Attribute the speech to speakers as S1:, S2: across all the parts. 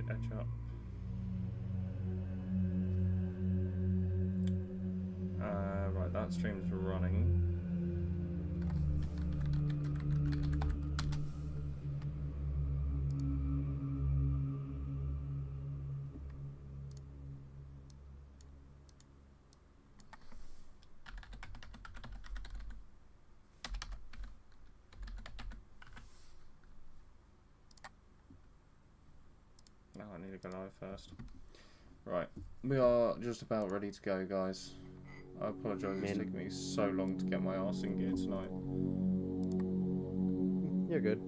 S1: edge up. Right, that stream's running. Now I need to go live first. Right, we are just about ready to go, guys. I apologise, it's taken me so long to get my arse in gear tonight.
S2: You're good.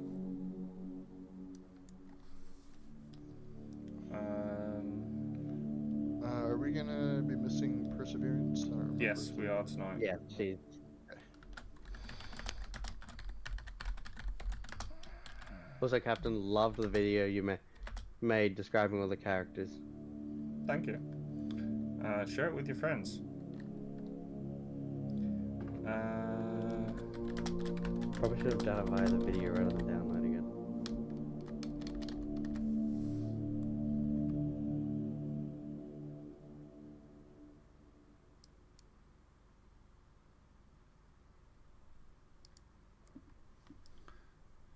S3: Are we gonna be missing Perseverance?
S1: Yes, we are tonight.
S2: Yeah, she. Also, Captain, loved the video you made describing all the characters.
S1: Thank you. Share it with your friends.
S2: Probably should have done it via the video rather than downloading it.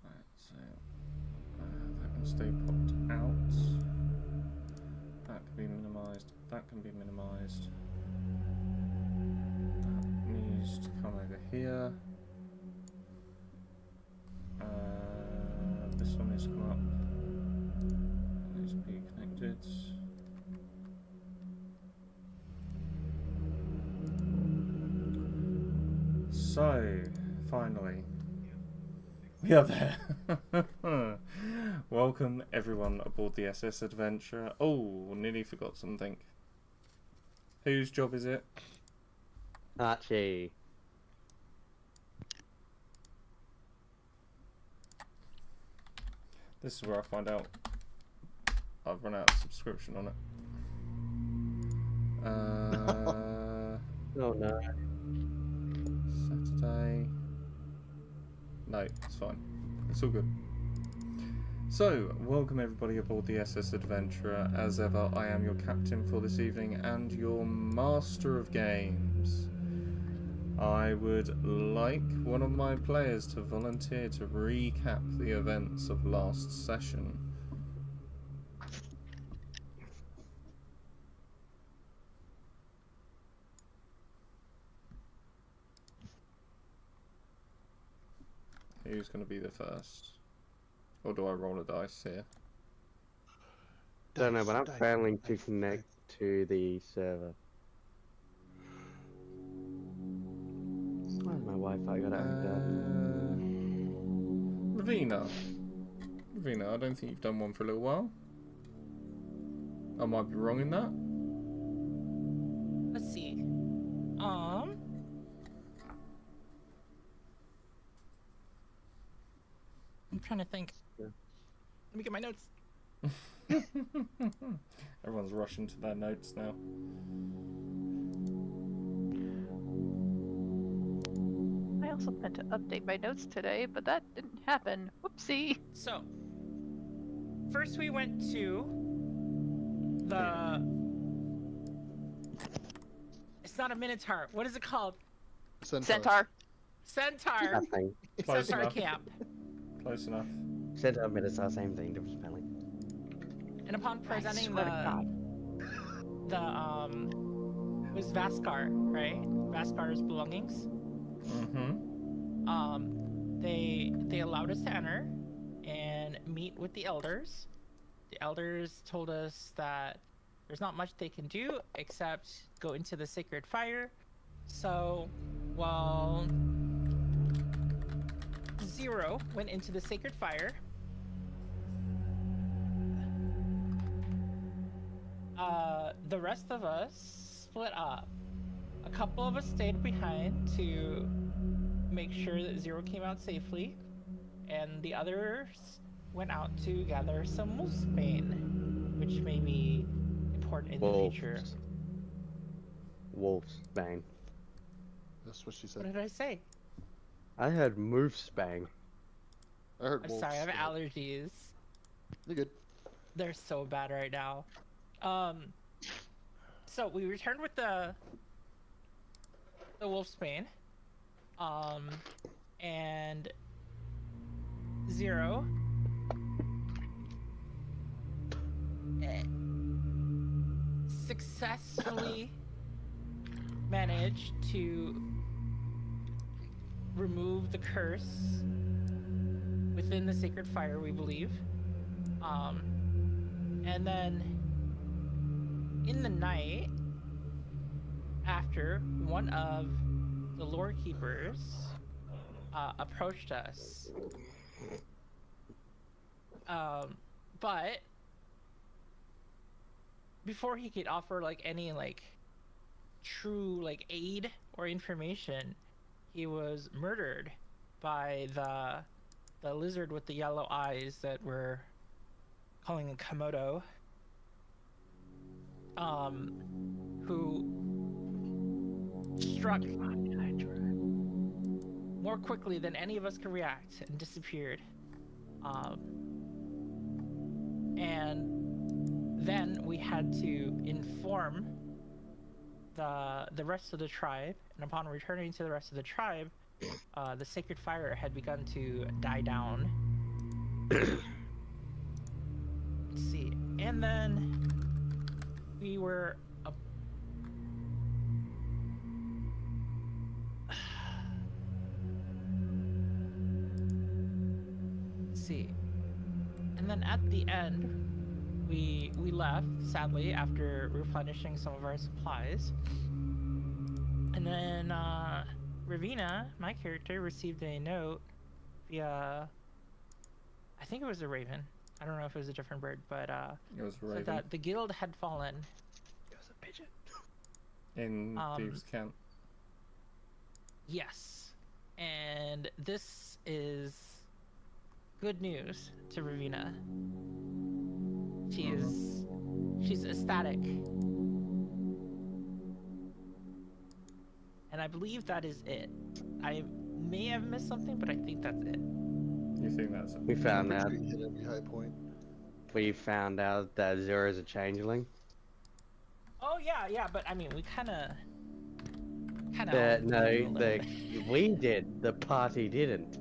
S1: Right, so that can stay popped out. That can be minimised. That can be minimised. That needs to come over here. This one needs to come up. That needs to be connected. So, finally, we are there. Welcome everyone aboard the SS Adventurer. Oh, nearly forgot something. Whose job is it?
S2: Archie.
S1: This is where I find out I've run out of subscription on it.
S2: Oh no.
S1: Saturday. No, it's fine. It's all good. So, welcome everybody aboard the SS Adventurer. As ever, I am your captain for this evening and your master of games. I would like one of my players to volunteer to recap the events of last session. Who's going to be the first? Or do I roll a dice here?
S2: Don't know, but I'm failing to connect to the server. Why my Wi-Fi got out of
S1: Ravina, I don't think you've done one for a little while. I might be wrong in that.
S4: Let's see. I'm trying to think.
S2: Yeah.
S4: Let me get my notes.
S1: Everyone's rushing to their notes now.
S5: I also meant to update my notes today, but that didn't happen. Whoopsie.
S4: So, first we went to the... It's not a Minotaur. What is it called?
S5: Centaur.
S4: Centaur.
S2: nothing.
S1: Close
S4: Centaur
S1: enough.
S4: camp.
S1: Close enough.
S2: Said I admit it's the same thing, different spelling.
S4: And upon presenting
S5: swear to God.
S4: it was Vaskar, right? Vaskar's belongings.
S1: Mm-hmm.
S4: They allowed us to enter and meet with the elders. The elders told us that there's not much they can do except go into the sacred fire. So, while Zero went into the sacred fire, the rest of us split up. A couple of us stayed behind to make sure that Zero came out safely, and the others went out to gather some wolfsbane, which may be important in the future.
S2: Wolfsbane.
S3: That's what she
S4: What
S3: said.
S4: did I say?
S2: I heard moofsbane.
S3: I heard
S4: I'm
S3: wolves.
S4: sorry, I have
S3: but
S4: allergies.
S3: You're good.
S4: they're so bad right now. So we returned with the wolfsbane, and Zero successfully managed to remove the curse within the sacred fire, we believe. And then in the night after, one of the lore keepers approached us. But before he could offer like any like true like aid or information, he was murdered by the lizard with the yellow eyes that we're calling a Komodo, who struck more quickly than any of us could react and disappeared. And then we had to inform the rest of the tribe, and upon returning to the rest of the tribe, the sacred fire had begun to die down. Let's see. And then we were let's see. And then at the end, we left, sadly, after replenishing some of our supplies. And then Ravina, my character, received a note via, I think it was a raven. I don't know if it was a different bird, but
S1: It was
S4: said
S1: Raven
S4: that the guild had fallen.
S2: It was a pigeon.
S1: in Thieves' Camp.
S4: Yes. And this is good news to Ravina. She's ecstatic. And I believe that is it. I may have missed something, but I think that's it.
S1: You think that's it?
S2: We found
S3: Pretty
S2: out.
S3: sure you hit every high point.
S2: We found out that Zero is a changeling.
S4: Oh yeah, but I mean, we kind of.
S2: We did. The party didn't.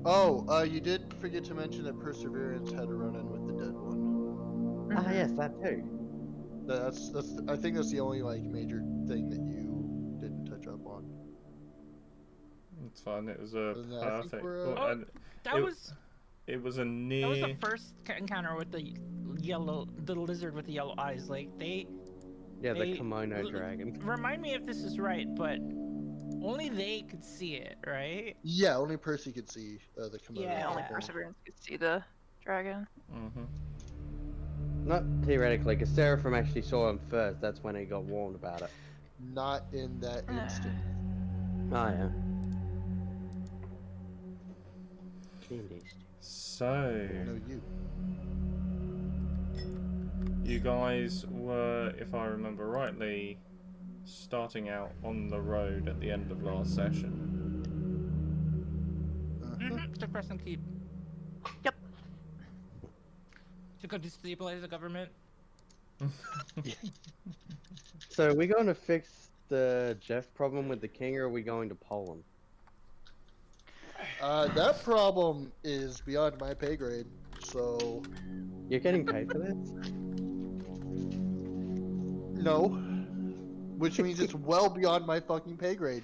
S3: Oh, you did forget to mention that Perseverance had a run-in with the dead one.
S2: Ah, yes, that too.
S3: That's I think that's the only like major thing that you didn't touch up on.
S1: It's fine. It was a
S3: Other than that, I think
S1: perfect.
S3: we're,
S1: well,
S4: Oh,
S1: and
S4: that
S1: it-
S4: was
S1: it was a
S4: that was
S1: near.
S4: the first encounter with the lizard with the yellow eyes. Like they
S2: Yeah, the
S4: They-
S2: kimono dragon.
S4: remind me if this is right, but only they could see it, right?
S3: Yeah, only Percy could see the Komodo.
S4: Yeah.
S5: Only Perseverance could see the dragon.
S1: Mm-hmm.
S2: Not theoretically, because Seraphim actually saw him first. That's when he got warned about it.
S3: Not in that instant.
S2: Oh, yeah. Indeed.
S1: So
S3: No, you.
S1: you guys were, if I remember rightly, starting out on the road at the end of last session.
S4: To press and keep.
S5: Yep.
S4: To go destabilize the government.
S2: So are we going to fix the Jeff problem with the king, or are we going to Poland?
S3: That problem is beyond my pay grade. So
S2: You're getting paid for this?
S3: no, which means it's well beyond my fucking pay grade.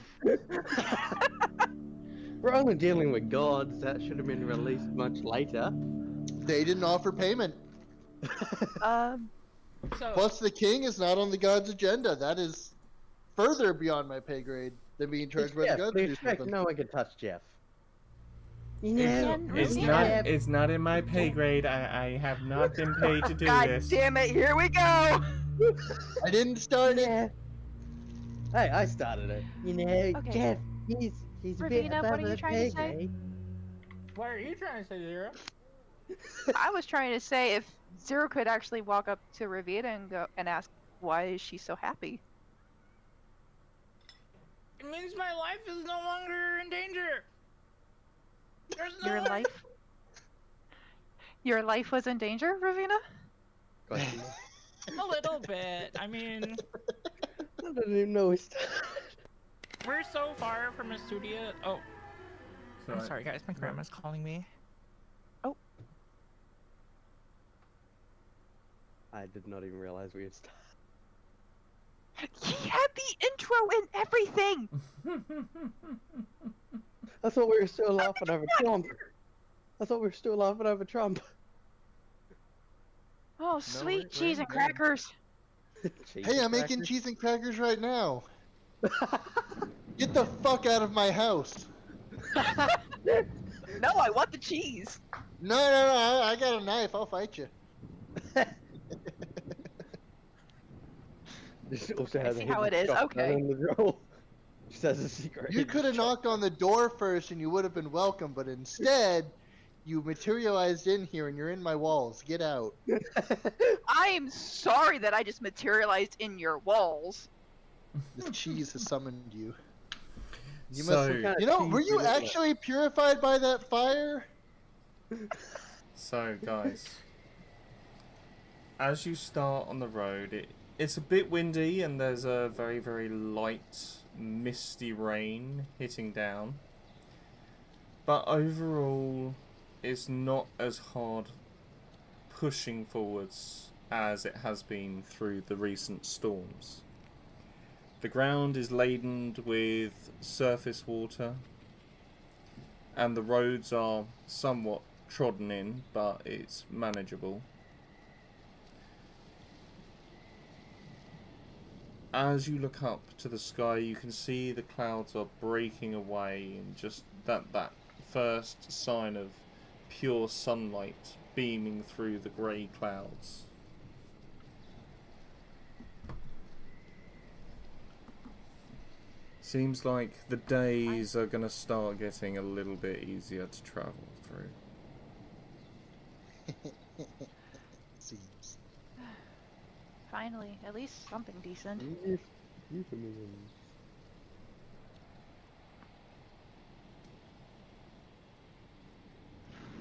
S2: We're only dealing with gods. That should have been released much later.
S3: They didn't offer payment.
S4: So
S3: Plus, the king is not on the gods' agenda. That is further beyond my pay grade than being charged by the
S2: Jeff,
S3: gods
S2: we
S3: to do
S2: expect
S3: something.
S2: no one can touch Jeff.
S1: It's
S5: Yeah.
S1: not. It's not in my pay grade. I have not been paid to do
S5: God
S1: this.
S5: damn it! Here we go.
S3: I didn't start it.
S2: Yeah. Hey, I started it. You know,
S5: Okay.
S2: Jeff, he's a bit
S5: Ravina,
S2: above
S5: what are you
S2: the
S5: trying
S2: pay
S5: to say?
S2: grade.
S4: what are you trying to say, Zero?
S5: I was trying to say if Zero could actually walk up to Ravina and go and ask why is she so happy.
S4: It means my life is no longer in danger. There's no
S5: Your life. Your life was in danger, Ravina?
S2: Question mark.
S4: A little bit. I mean,
S2: I didn't even know we started.
S4: we're so far from a studio. Oh, I'm sorry, guys. My
S1: No.
S4: grandma's calling me.
S2: I did not even realize we had started.
S5: He had the intro and everything.
S2: I thought we were still laughing over Trump. I thought we were still laughing over Trump.
S5: Oh, sweet
S3: we're
S5: cheese
S3: in
S5: and
S3: bed.
S5: crackers.
S3: Hey, I'm making cheese and crackers right now. Get the fuck out of my house.
S5: No, I want the cheese.
S3: No, I got a knife. I'll fight you.
S2: This also
S5: I
S2: has a
S5: see
S2: hidden
S5: how it is,
S2: shotgun
S5: okay.
S2: in the drawer. Just has a secret.
S3: You
S2: hidden
S3: could have
S2: shotgun.
S3: knocked on the door first and you would have been welcome, but instead, you materialized in here and you're in my walls. Get out.
S5: I am sorry that I just materialized in your walls.
S3: The cheese has summoned you.
S2: You
S1: So-
S2: must some kind of
S3: You know,
S2: cheese
S3: were you
S2: in it.
S3: actually purified by that fire?
S1: So, guys, as you start on the road, it's a bit windy and there's a very, very light, misty rain hitting down. But overall, it's not as hard pushing forwards as it has been through the recent storms. The ground is laden with surface water, and the roads are somewhat trodden in, but it's manageable. As you look up to the sky, you can see the clouds are breaking away, and just that first sign of pure sunlight beaming through the grey clouds. Seems like the days are going to start getting a little bit easier to travel through.
S3: Seems.
S5: Finally, at least something decent.
S2: Euphemism.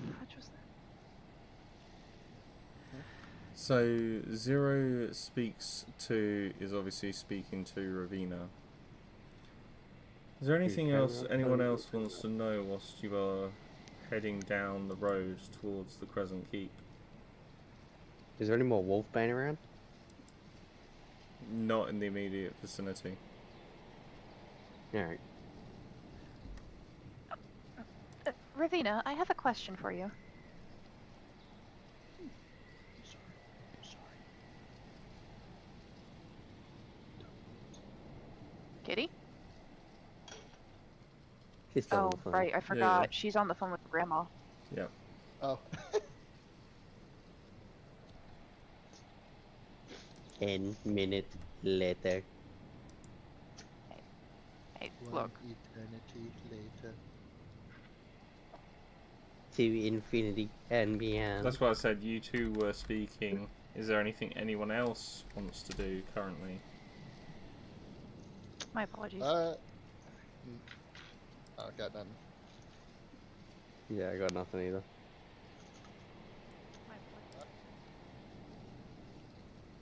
S5: What was that?
S1: So, Zero is obviously speaking to Ravina. Is there anything else anyone else wants to know whilst you are heading down the road towards the Crescent Keep?
S2: Is there any more Wolfbane around?
S1: Not in the immediate vicinity.
S2: Alright.
S5: Ravina, I have a question for you. Kitty?
S2: He's still on
S5: Oh,
S2: the phone.
S5: right, I forgot.
S1: yeah.
S5: She's on the phone with Grandma.
S1: Yep.
S3: Oh.
S2: 10 minutes later.
S5: Hey,
S3: One
S5: look.
S3: eternity later.
S2: To infinity and beyond.
S1: That's why I said you two were speaking. Is there anything anyone else wants to do currently?
S5: My apologies.
S3: Oh, got none.
S2: Yeah, I got nothing either.
S5: My apologies.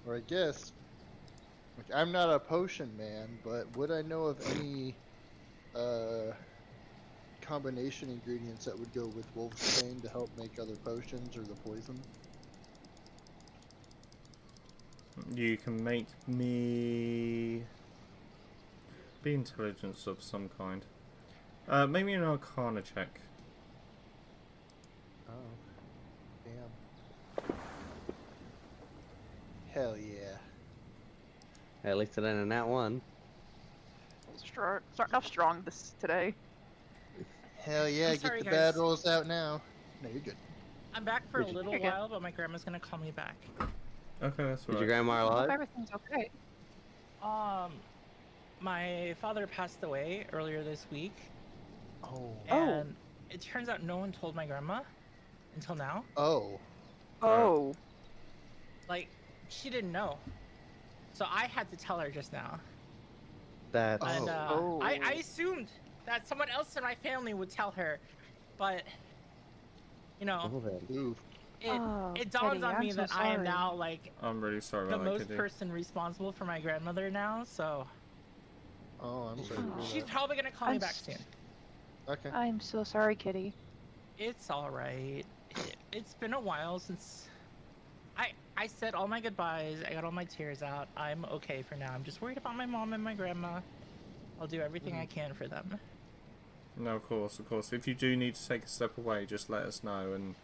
S3: Or I guess, like, I'm not a potion man, but would I know of any combination ingredients that would go with Wolfsbane to help make other potions or the poison?
S1: You can make me be intelligence of some kind. Maybe an Arcana check.
S3: Oh, damn. Hell yeah.
S2: At least it ain't in that one.
S5: Starting off strong today.
S3: Hell yeah,
S4: I'm
S3: get
S4: sorry,
S3: the
S4: guys.
S3: bad rolls out now. No, you're good.
S4: I'm back for a
S2: Did you-
S4: little
S5: You're good.
S4: while, but my grandma's gonna call me back.
S1: Okay, that's
S2: Is your
S1: right.
S2: grandma
S5: I hope
S2: alive?
S5: everything's okay.
S4: My father passed away earlier this week,
S3: Oh.
S4: and it turns out no one told my grandma until now.
S3: Oh.
S5: Oh.
S4: Like, she didn't know. So I had to tell her just now.
S2: That.
S3: Oh.
S4: And
S5: Oh.
S4: I assumed that someone else in my family would tell her, but you know,
S2: Oh, then.
S3: Ooh.
S4: it dawns
S5: Kitty,
S4: on me
S5: I'm so
S4: that I am
S5: sorry.
S4: now like
S1: I'm really sorry
S4: the
S1: about that,
S4: most
S1: Kitty.
S4: person responsible for my grandmother now. So
S3: Oh, I'm sorry to hear
S4: she's
S3: that.
S4: probably gonna call me back soon.
S3: Okay.
S5: I'm so sorry, Kitty.
S4: It's all right. It's been a while since I said all my goodbyes. I got all my tears out. I'm okay for now. I'm just worried about my mom and my grandma. I'll do everything I can for them.
S1: No, of course, of course. If you do need to take a step away, just let us know and,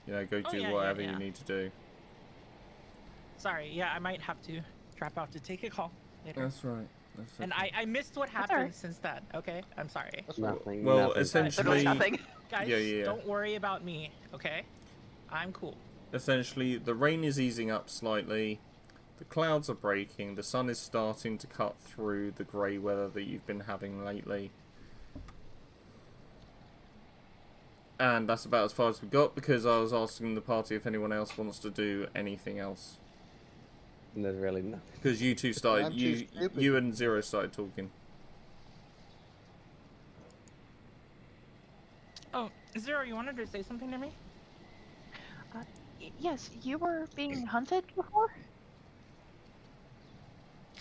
S1: you know, go
S4: Oh,
S1: do
S4: yeah,
S1: whatever
S4: yeah.
S1: you need to do.
S4: Sorry, yeah, I might have to drop out to take a call later.
S1: That's right. That's
S4: And
S1: okay.
S4: I missed what
S5: That's
S4: happened
S5: alright.
S4: since that. Okay, I'm sorry.
S3: That's fine.
S2: Nothing.
S1: Well,
S2: nothing.
S1: essentially-
S5: Literally nothing.
S4: Guys,
S1: Yeah.
S4: don't worry about me. Okay, I'm cool.
S1: Essentially, the rain is easing up slightly. The clouds are breaking. The sun is starting to cut through the grey weather that you've been having lately. And that's about as far as we got, because I was asking the party if anyone else wants to do anything else.
S2: And there's really nothing.
S1: Because you two started,
S3: I'm too stupid.
S1: you and Zero started talking.
S4: Oh, Zero, you wanted to say something to me?
S5: Yes, you were being hunted before?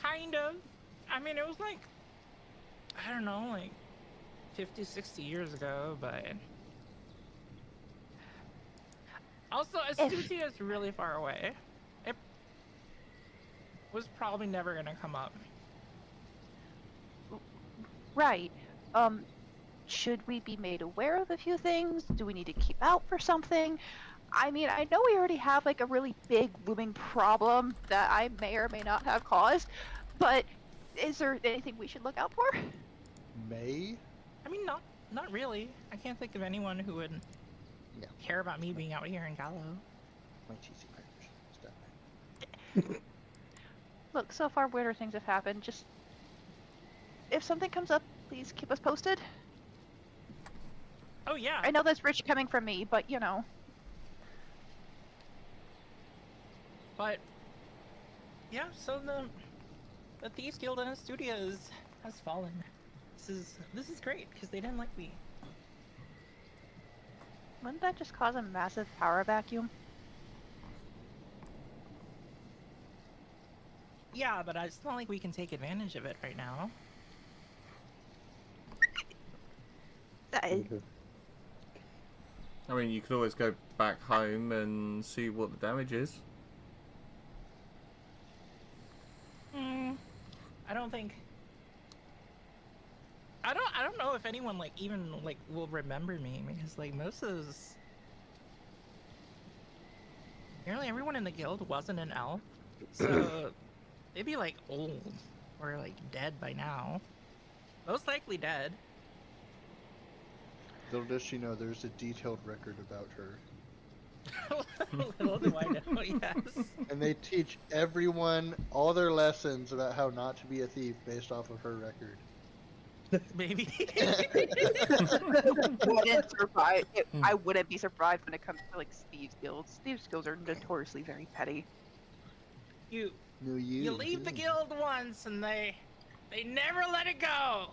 S4: Kind of. I mean, it was like, I don't know, like 50, 60 years ago, but... Also, Astutia is really far away. It was probably never gonna come up.
S5: Right. Should we be made aware of a few things? Do we need to keep out for something? I mean, I know we already have like a really big looming problem that I may or may not have caused, but is there anything we should look out for?
S3: May?
S4: I mean, not really. I can't think of anyone who would
S3: No.
S4: care about me being out here in Gallo.
S3: My cheesy crackers. Stop it.
S5: Look, so far weirder things have happened. Just if something comes up, please keep us posted.
S4: Oh yeah.
S5: I know that's rich coming from me, but you know.
S4: But yeah, so the Thieves Guild in Astutia has fallen. This is great because they didn't like me.
S5: Wouldn't that just cause a massive power vacuum?
S4: Yeah, but it's not like we can take advantage of it right now.
S1: I mean, you could always go back home and see what the damage is.
S4: I don't think. I don't know if anyone like even like will remember me because like most of those. Nearly everyone in the guild wasn't an elf, so they'd be like old or like dead by now. Most likely dead.
S3: Little does she know there's a detailed record about her.
S4: Little do I know, yes.
S3: And they teach everyone all their lessons about how not to be a thief based off of her record.
S4: Maybe.
S5: Wouldn't survive. I wouldn't be surprised when it comes to like Thieves Guilds. Thieves Guilds are notoriously very petty.
S4: You
S3: No,
S4: you leave the guild once and they never let it go.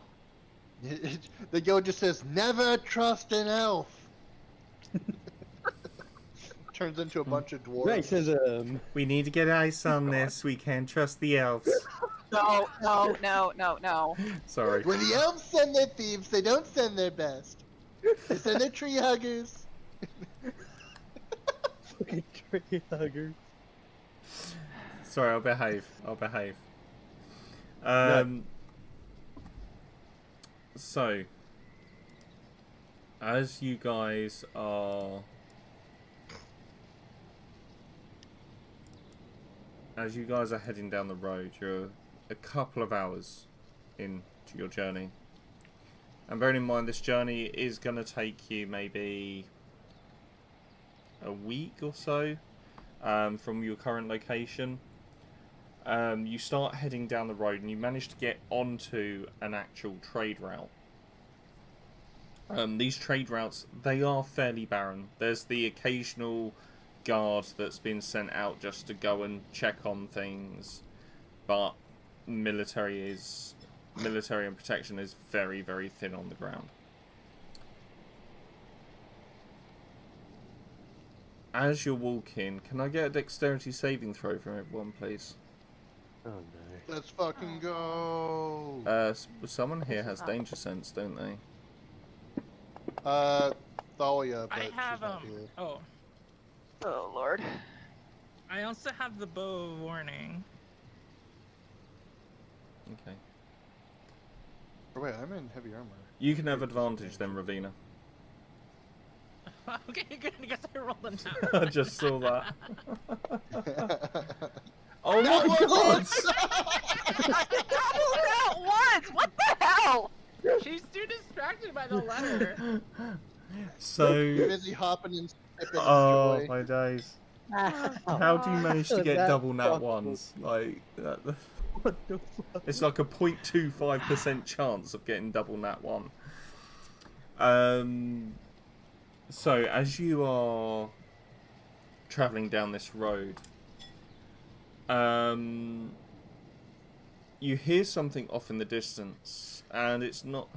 S3: The guild just says, never trust an elf. Turns into a bunch of dwarves.
S2: Racism.
S1: We need to get ice on this. We can't trust the elves.
S5: No.
S1: Sorry.
S3: When the elves send their thieves, they don't send their best. They send their tree huggers.
S2: Fucking tree hugger.
S1: Sorry, I'll behave. I'll behave. So, as you guys are... As you guys are heading down the road, you're a couple of hours into your journey. And bearing in mind, this journey is going to take you maybe a week or so from your current location. You start heading down the road and you manage to get onto an actual trade route. These trade routes, they are fairly barren. There's the occasional guard that's been sent out just to go and check on things, but military and protection is very, very thin on the ground. as you're walking, can I get a dexterity saving throw from everyone, please?
S2: Oh no.
S3: Let's fucking go.
S1: Someone here
S5: This is
S1: has
S5: not-
S1: danger sense, don't they?
S3: Thalia, but
S4: I have
S3: she's not here.
S4: oh,
S5: Oh lord.
S4: I also have the bow of warning.
S1: Okay.
S3: Oh, wait, I'm in heavy armor.
S1: You can have advantage then, Ravina.
S4: Okay, good. I guess I rolled a
S1: I
S4: nine.
S1: just saw that. Oh
S3: That
S1: my god!
S5: Doubled out once! What the hell?
S4: She's too distracted by the letter.
S1: So,
S3: Busy hopping and skipping
S1: oh
S3: joy.
S1: my days. How do you manage to get
S2: That's
S1: double nat
S2: possible.
S1: ones? Like, that,
S2: What the fuck?
S1: it's like a 0.25% chance of getting double nat 1. So, as you are travelling down this road, you hear something off in the distance, and it's not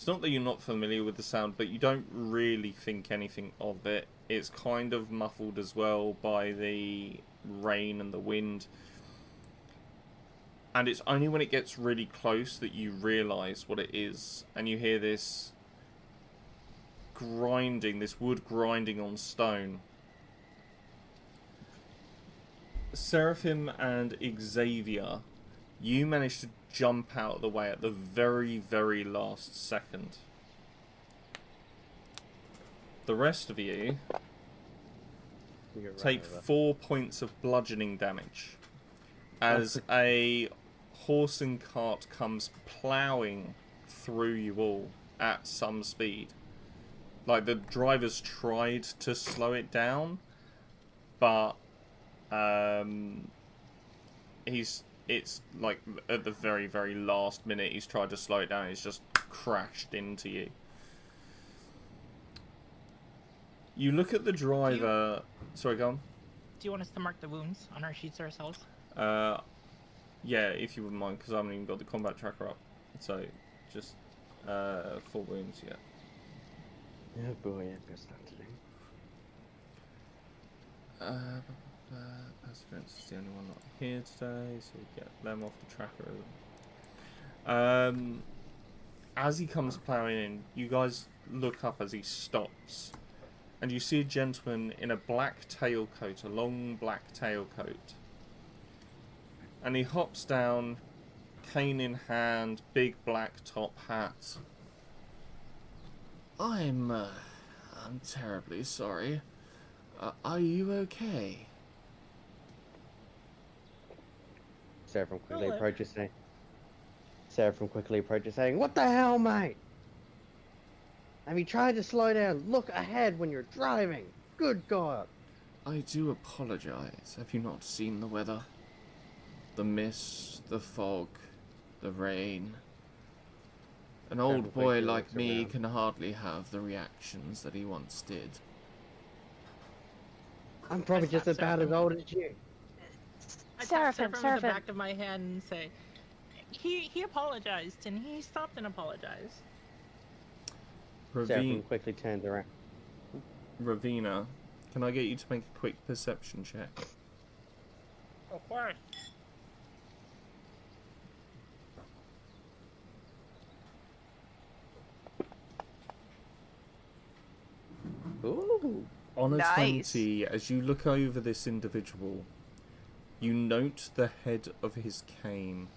S1: that you're not familiar with the sound, but you don't really think anything of it. It's kind of muffled as well by the rain and the wind. And it's only when it gets really close that you realise what it is, and you hear this grinding, this wood grinding on stone. Seraphim and Xavier, you managed to jump out of the way at the very, very last second. The rest of you
S2: You're right
S1: take
S2: over.
S1: 4 points of bludgeoning damage as a horse and cart comes ploughing through you all at some speed. Like, the drivers tried to slow it down, but it's like at the very, very last minute he's tried to slow it down, he's just crashed into you. You look at the driver. Sorry, go on.
S4: Do you want us to mark the wounds on our sheets ourselves?
S1: Yeah, if you wouldn't mind, because I haven't even got the combat tracker up. So, just 4 wounds, yeah.
S2: Oh boy, I've got stuff to do.
S1: Perseverance is the only one not here today, so we get them off the tracker. As he comes ploughing in, you guys look up as he stops, and you see a gentleman in a black tailcoat, a long black tailcoat. And he hops down, cane in hand, big black top hat. I'm terribly sorry. Are you okay?
S2: Seraphim quickly
S4: Hello.
S2: approaches saying, "What the hell, mate? Have you tried to slow down? Look ahead when you're driving. Good God."
S1: I do apologize. Have you not seen the weather? The mist, the fog, the rain. An old boy
S2: quickly
S1: like
S2: looks
S1: me
S2: around.
S1: can hardly have the reactions that he once did.
S2: I'm probably
S4: I
S2: just
S4: stopped
S2: about as
S4: Seraphim.
S2: old as you.
S4: I tap
S5: Seraphim,
S4: Seraphim in the
S5: Seraphim.
S4: back of my hand and say, he apologized and he stopped and apologized.
S2: Seraphim quickly turns around.
S1: Ravina, can I get you to make a quick perception check?
S4: Of course.
S2: Ooh.
S1: On a
S5: Nice.
S1: 20, as you look over this individual, you note the head of his cane.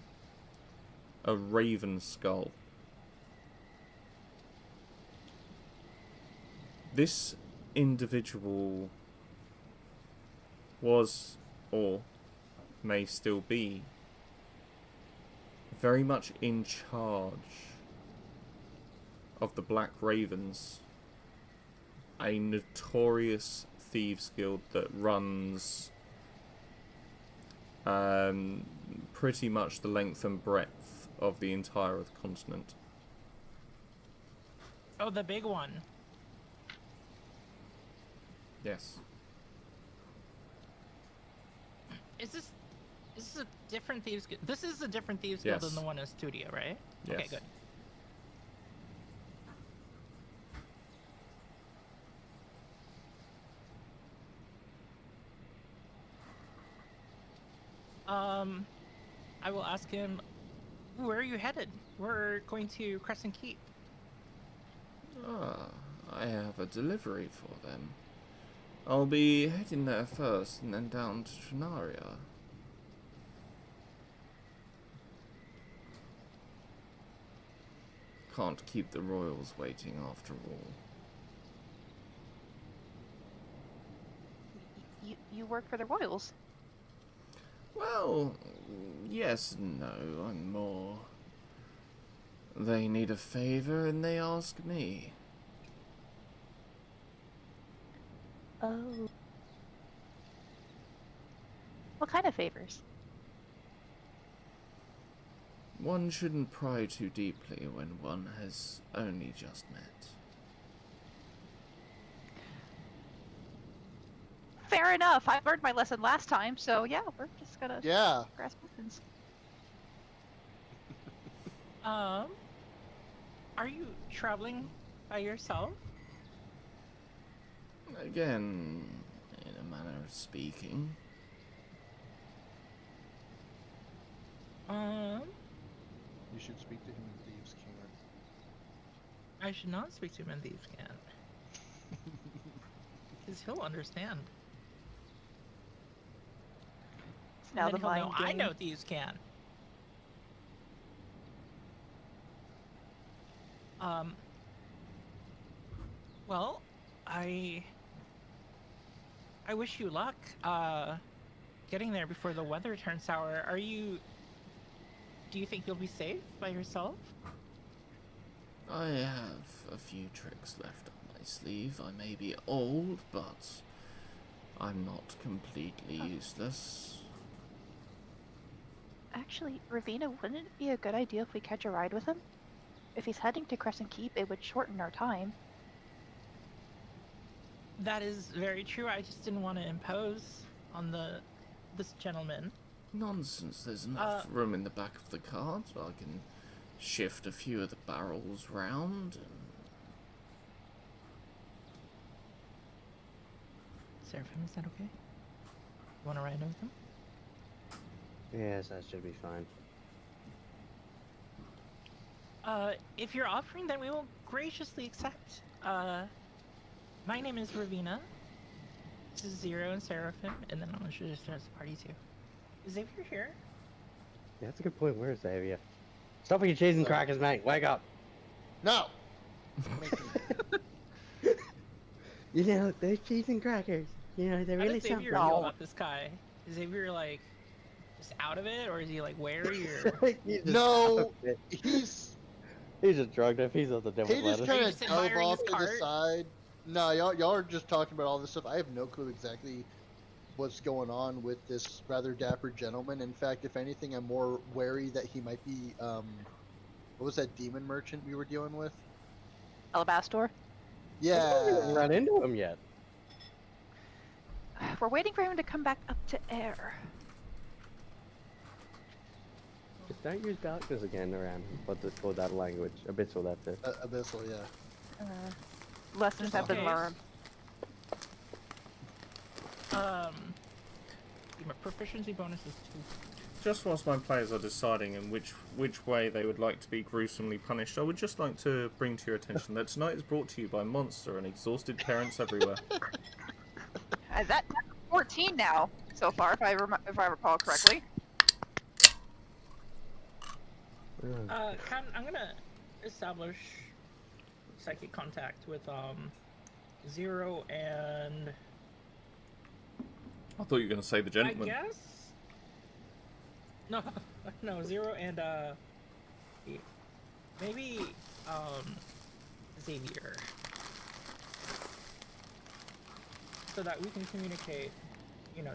S1: A raven skull. This individual was, or may still be, very much in charge of the Black Ravens, a notorious thieves guild that runs pretty much the length and breadth of the entire of the continent.
S4: Oh, the big one.
S1: Yes.
S4: Is this a different thieves guild? This is a different thieves guild
S1: Yes.
S4: than the one in Studio, right?
S1: Yes.
S4: Okay, good. I will ask him, where are you headed? We're going to Crescent Keep.
S1: Ah, I have a delivery for them. I'll be heading there first and then down to Trinaria. Can't keep the royals waiting after all.
S5: You work for the royals.
S1: Well, yes and no. I'm more... They need a favor and they ask me.
S5: Oh. What kind of favors?
S1: One shouldn't pry too deeply when one has only just met.
S5: Fair enough. I learned my lesson last time, so yeah, we're just gonna
S3: Yeah.
S5: grasp weapons.
S4: Are you traveling by yourself?
S1: Again, in a manner of speaking.
S3: You should speak to him in Thieves' Camp.
S4: I should not speak to him in Thieves' Camp. Because he'll understand.
S5: It's now
S4: And
S5: the
S4: then he'll
S5: mind
S4: know I
S5: game.
S4: know Thieves' Camp. Well, I wish you luck, getting there before the weather turns sour. Do you think you'll be safe by yourself?
S1: I have a few tricks left up my sleeve. I may be old, but I'm not completely useless.
S5: Actually, Ravina, wouldn't it be a good idea if we catch a ride with him? If he's heading to Crescent Keep, it would shorten our time.
S4: That is very true. I just didn't want to impose on this gentleman.
S1: Nonsense, there's enough room in the back of the cart. I can shift a few of the barrels round and...
S4: Seraphim, is that okay? You want to ride with him?
S2: Yes, that should be fine.
S4: If you're offering, then we will graciously accept. My name is Ravina. This is Zero and Seraphim, and then I'm gonna just start the party too. Is Xavier here?
S2: Yeah, that's a good point. Where is Xavier? Stop with your cheese and crackers, mate. Wake up.
S3: No!
S2: You know, those cheese and crackers, you know, they're
S4: How
S2: really
S4: does Xavier
S2: something.
S4: feel about this guy? Is Xavier like just out of it, or is he like wary, or?
S2: He's just
S3: No,
S2: out of it.
S3: he's
S2: He's just drugged up. He's on the devil's
S3: he just
S2: lettuce.
S3: kind
S4: just
S3: of dove
S4: admiring
S3: off
S4: his
S3: to the
S4: cart?
S3: side. No, y'all are just talking about all this stuff. I have no clue exactly what's going on with this rather dapper gentleman. In fact, if anything, I'm more wary that he might be what was that demon merchant we were dealing with?
S5: Alabastor?
S2: I haven't even
S3: Yeah.
S2: run into him yet.
S5: We're waiting for him to come back up to air.
S2: Just don't use darkness again around him. What's it called, that language? Abyssal, that's it.
S3: Abyssal, yeah.
S5: Lessons
S4: Just
S5: have
S4: in
S5: been
S4: case.
S5: learned.
S4: My proficiency bonus is 2.
S1: Just whilst my players are deciding in which way they would like to be gruesomely punished, I would just like to bring to your attention that tonight is brought to you by Monster and exhausted parents everywhere.
S5: That's 14 now, so far, if I recall correctly.
S4: I'm gonna establish psychic contact with Zero and
S1: I thought you were going to say the gentleman.
S4: I guess no Zero and maybe Xavier, so that we can communicate, you know,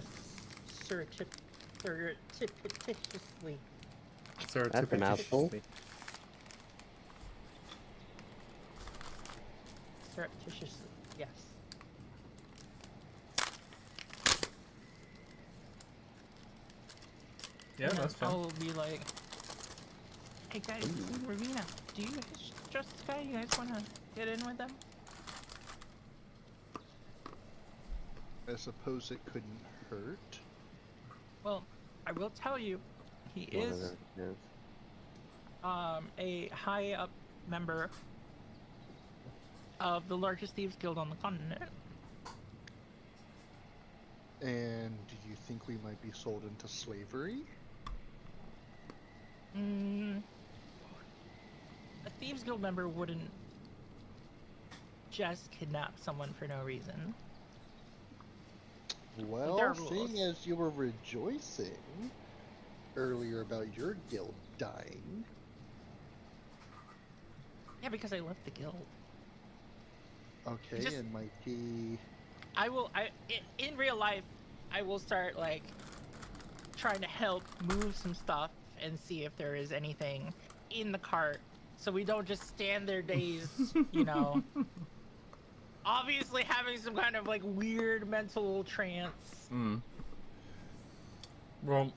S4: surreptitiously.
S2: That's a mouthful.
S4: Surreptitiously, yes.
S1: Yeah,
S4: And
S1: that's
S4: then
S1: fine.
S4: I'll be like, hey guys, this is Ravina. Do you guys trust this guy? You guys want to get in with them?
S3: I suppose it couldn't hurt.
S4: Well, I will tell you, he
S2: One of
S4: is
S2: those, yes.
S4: a high up member of the largest thieves guild on the continent.
S3: And do you think we might be sold into slavery?
S4: A thieves guild member wouldn't just kidnap someone for no reason. There are
S3: Well,
S4: rules.
S3: seeing as you were rejoicing earlier about your guild dying,
S4: Yeah, because I left the guild.
S3: okay,
S4: Just-
S3: and might he...
S4: In real life, I will start like trying to help move some stuff and see if there is anything in the cart, so we don't just stand there dazed, you know. Obviously having some kind of like weird mental trance.
S1: Well,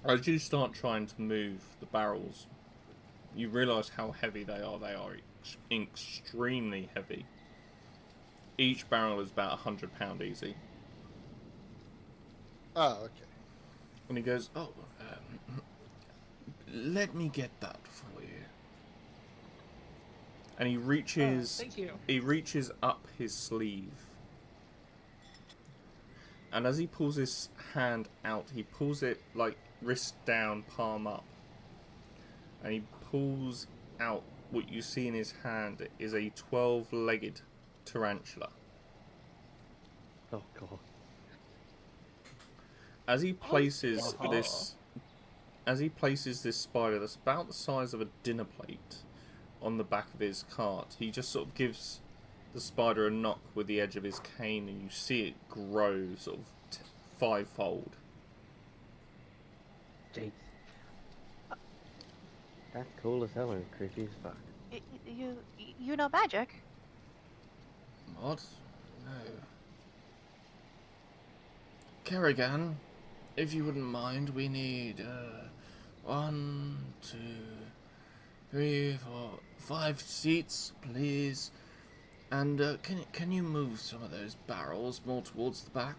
S1: as you start trying to move the barrels, you realise how heavy they are. They are extremely heavy. Each barrel is about £100 easy.
S3: Oh, okay.
S1: And he goes, "Oh, let me get that for you." And he reaches,
S4: Thank you.
S1: he reaches up his sleeve. And as he pulls his hand out, he pulls it like wrist down, palm up. And he pulls out what you see in his hand is a 12-legged tarantula.
S2: Oh god.
S1: As he places
S4: Oh.
S1: this, spider that's about the size of a dinner plate on the back of his cart, he just sort of gives the spider a knock with the edge of his cane, and you see it grow sort of fivefold.
S2: Jeez. That's cool as hell and creepy as fuck.
S5: You know magic?
S1: What? No. Kerrigan, if you wouldn't mind, we need 1, 2, 3, 4, 5 seats, please. And can you move some of those barrels more towards the back?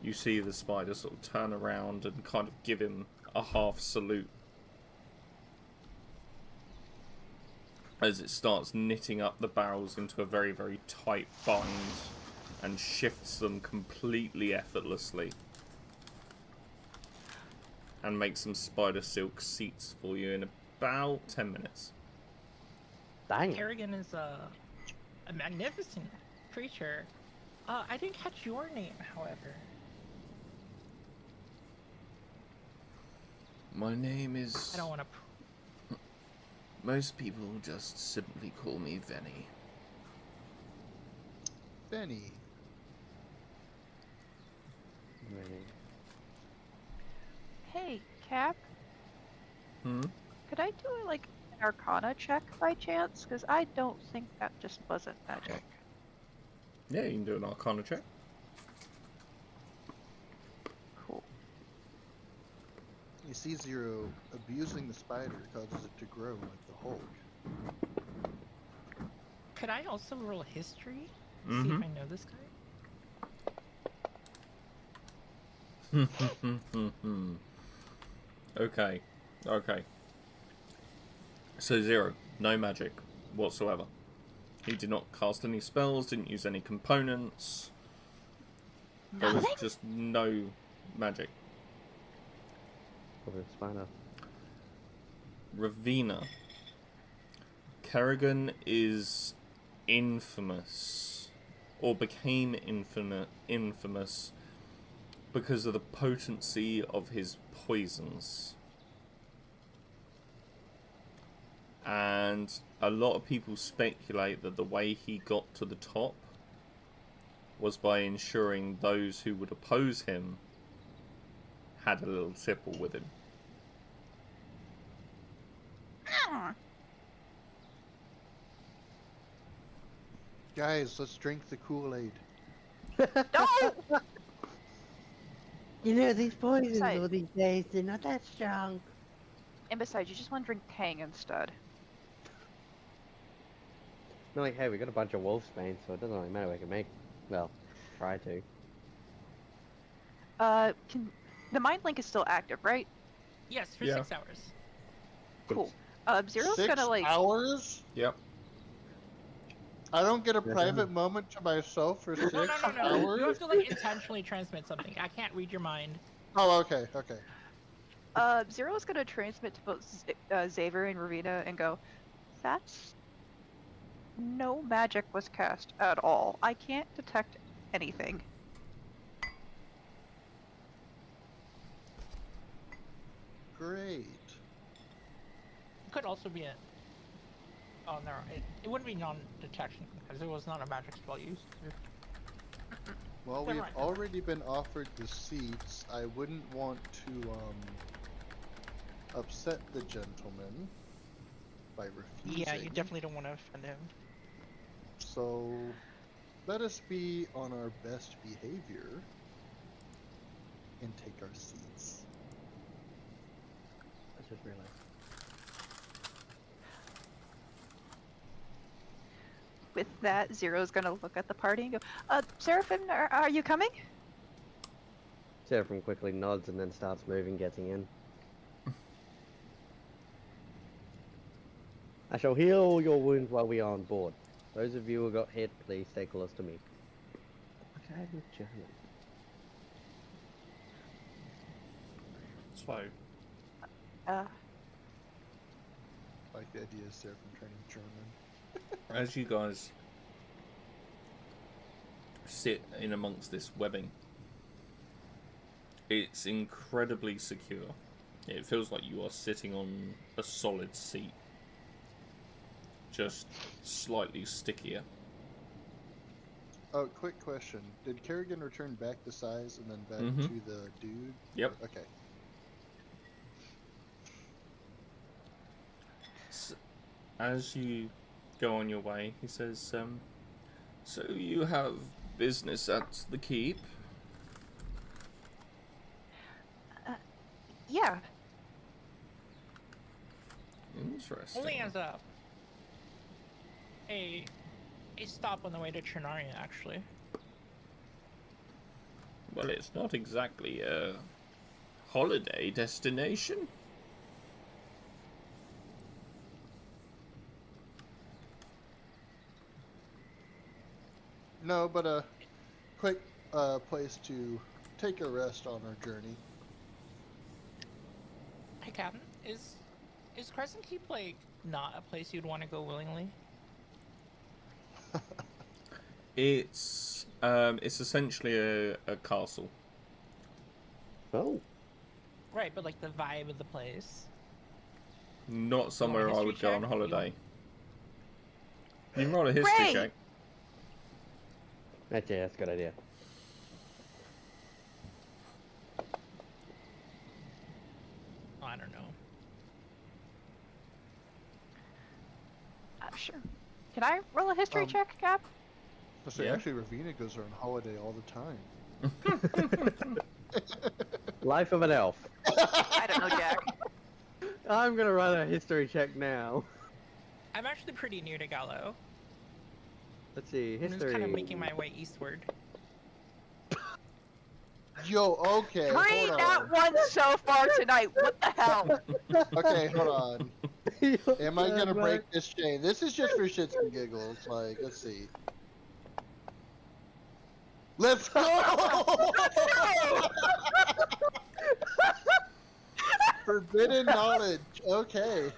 S1: You see the spider sort of turn around and kind of give him a half salute as it starts knitting up the barrels into a very, very tight bind and shifts them completely effortlessly and makes some spider silk seats for you in about 10 minutes.
S2: Dang.
S4: Kerrigan is a magnificent creature. I didn't catch your name, however.
S1: My name is...
S4: I don't want to...
S1: Most people just simply call me Venny.
S3: Benny.
S2: Really.
S5: Hey, Cap,
S1: Hmm?
S5: could I do like an Arcana check by chance? Because I don't think that just wasn't magic.
S1: Yeah, you can do an Arcana check.
S5: Cool.
S3: You see Zero abusing the spider causes it to grow like the Hulk.
S4: Could I also roll history? See
S1: Mm-hmm.
S4: if I know this guy?
S1: Okay. Okay. So 0. No magic whatsoever. He did not cast any spells, didn't use any components. There was
S5: Nothing?
S1: just no magic.
S2: Probably a spider.
S1: Ravina. Kerrigan is infamous, or became infamous because of the potency of his poisons. And a lot of people speculate that the way he got to the top was by ensuring those who would oppose him had a little tipple with him.
S5: Hmm.
S3: Guys, let's drink the Kool-Aid.
S5: Don't!
S2: You know, these poisons
S5: Besides-
S2: all these days, they're not that strong.
S5: And besides, you just want to drink Tang instead.
S2: Not like, hey, we got a bunch of wolf spain, so it doesn't really matter. We can make, well, try to.
S5: Can the mind link is still active, right?
S4: Yes, for
S1: Yeah.
S4: 6 hours.
S5: Cool. Zero's
S3: 6
S5: gonna like.
S3: hours?
S1: Yep.
S3: I don't get a
S2: Yeah.
S3: private moment to myself for 6
S4: No.
S3: hours?
S4: You have to like intentionally transmit something. I can't read your mind.
S3: Oh, okay, okay.
S5: Zero's gonna transmit to both Xavier and Ravina and go, "That's no magic was cast at all. I can't detect anything."
S3: Great.
S4: It could also be a. Oh no, it wouldn't be non-detection because it was not a magic spell used.
S3: Well,
S4: Never
S3: we've
S4: mind.
S3: already been offered the seats. I wouldn't want to upset the gentleman by refusing.
S4: Yeah, you definitely don't want to offend him.
S3: So let us be on our best behavior and take our seats.
S2: I just realized.
S5: With that, Zero's gonna look at the party and go, Seraphim, are you coming?"
S2: Seraphim quickly nods and then starts moving, getting in. I shall heal your wounds while we are on board. Those of you who got hit, please stay close to me. Okay, with German.
S1: So,
S3: Like the idea of Seraphim turning German.
S1: as you guys sit in amongst this webbing, it's incredibly secure. It feels like you are sitting on a solid seat, just slightly stickier.
S3: Oh, quick question. Did Kerrigan return back to size and then back
S1: Mhm.
S3: to the dude?
S1: Yep.
S3: Okay.
S1: As you go on your way, he says, so you have business at the keep?
S5: Yeah.
S1: Interesting.
S4: Only as a stop on the way to Trinaria, actually.
S1: Well, it's not exactly a holiday destination.
S3: No, but a quick place to take a rest on our journey.
S4: Hey, Captain, is Crescent Keep like not a place you'd want to go willingly?
S1: It's essentially a castle.
S2: Oh,
S4: Right, but like the vibe of the place.
S1: Not somewhere I
S4: history
S1: would go on
S4: check?
S1: holiday. You can roll a history
S5: Ray!
S1: check.
S2: that's a good idea.
S4: I don't know.
S5: Sure. Can I roll a history check, Cap?
S3: I say,
S1: Yeah.
S3: actually, Ravina goes on holiday all the time.
S2: Life of an elf.
S5: I don't know, Jack.
S2: I'm gonna run a history check now.
S4: I'm actually pretty near to Gallo.
S2: Let's see,
S4: I'm just
S2: history.
S4: kind of making my way eastward.
S3: Yo, okay,
S5: Three
S3: hold
S5: nat
S3: on.
S5: one so far tonight. What the hell?
S3: Okay, hold on. Am I gonna break this chain? This is just for shits and giggles. Like, let's see. Let's go! Forbidden knowledge. Okay.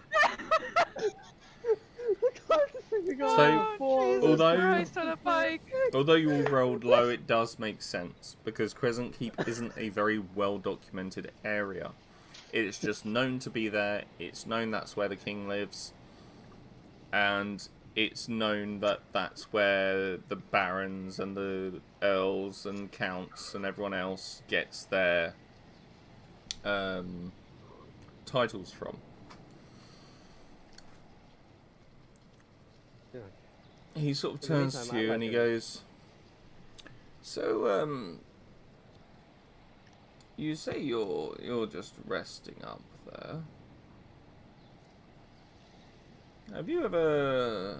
S1: So, although-
S5: Christ on a bike.
S1: Although you all rolled low, it does make sense, because Crescent Keep isn't a very well-documented area. It's just known to be there, it's known that's where the king lives, and it's known that that's where the barons and the earls and counts and everyone else gets their titles from.
S2: Yeah.
S1: He sort of
S2: In the
S1: turns
S2: meantime,
S1: to
S2: I'd
S1: you
S2: like
S1: and he
S2: to-
S1: goes, so, you say you're just resting up there. Have you ever...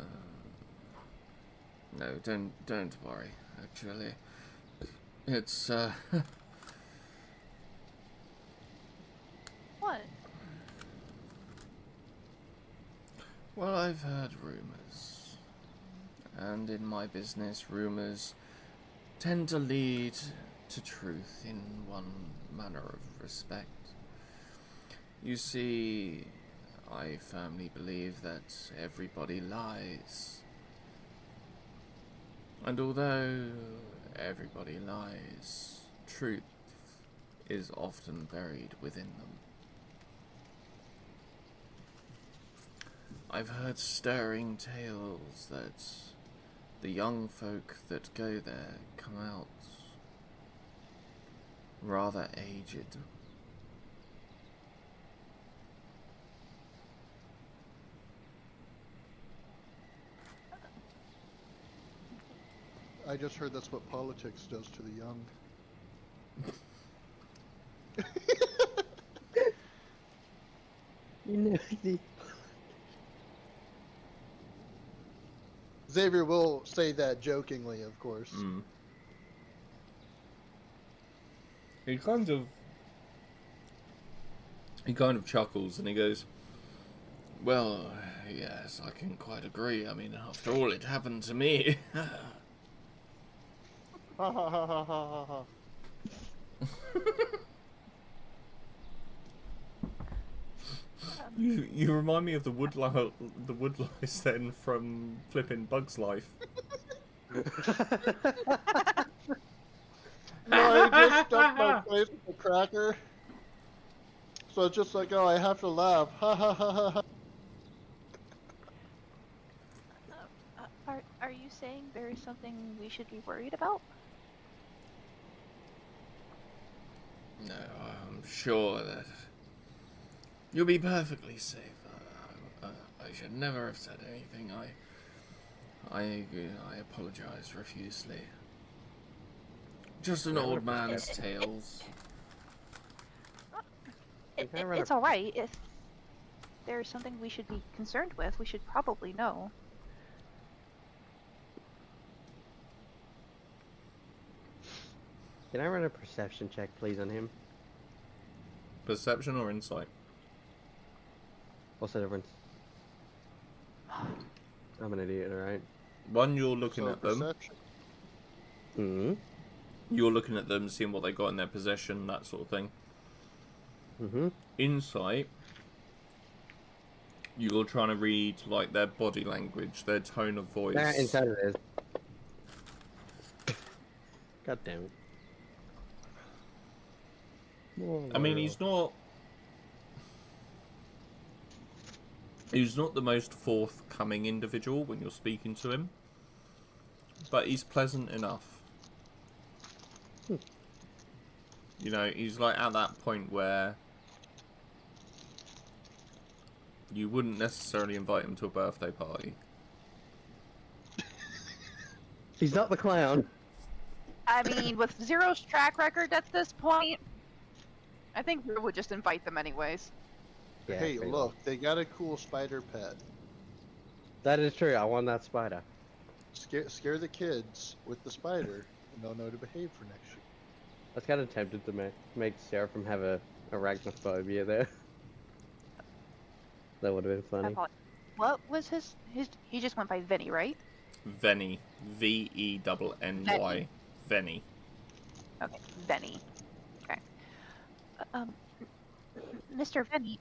S1: No, don't worry, actually. It's,
S5: What?
S1: Well, I've heard rumours. And in my business, rumours tend to lead to truth in one manner of respect. You see, I firmly believe that everybody lies. And although everybody lies, truth is often buried within them. I've heard stirring tales that the young folk that go there come out rather aged.
S3: I just heard that's what politics does to the young.
S2: You know,
S3: Xavier will say that jokingly, of course.
S1: Mm. He kind of chuckles and he goes, well, yes, I can quite agree. I mean, after all, it happened to me.
S3: Ha ha ha ha ha ha.
S1: You remind me of the woodlice then from flipping Bug's Life.
S3: No, I just stuck my face with a cracker. So it's just like, oh, I have to laugh. Ha ha ha ha ha.
S5: Are you saying there is something we should be worried about?
S1: No, I'm sure that you'll be perfectly safe. I should never have said anything. I apologize profusely. Just an old man's tales.
S5: It's all right. If there's something we should be concerned with, we should probably know.
S2: Can I run a perception check, please, on him?
S1: Perception or insight?
S2: What's the difference? I'm an idiot, alright?
S1: One, you're looking
S3: So
S1: at them.
S3: perception.
S2: Mm-hmm.
S1: You're looking at them, seeing what they got in their possession, that sort of thing.
S2: Mm-hmm.
S1: Insight, you're trying to read like their body language, their tone of voice.
S2: That inside it is. God damn it.
S1: I mean, he's not the most forthcoming individual when you're speaking to him, but he's pleasant enough. You know, he's like at that point where you wouldn't necessarily invite him to a birthday party.
S2: He's not the clown.
S5: I mean, with Zero's track record at this point, I think we would just invite them anyways.
S2: Yeah,
S3: Hey,
S2: pretty
S3: look,
S2: well.
S3: they got a cool spider pet.
S2: That is true. I want that spider.
S3: Scare the kids with the spider, and they'll know to behave for next year.
S2: I was kind of tempted to make Seraphim have a arachnophobia there. That would have been funny.
S5: What was his? He just went by Vinny, right?
S1: Venny. Venny. Venny.
S5: Okay, Vinny. Okay. Mr. Vinny,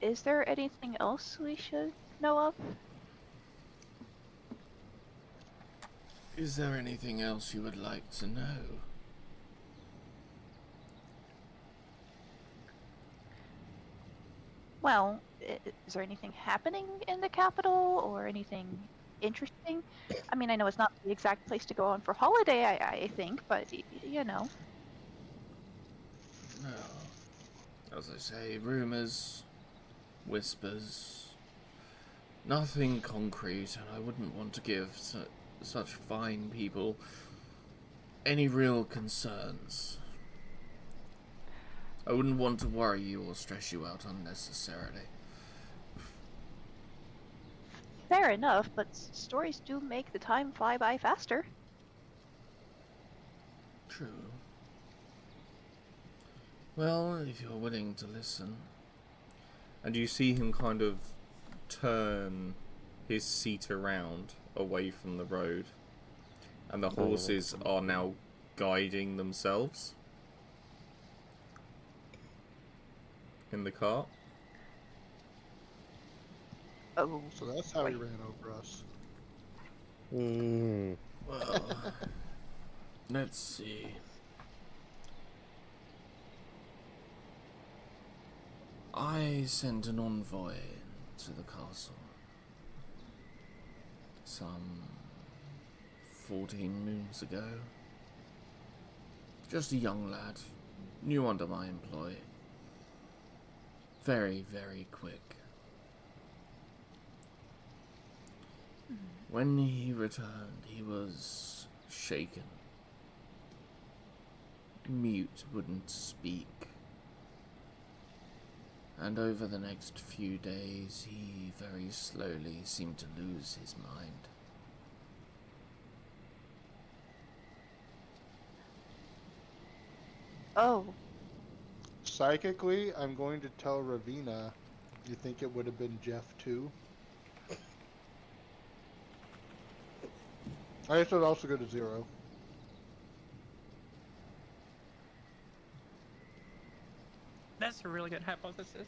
S5: is there anything else we should know of?
S1: Is there anything else you would like to know?
S5: Well, is there anything happening in the capital or anything interesting? I mean, I know it's not the exact place to go on for holiday, I think, but you know.
S1: No. As I say, rumours, whispers, nothing concrete, and I wouldn't want to give such fine people any real concerns. I wouldn't want to worry you or stress you out unnecessarily.
S5: Fair enough, but stories do make the time fly by faster.
S1: True. Well, if you're willing to listen, And you see him kind of turn his seat around away from the road, and the horses are now guiding themselves in the cart.
S5: Oh,
S3: So that's how he ran over us.
S1: Well, let's see. I sent an envoy to the castle some 14 moons ago. Just a young lad, new under my employ. Very, very quick. When he returned, he was shaken. Mute, wouldn't speak. And over the next few days, he very slowly seemed to lose his mind.
S5: oh.
S3: Psychically, I'm going to tell Ravina, you think it would have been Jeff too? I guess it would also go to 0.
S4: That's a really good hypothesis.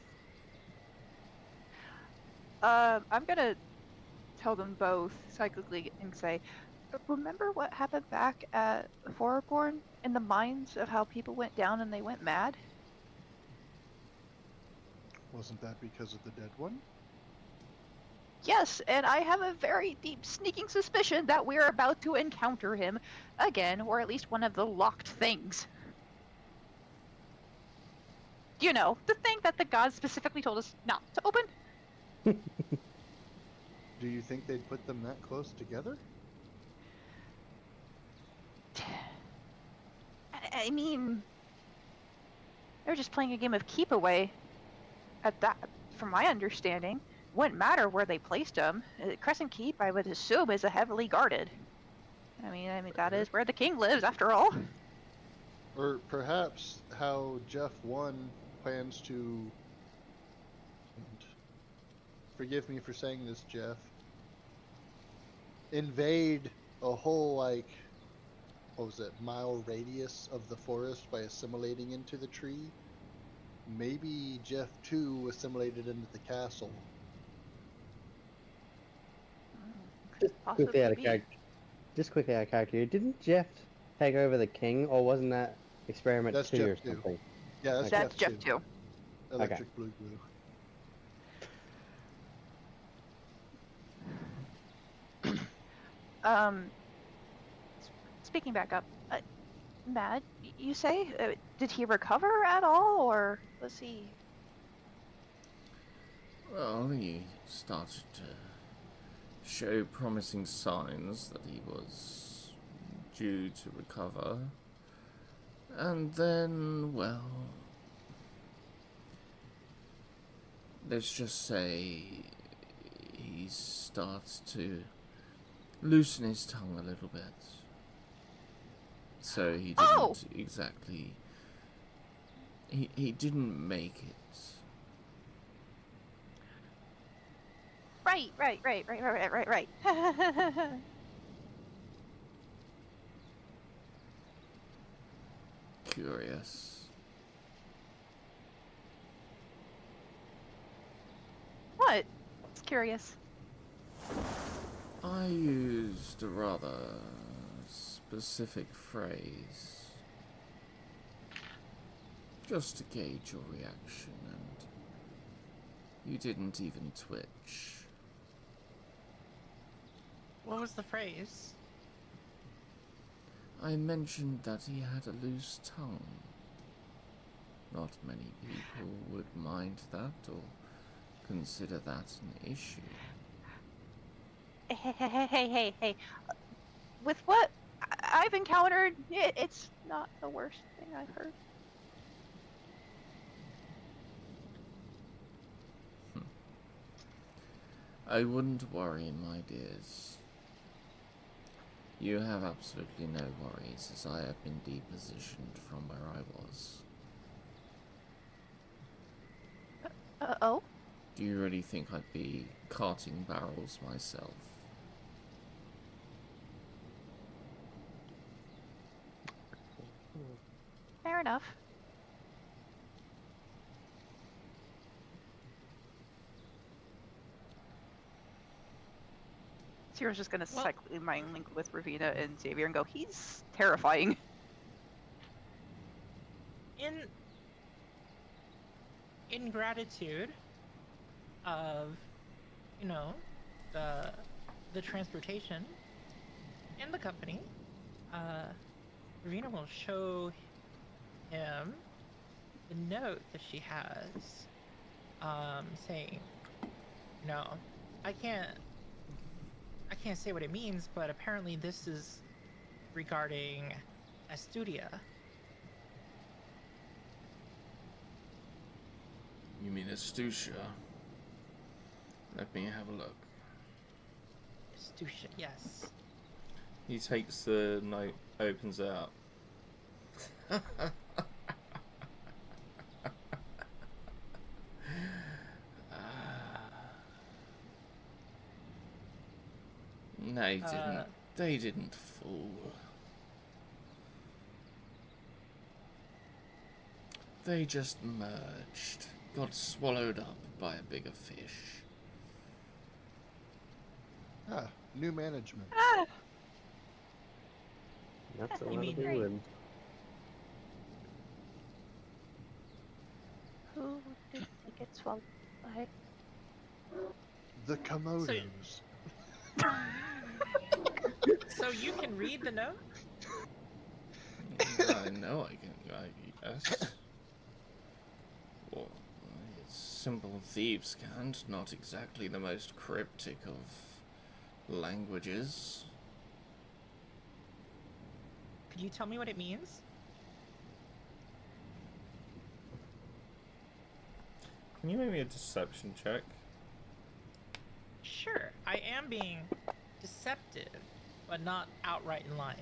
S5: I'm gonna tell them both cyclically and say, remember what happened back at Foreborn in the mines of how people went down and they went mad?
S3: Wasn't that because of the dead one?
S5: Yes, and I have a very deep sneaking suspicion that we're about to encounter him again, or at least one of the locked things. You know, the thing that the gods specifically told us not to open?
S3: Do you think they'd put them that close together?
S5: I mean, they're just playing a game of keep away. At that, from my understanding, wouldn't matter where they placed them. Crescent Keep, I would assume, is a heavily guarded. I mean, that is where the king lives, after all.
S3: Or perhaps how Jeff 1 plans to... And forgive me for saying this, Jeff. Invade a whole, like, what was it, mile radius of the forest by assimilating into the tree. Maybe Jeff 2 assimilated into the castle.
S5: Could
S2: Quickly out
S5: possibly
S2: of
S5: be.
S2: character. Just quickly out of character. Didn't Jeff take over the king, or wasn't that experiment
S3: That's
S2: 2
S3: Jeff
S2: or
S3: 2.
S2: something?
S3: Yeah, that's,
S5: That's
S3: Jeff
S5: Jeff 2.
S3: Electric Blue Glue.
S5: Speaking back up, Matt, you say, did he recover at all, or was he?
S1: Well, he started to show promising signs that he was due to recover. And then, well, let's just say he starts to loosen his tongue a little bit. So he didn't exactly... He didn't make it.
S5: Right.
S1: Curious.
S5: What? It's curious.
S1: I used a rather specific phrase just to gauge your reaction, and you didn't even twitch.
S4: What was the phrase?
S1: I mentioned that he had a loose tongue. Not many people would mind that or consider that an issue.
S5: Hey. With what I've encountered, it's not the worst thing I've heard.
S1: I wouldn't worry, my dears. You have absolutely no worries, as I have been depositioned from where I was.
S5: Oh?
S1: Do you really think I'd be carting barrels myself?
S5: Fair enough. Sierra's just gonna
S4: Well-
S5: cyclically mind link with Ravina and Xavier and go, he's terrifying.
S4: In gratitude of, you know, the transportation and the company, Ravina will show him the note that she has, saying, no, I can't say what it means, but apparently this is regarding Astudia.
S1: You mean Astucia? Let me have a look.
S4: Astucia, yes.
S1: He takes the note, opens it up. They didn't fool. They just merged, got swallowed up by a bigger fish.
S3: Ah, new management.
S5: Ah!
S2: That's a
S4: You
S2: lot
S4: mean
S2: of big
S5: great.
S2: wins.
S5: Who did they get swallowed by?
S3: The Komodos.
S4: So you can read the note?
S1: I know I can. Yes. Well, it's simple thieves' cant, not exactly the most cryptic of languages.
S4: Could you tell me what it means?
S1: Can you make me a deception check?
S4: Sure, I am being deceptive, but not outright lying.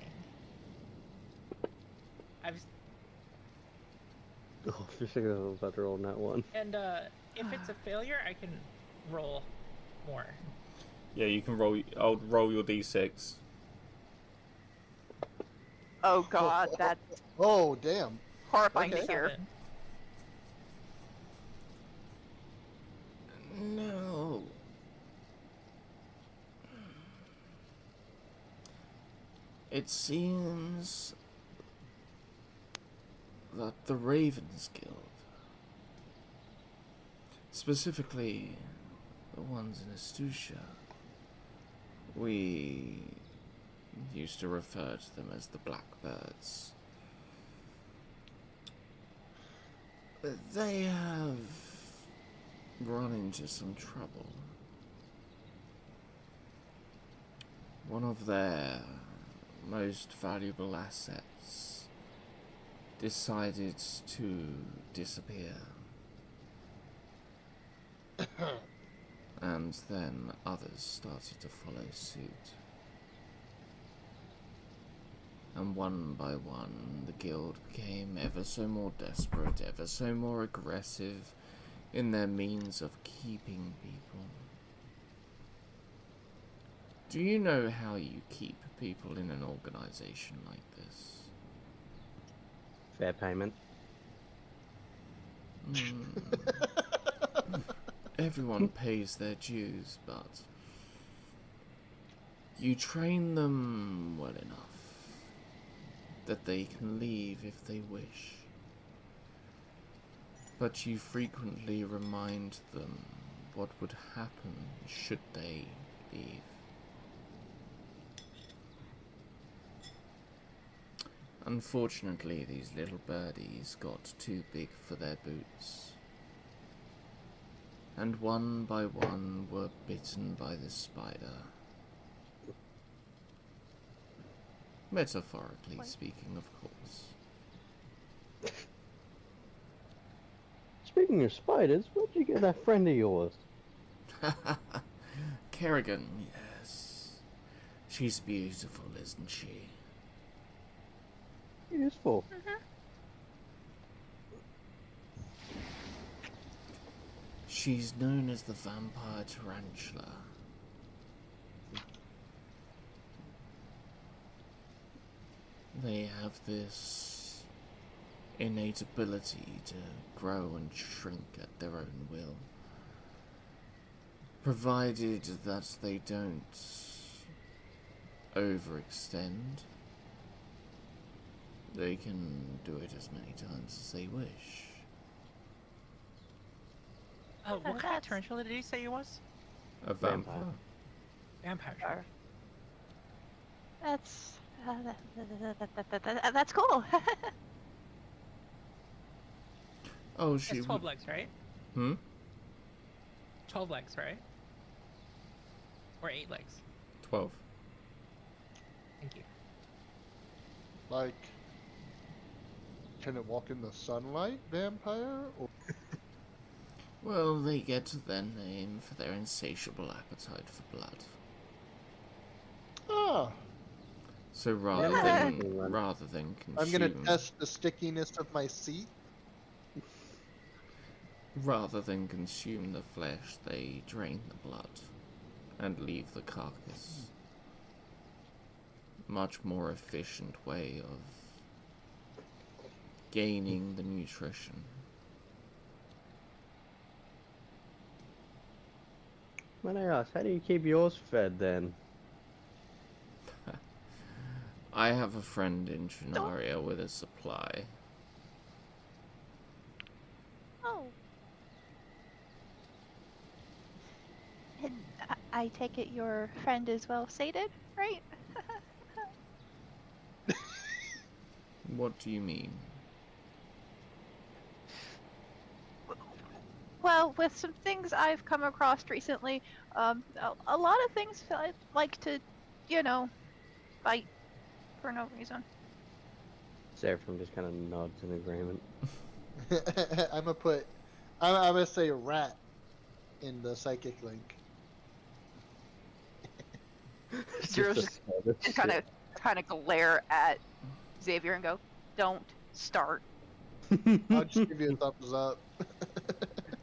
S2: Oh, you're thinking I was about to roll that one.
S4: And if it's a failure, I can roll more.
S1: Yeah, you can roll. I'll roll your d6.
S5: Oh god, that's
S3: Oh, damn.
S5: horrifying
S3: Okay.
S5: to hear.
S4: 7.
S1: No. It seems that the Ravens Guild, specifically the ones in Astucia, we used to refer to them as the Blackbirds. They have run into some trouble. One of their most valuable assets decided to disappear. And then others started to follow suit. And one by one, the guild became ever so more desperate, ever so more aggressive in their means of keeping people. Do you know how you keep people in an organization like this?
S2: Fair payment.
S1: Everyone pays their dues, but you train them well enough that they can leave if they wish. But you frequently remind them what would happen should they leave. Unfortunately, these little birdies got too big for their boots, and one by one were bitten by the spider. Metaphorically speaking, of course.
S2: Speaking of spiders, where'd you get that friend of yours?
S1: Kerrigan, yes. She's beautiful, isn't she?
S2: Useful.
S1: She's known as the vampire tarantula. They have this innate ability to grow and shrink at their own will, provided that they don't overextend. They can do it as many times as they wish.
S4: What kind of
S5: That's-
S4: tarantula did you say you was?
S1: A vampire.
S4: Vampire.
S5: That's that's cool.
S1: Oh, she.
S4: It's 12 legs, right?
S1: Hmm?
S4: 12 legs, right? Or 8 legs?
S1: 12.
S4: Thank you.
S3: Like, can it walk in the sunlight, vampire? Or...
S1: Well, they get their name for their insatiable appetite for blood.
S3: Ah,
S1: So rather
S2: Yeah.
S1: than consume,
S3: I'm gonna test the stickiness of my seat.
S1: rather than consume the flesh, they drain the blood and leave the carcass. Much more efficient way of gaining the nutrition.
S2: When I ask, how do you keep yours fed then?
S1: I have a friend in Trinaria with a supply.
S5: Oh. And I take it your friend is well sated, right?
S1: What do you mean?
S5: Well, with some things I've come across recently, a lot of things I like to, fight for no reason.
S2: Seraphim just kind of nods in agreement.
S3: I'm gonna say rat in the psychic link.
S5: Zero's just kind of glare at Xavier and go, "Don't start."
S3: I'll just give you a thumbs up.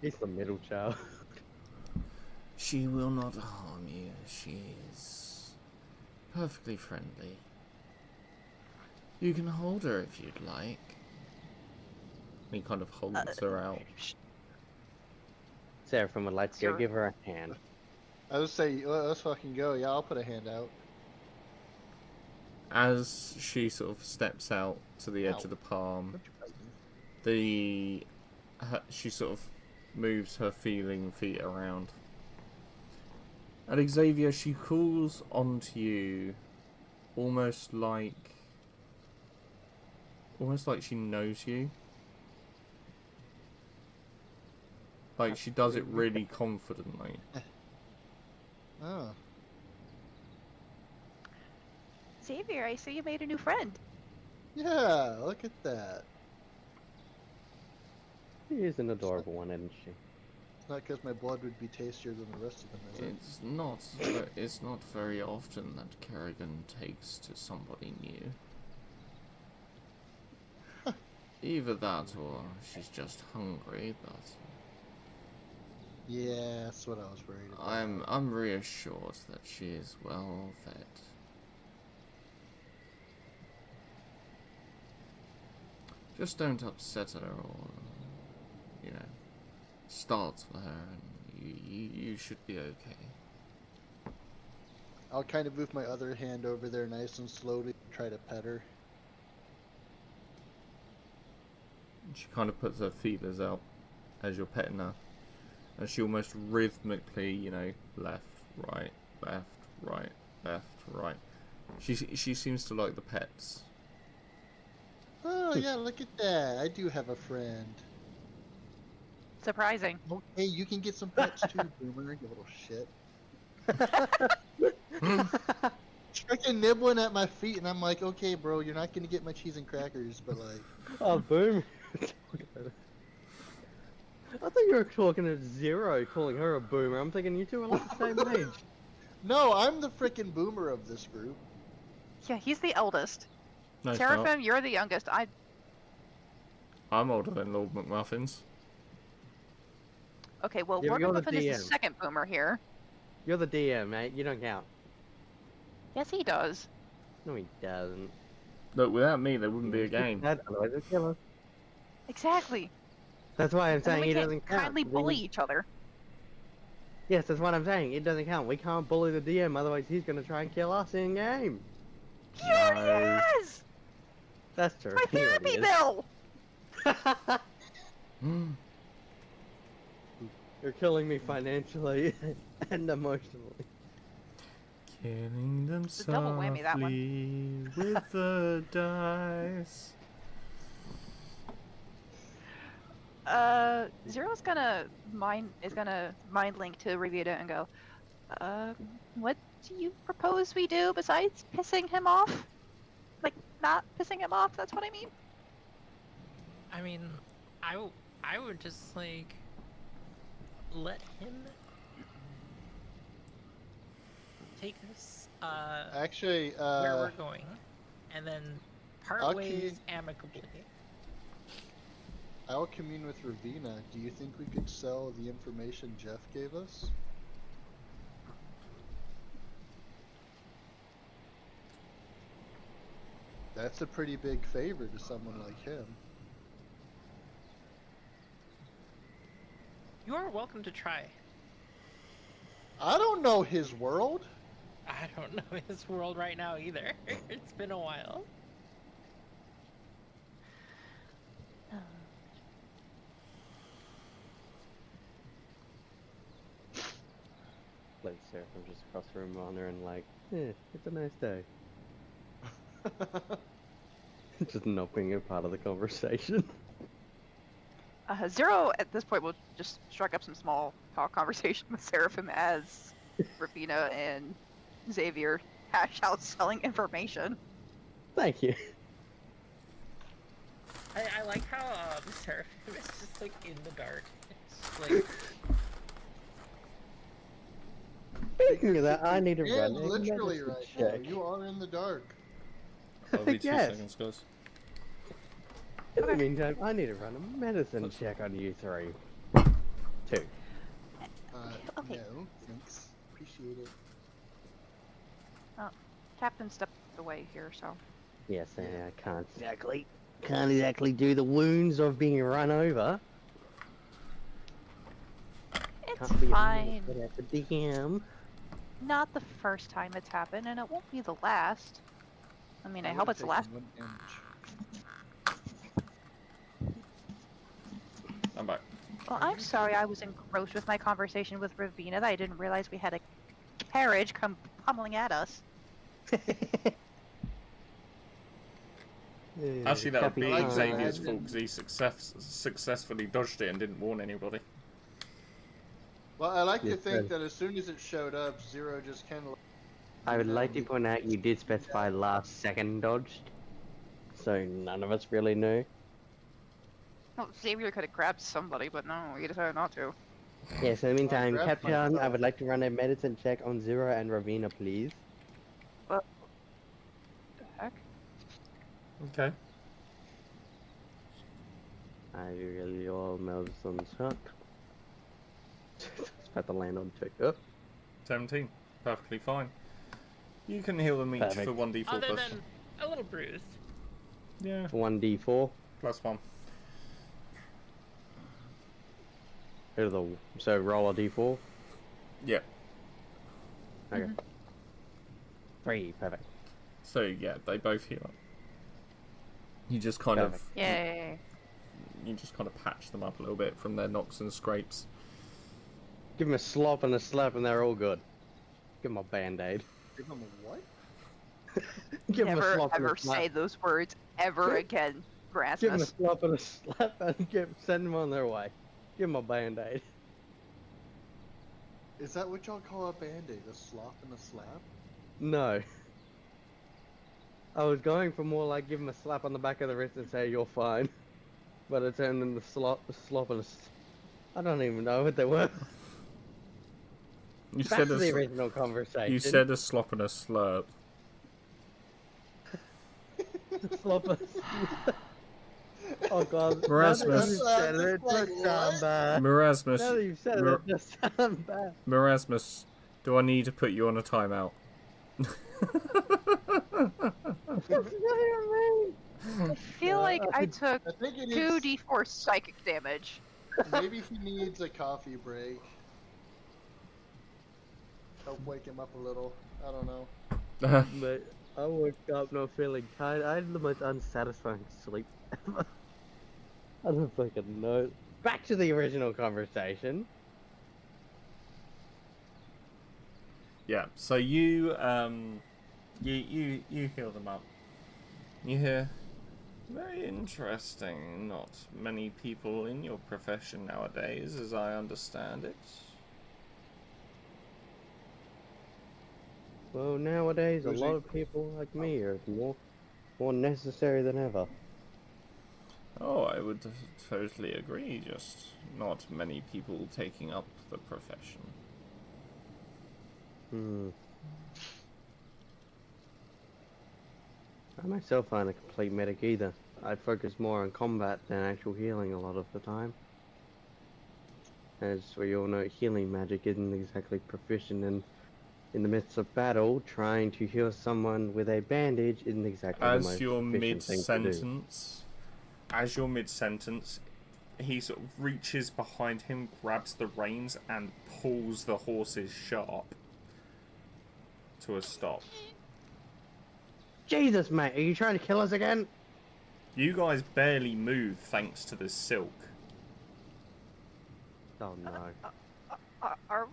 S2: He's the middle child.
S1: She will not harm you. She is perfectly friendly. You can hold her if you'd like. He kind of holds her out.
S2: Seraphim would like to
S5: Sure.
S2: give her a hand.
S3: I would say, let's fucking go. Yeah, I'll put a hand out.
S1: As she sort of steps out to the edge
S3: Ow.
S1: of the palm,
S3: Don't you bite me.
S1: she sort of moves her feeling feet around. And Xavier, she calls onto you almost like she knows you. Like she does it really confidently.
S3: Oh.
S5: Xavier, I see you made a new friend.
S3: Yeah, look at that.
S2: She is an adorable one, isn't she?
S3: It's not because my blood would be tastier than the rest of them, is it?
S1: It's not very often that Kerrigan takes to somebody new. Either that or she's just hungry, but
S3: Yeah, that's what I was worried about.
S1: I'm reassured that she is well fed. Just don't upset her or, startle her and you should be okay.
S3: I'll kind of move my other hand over there nice and slowly, try to pet her.
S1: She kind of puts her feelers out as you're petting her. And she almost rhythmically, left, right, left, right, left, right. She seems to like the pets.
S3: Oh, yeah, look at that. I do have a friend.
S5: Surprising.
S3: Okay, you can get some pets too, Boomer, you little shit. She's freaking nibbling at my feet, and I'm like, okay, bro, you're not gonna get my cheese and crackers, but like...
S2: Oh, boom. I thought you were talking to Zero, calling her a boomer. I'm thinking you two are like the same age.
S3: No, I'm the freaking boomer of this group.
S5: Yeah, he's the eldest.
S1: No, it's not.
S5: Seraphim, you're the youngest.
S1: I'm older than Lord McMuffins.
S5: Okay, well,
S2: Yeah,
S5: we're
S2: you're
S5: gonna
S2: the
S5: finish the
S2: DM.
S5: second boomer here.
S2: You're the DM, mate. You don't count.
S5: Yes, he does.
S2: No, he doesn't.
S1: Look, without me, there wouldn't be a game.
S2: Otherwise, it'll kill us.
S5: Exactly.
S2: That's why I'm
S5: And then
S2: saying
S5: we
S2: he
S5: can't
S2: doesn't count.
S5: kindly bully each other.
S2: Yes, that's what I'm saying. It doesn't count. We can't bully the DM, otherwise he's gonna try and kill us in game.
S5: He already has!
S2: That's true.
S5: My
S2: He already
S5: therapy
S2: is.
S5: bill!
S2: You're killing me financially and emotionally.
S1: Killing them
S5: a double whammy, that one.
S1: softly with the dice.
S5: Zero's gonna mind link to Revita and go, what do you propose we do besides pissing him off? Like, not pissing him off, that's what I mean?
S4: I mean, I would just like let him take us
S3: Actually,
S4: where we're going, and then part
S3: I'll
S4: ways amicably.
S3: I'll commune with Ravina. Do you think we could sell the information Jeff gave us? That's a pretty big favor to someone like him.
S4: You are welcome to try.
S3: I don't know his world.
S4: I don't know his world right now either. It's been a while.
S2: Like, Sarah from just across the room wandering like, it's a nice day. Just not being a part of the conversation.
S5: Zero at this point will just strike up some small talk conversation with Seraphim as Ravina and Xavier hash out selling information.
S2: Thank you.
S4: I like how Seraphim is just like in the dark. It's like
S2: Speaking of that, I need to
S3: Yeah,
S2: run. a
S3: literally
S2: medicine
S3: right now.
S2: check.
S3: You are in the dark.
S1: That'll be 2
S2: Yes.
S1: seconds, guys.
S2: In the meantime, I need to run a medicine check on you three. 2.
S5: Okay.
S3: No, thanks. Appreciate it.
S5: Captain stepped away here, so.
S2: Yes, I can't exactly do the wounds of being run over.
S5: It's
S2: Can't be
S5: fine.
S2: at the DM.
S5: Not the first time it's happened, and it won't be the last. I mean, I hope it's the last.
S1: I'm back.
S5: Well, I'm sorry I was engrossed with my conversation with Ravina that I didn't realize we had a carriage come pummeling at us.
S1: Actually, that would be
S2: Happy
S1: Xavier's
S3: time.
S1: fault because he successfully dodged it and didn't warn anybody.
S3: Well, I like to
S2: Yes,
S3: think
S2: sir.
S3: that as soon as it showed up, Zero just kind of.
S2: I would like to point out you did specify last second dodged, so none of us really knew.
S5: Well, Xavier could have grabbed somebody, but no, he decided not to.
S2: Yes, in the meantime,
S3: grabbed
S2: Captain, I
S3: myself.
S2: would like to run a medicine check on Zero and Ravina, please.
S5: What the heck?
S1: Okay.
S2: I really all medicine check. It's about to land on 2. Oh,
S1: 17. Perfectly fine. You can heal them each
S2: Perfect.
S1: for 1d4
S4: other
S1: plus.
S4: than a little bruised.
S1: Yeah,
S2: 1d4.
S1: +1.
S2: So roll a d4.
S1: Yeah.
S2: Okay. 3, perfect.
S1: So yeah, they both heal up. You just kind of
S2: Perfect.
S5: Yay.
S1: you just kind of patch them up a little bit from their knocks and scrapes.
S2: Give them a slop and a slap and they're all good. Give them a band-aid.
S3: Give him a what?
S2: Give them a
S5: Never
S2: slop and
S5: ever
S2: a slap.
S5: say those words ever again,
S2: Give them a
S5: Rasmus.
S2: slop and a slap and send them on their way. Give them a band-aid.
S3: Is that what y'all call a band-aid? A slop and a slap?
S2: No. I was going for more like give him a slap on the back of the wrist and say you're fine. But it turned into slop and a I don't even know what they were.
S1: You
S2: Back
S1: said
S2: to the
S1: a,
S2: original conversation.
S1: you said a slop and a slurp.
S2: slop and Oh god, now that
S1: Erasmus.
S2: you've said it, it
S3: Just like,
S2: does sound bad.
S1: Merasmus.
S2: Now that you've said it,
S1: Mer-
S2: it does sound bad.
S1: Merasmus, do I need to put you on a timeout?
S2: What do you
S5: I feel like I took
S3: I think it
S5: 2d4 psychic damage.
S3: maybe he needs a coffee break. Help wake him up a little. I don't know.
S2: mean? But I woke up not feeling tired. I had the most unsatisfying sleep ever. I don't fucking know. Back to the original conversation.
S1: Yeah, so you heal them up. You hear, very interesting. Not many people in your profession nowadays, as I understand it.
S2: Well, nowadays, a
S3: Who's
S2: lot
S3: he?
S2: of people like me are more necessary than ever.
S1: Oh, I would totally agree. Just not many people taking up the profession.
S2: I myself aren't a complete medic either. I focus more on combat than actual healing a lot of the time. As we all know, healing magic isn't exactly proficient, and in the midst of battle, trying to heal someone with a bandage isn't exactly the
S1: As
S2: most
S1: you're
S2: efficient thing
S1: mid-sentence, he sort of reaches behind him, grabs the reins, and pulls the horses sharp to a stop.
S2: Jesus, mate, are you trying to kill us again?
S1: You guys barely move thanks to the silk.
S2: Oh no.
S5: Are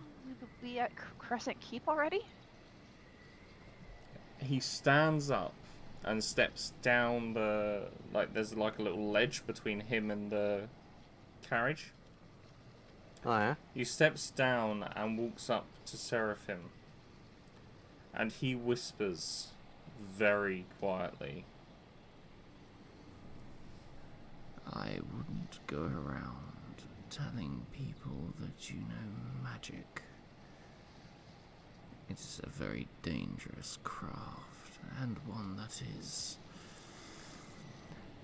S5: we at Crescent Keep already?
S1: He stands up and steps down the... there's like a little ledge between him and the carriage.
S2: Oh yeah?
S1: He steps down and walks up to Seraphim. And he whispers very quietly, I wouldn't go around telling people that you know magic. It is a very dangerous craft, and one that is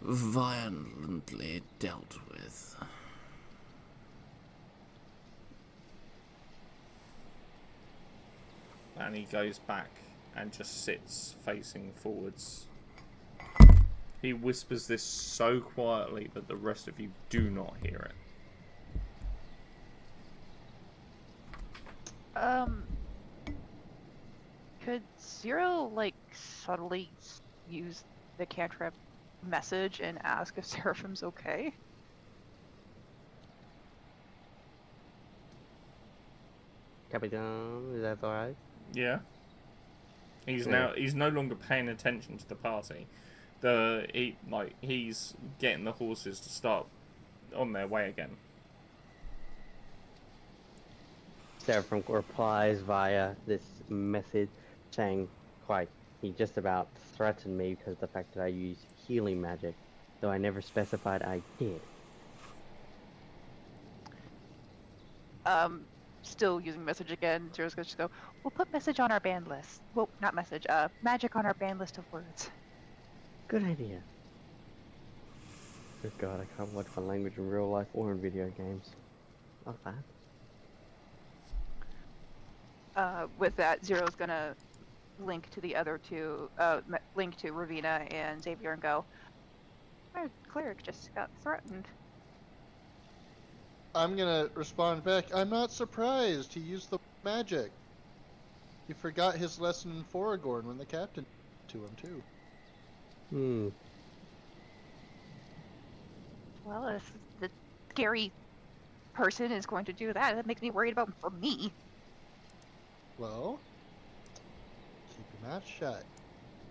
S1: violently dealt with. And he goes back and just sits facing forwards. He whispers this so quietly that the rest of you do not hear it.
S5: Could Zero, like, subtly use the cantrip message and ask if Seraphim's okay?
S2: Capitan, is that alright?
S1: Yeah. He's no longer paying attention to the party. He's getting the horses to start on their way again.
S2: Seraphim replies via this message saying, quite, he just about threatened me because of the fact that I use healing magic, though I never specified I did.
S5: Still using message again, Zero's gonna just go, we'll put message on our banned list. Well, not message, magic on our banned list of words.
S2: Good idea. Good god, I can't watch my language in real life or in video games. Not bad.
S5: With that, Zero's gonna link to the other two, link to Ravina and Xavier and go, our cleric just got threatened.
S3: I'm gonna respond back. I'm not surprised. He used the magic. He forgot his lesson in Foragorn when the captain to him too.
S5: Well, if the scary person is going to do that, that makes me worried about for me.
S3: Well, keep your mouth shut.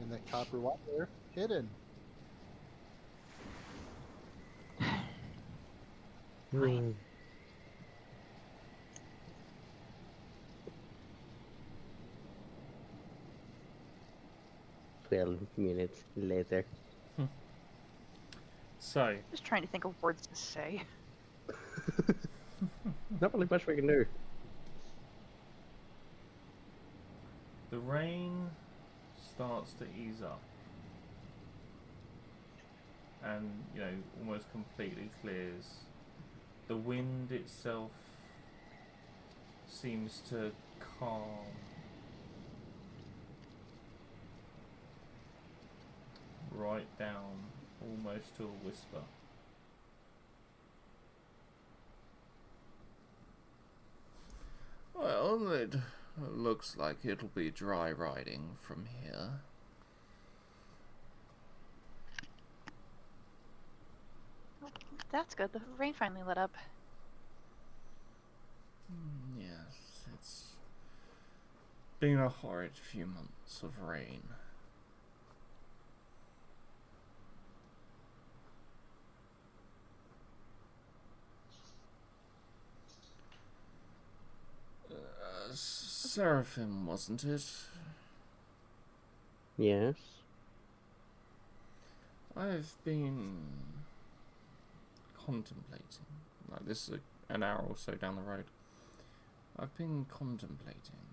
S3: And that copper wire hidden.
S2: Hmm. 12 minutes later.
S1: So,
S5: Just trying to think of words to say.
S2: Not really much we can do.
S1: the rain starts to ease up. and almost completely clears. The wind itself seems to calm. Right down, almost to a whisper. Well, it looks like it'll be dry riding from here.
S5: That's good. The rain finally let up.
S1: Yes, it's been a horrid few months of rain. Seraphim, wasn't it?
S2: Yes.
S1: I've been contemplating. Like, this is an hour or so down the road. I've been contemplating.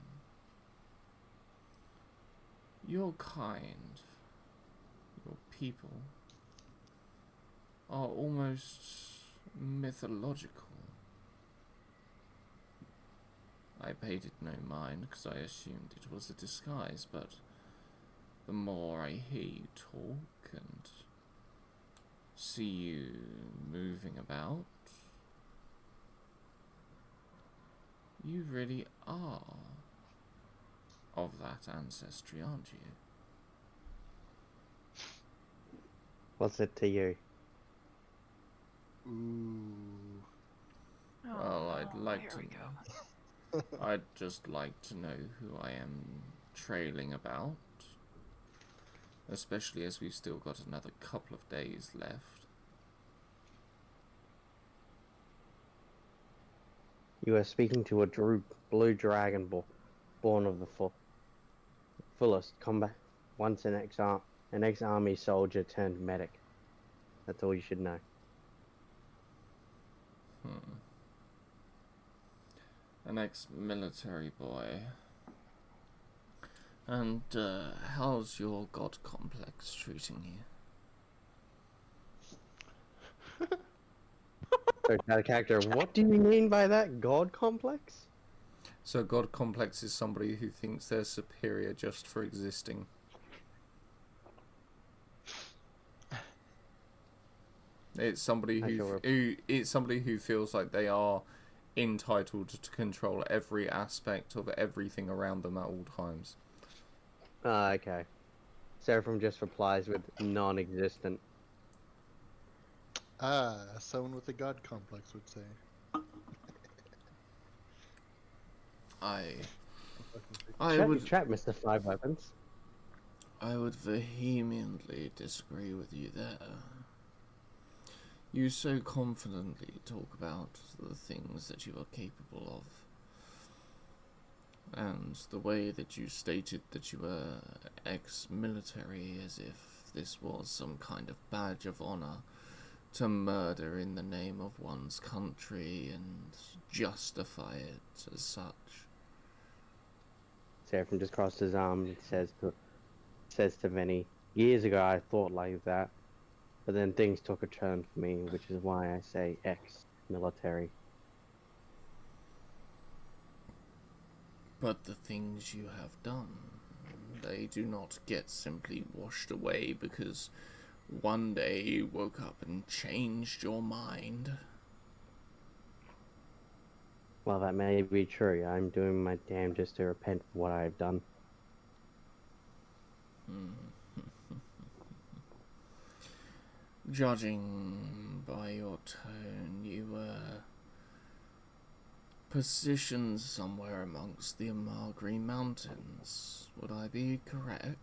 S1: Your kind, your people, are almost mythological. I paid it no mind because I assumed it was a disguise, but the more I hear you talk and see you moving about, you really are of that ancestry, aren't you?
S2: What's it to you?
S3: Ooh.
S1: Well, I'd like
S5: here
S1: to
S5: we
S1: know. I'd just like to know who I am trailing about, especially as we've still got another couple of days left.
S2: You are speaking to a blue dragon born of the fullest combat. Once an ex-army soldier turned medic. That's all you should know.
S1: An ex-military boy. And how's your god complex treating you?
S2: So, out of character, what do you mean by that? God complex?
S1: So god complex is somebody who thinks they're superior just for existing. It's somebody it's somebody who feels like they are entitled to control every aspect of everything around them at all times.
S2: Ah, okay. Seraphim just replies with non-existent.
S3: Someone with a god complex would say.
S1: I
S2: Shut
S1: would
S2: your trap, Mr. Five Weapons.
S1: I would vehemently disagree with you there. You so confidently talk about the things that you are capable of, and the way that you stated that you were ex-military as if this was some kind of badge of honor to murder in the name of one's country and justify it as such.
S2: Seraphim just crossed his arm and says to Vinny, years ago I thought like that, but then things took a turn for me, which is why I say ex-military.
S1: But the things you have done, they do not get simply washed away because one day you woke up and changed your mind.
S2: Well, that may be true. I'm doing my damnedest to repent for what I have done.
S1: Judging by your tone, you were positioned somewhere amongst the Amagri Mountains. Would I be correct?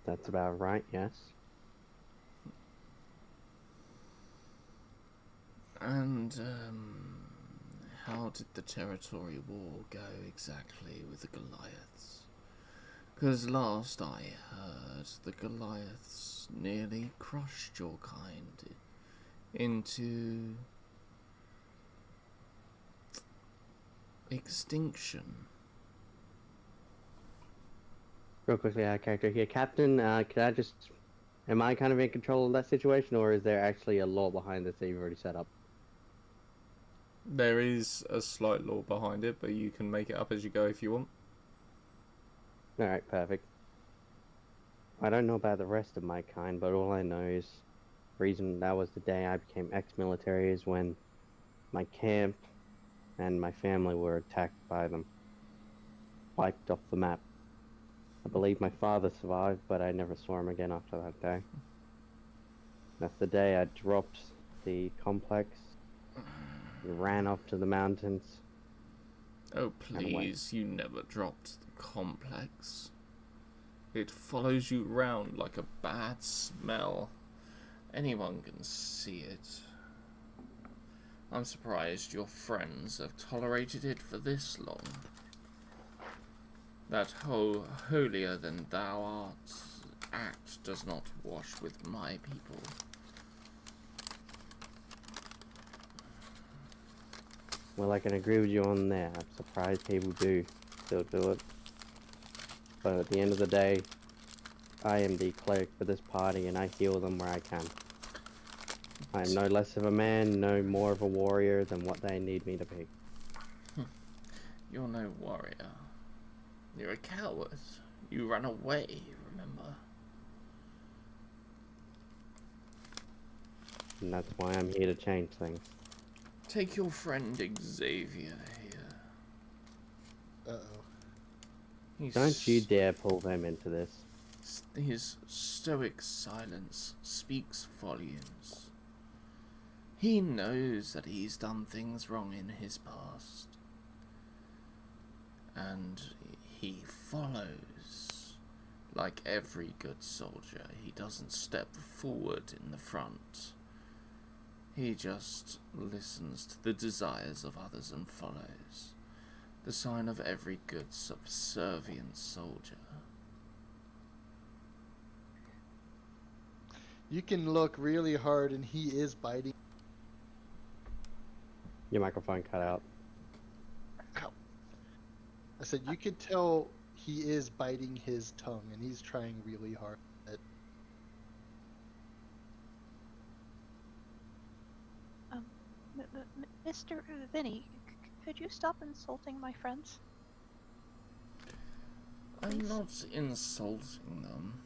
S2: That's about right, yes.
S1: And, how did the territory war go exactly with the Goliaths? Because last I heard, the Goliaths nearly crushed your kind into extinction.
S2: Real quickly, our character here, Captain. Could I just? Am I kind of in control of that situation, or is there actually a law behind this that you've already set up?
S1: There is a slight law behind it, but you can make it up as you go if you want.
S2: All right, perfect. I don't know about the rest of my kind, but all I know is the reason that was the day I became ex-military is when my camp and my family were attacked by them, wiped off the map. I believe my father survived, but I never saw him again after that day. That's the day I dropped the complex, ran off to the mountains.
S1: Oh, please, you never dropped the complex. It follows you round like a bad smell. Anyone can see it. I'm surprised your friends have tolerated it for this long. That holier than thou art act does not wash with my people.
S2: Well, I can agree with you on that. I'm surprised people do still do it. But at the end of the day, I am the cleric for this party and I heal them where I can. I am no less of a man, no more of a warrior than what they need me to be.
S1: You're no warrior. You're a coward. You ran away, remember?
S2: And that's why I'm here to change things.
S1: Take your friend Xavier here.
S3: Uh-oh.
S2: Don't you dare pull them into this.
S1: His stoic silence speaks volumes. He knows that he's done things wrong in his past. And he follows. Like every good soldier, he doesn't step forward in the front. He just listens to the desires of others and follows. The sign of every good subservient soldier.
S3: You can look really hard and he is biting.
S2: Your microphone cut out.
S3: Ow. I said you could tell he is biting his tongue and he's trying really hard.
S5: Mr. Vinny, could you stop insulting my friends?
S1: I'm
S5: Please?
S1: not insulting them.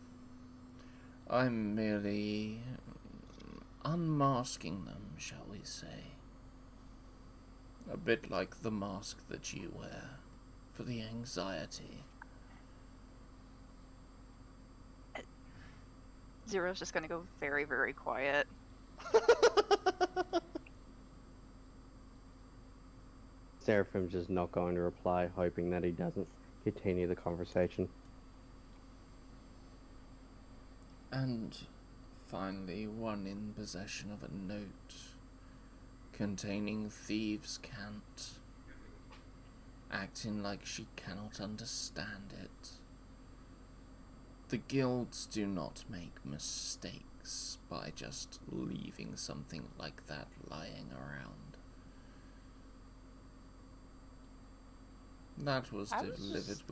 S1: I'm merely unmasking them, shall we say. A bit like the mask that you wear for the anxiety.
S5: Zero's just gonna go very, very quiet.
S2: Seraphim's just not going to reply, hoping that he doesn't continue the conversation.
S1: And finally, one in possession of a note containing thieves' cant, acting like she cannot understand it. The guilds do not make mistakes by just leaving something like that lying around. That was delivered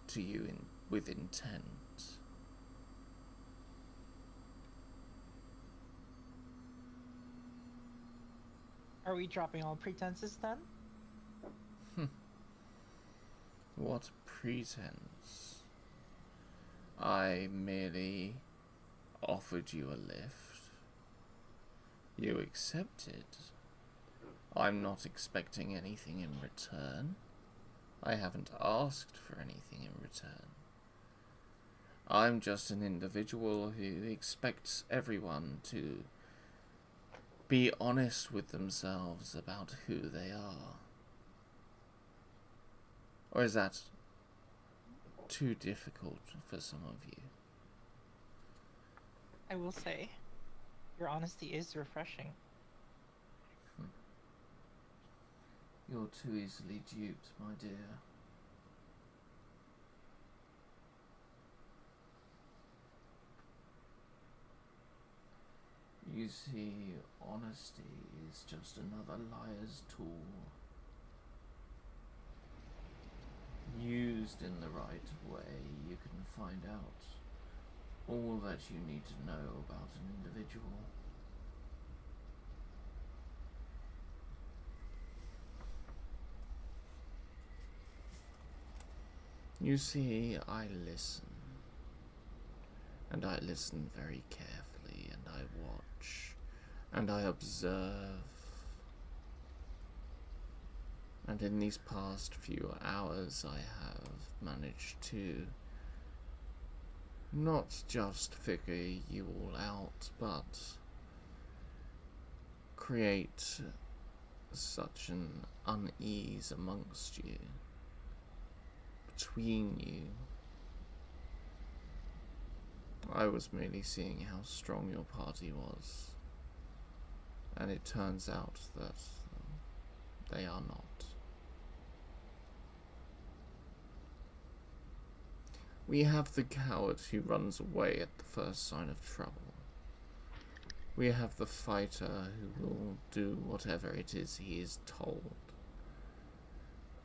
S1: to you with intent.
S4: Are we dropping all pretenses then?
S1: What pretense? I merely offered you a lift. You accepted. I'm not expecting anything in return. I haven't asked for anything in return. I'm just an individual who expects everyone to be honest with themselves about who they are. Or is that too difficult for some of you?
S4: I will say, your honesty is refreshing.
S1: You're too easily duped, my dear. You see, honesty is just another liar's tool.
S6: used in the right way, you can find out all that you need to know about an individual. You see, I listen. And I listen very carefully, and I watch, and I observe. And in these past few hours, I have managed to not just figure you all out, but create such an unease amongst you, between you. I was merely seeing how strong your party was, and it turns out that they are not. We have the coward who runs away at the first sign of trouble. We have the fighter who will do whatever it is he is told.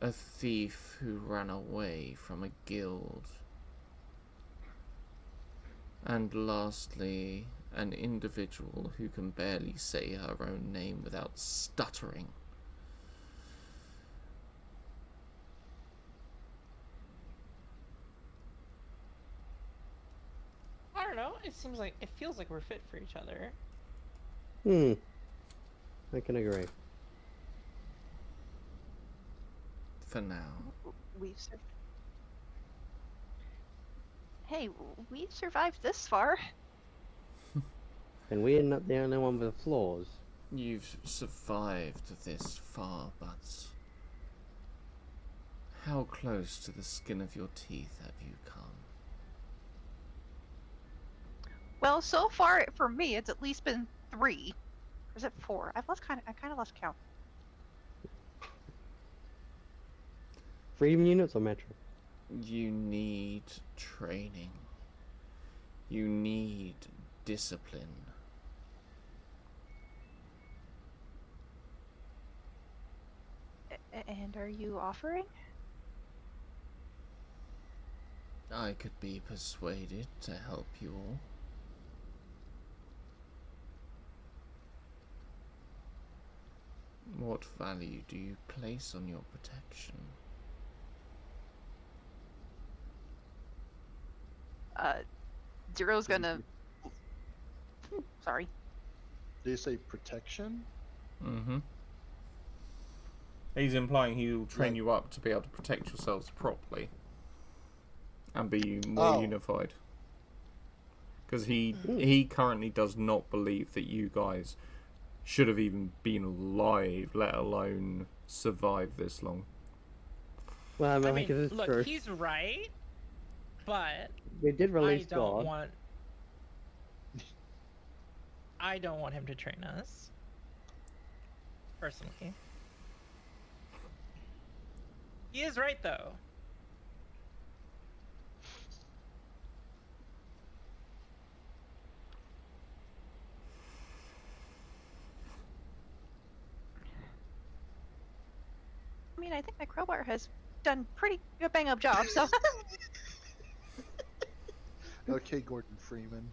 S6: A thief who ran away from a guild. And lastly, an individual who can barely say her own name without stuttering.
S4: I don't know. It feels like we're fit for each other.
S2: I can agree.
S6: For now.
S5: We've Hey, we survived this far.
S2: And we're not the only one with flaws.
S6: You've survived this far, but how close to the skin of your teeth have you come?
S5: Well, so far for me, it's at least been 3. Or is it 4? I kind of lost count.
S2: Freedom units or Metro?
S6: You need training. You need discipline.
S5: And are you offering?
S6: I could be persuaded to help you all. What value do you place on your protection?
S5: Zero's gonna... Sorry.
S3: Did you say protection?
S1: Mm-hmm. He's implying he'll train you up to be able to protect yourselves properly and be more unified. Because he currently does not believe that you guys should have even been alive, let alone survive this long.
S2: Well,
S4: I
S2: like,
S4: mean,
S2: it's
S4: look,
S2: true.
S4: he's right, but
S2: We did release God.
S4: I don't want him to train us. Personally. He is right, though.
S5: I mean, I think my crowbar has done pretty good bang-up job, so...
S3: Okay, Gordon Freeman.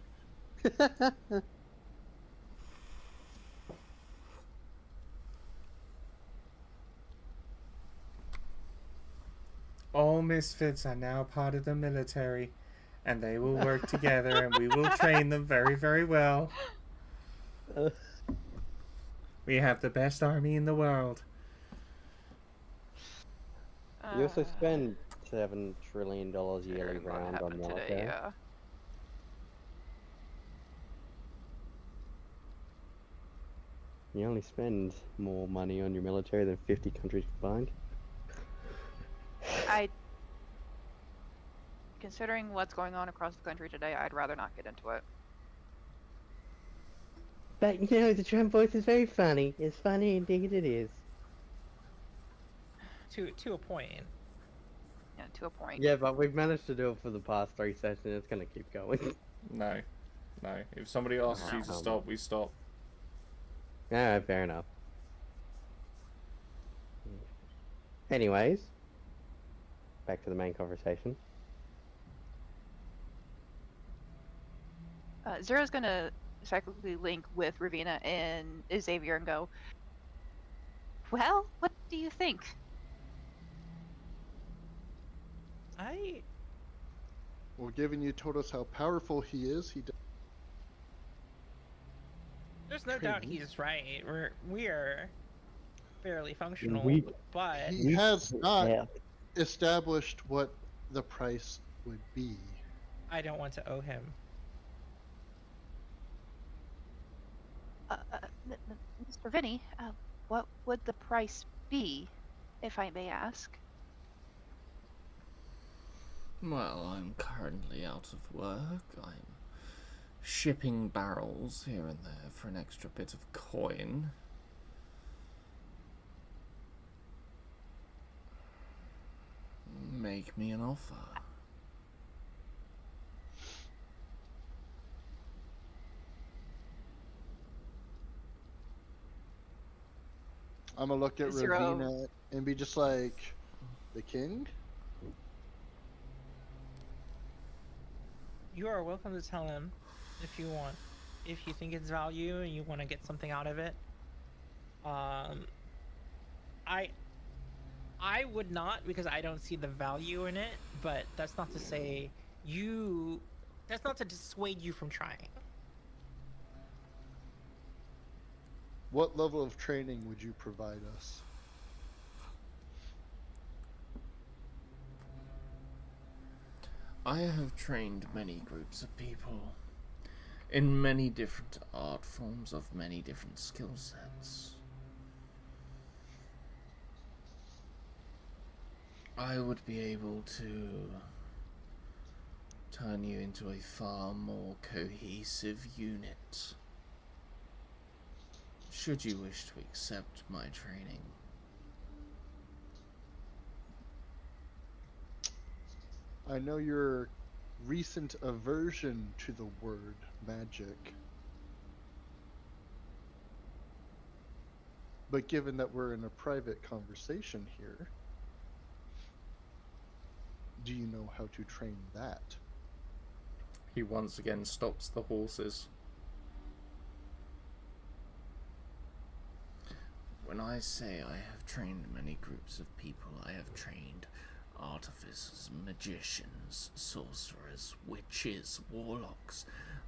S1: All misfits are now part of the military, and they will work together, and we will train them very, very well. We have the best army in the world.
S2: You also spend $7 trillion yearly
S5: What
S2: round on
S5: happened
S2: military.
S5: today, yeah.
S2: You only spend more money on your military than 50 countries combined.
S5: Considering what's going on across the country today, I'd rather not get into it.
S2: But you know, the Trump voice is very funny. It's funny indeed it is.
S4: To a point.
S5: Yeah, to a point.
S2: Yeah, but we've managed to do it for the past 3 sessions. It's gonna keep going.
S1: No. If somebody asks you to stop, we stop.
S2: Alright, fair enough. Anyways, back to the main conversation.
S5: Zero's gonna cyclically link with Ravina and Xavier and go, well, what do you think?
S3: Well, given you told us how powerful he is, he does.
S4: There's no doubt
S3: Training.
S4: he's right. We are fairly functional,
S2: We-
S4: but
S3: He has not
S2: Yeah.
S3: established what the price would be.
S4: I don't want to owe him.
S5: Mr. Vinny, what would the price be, if I may ask?
S6: Well, I'm currently out of work. I'm shipping barrels here and there for an extra bit of coin. Make me an offer.
S3: I'm gonna look at
S5: Zero.
S3: Ravina and be just like, the king?
S4: You are welcome to tell him if you want. If you think it's value and you want to get something out of it. I would not, because I don't see the value in it, but that's not to say that's not to dissuade you from trying.
S3: What level of training would you provide us?
S6: I have trained many groups of people in many different art forms of many different skill sets. I would be able to turn you into a far more cohesive unit, should you wish to accept my training.
S3: I know your recent aversion to the word magic. But given that we're in a private conversation here, do you know how to train that?
S1: He once again stops the horses.
S6: When I say I have trained many groups of people, I have trained artificers, magicians, sorcerers, witches, warlocks.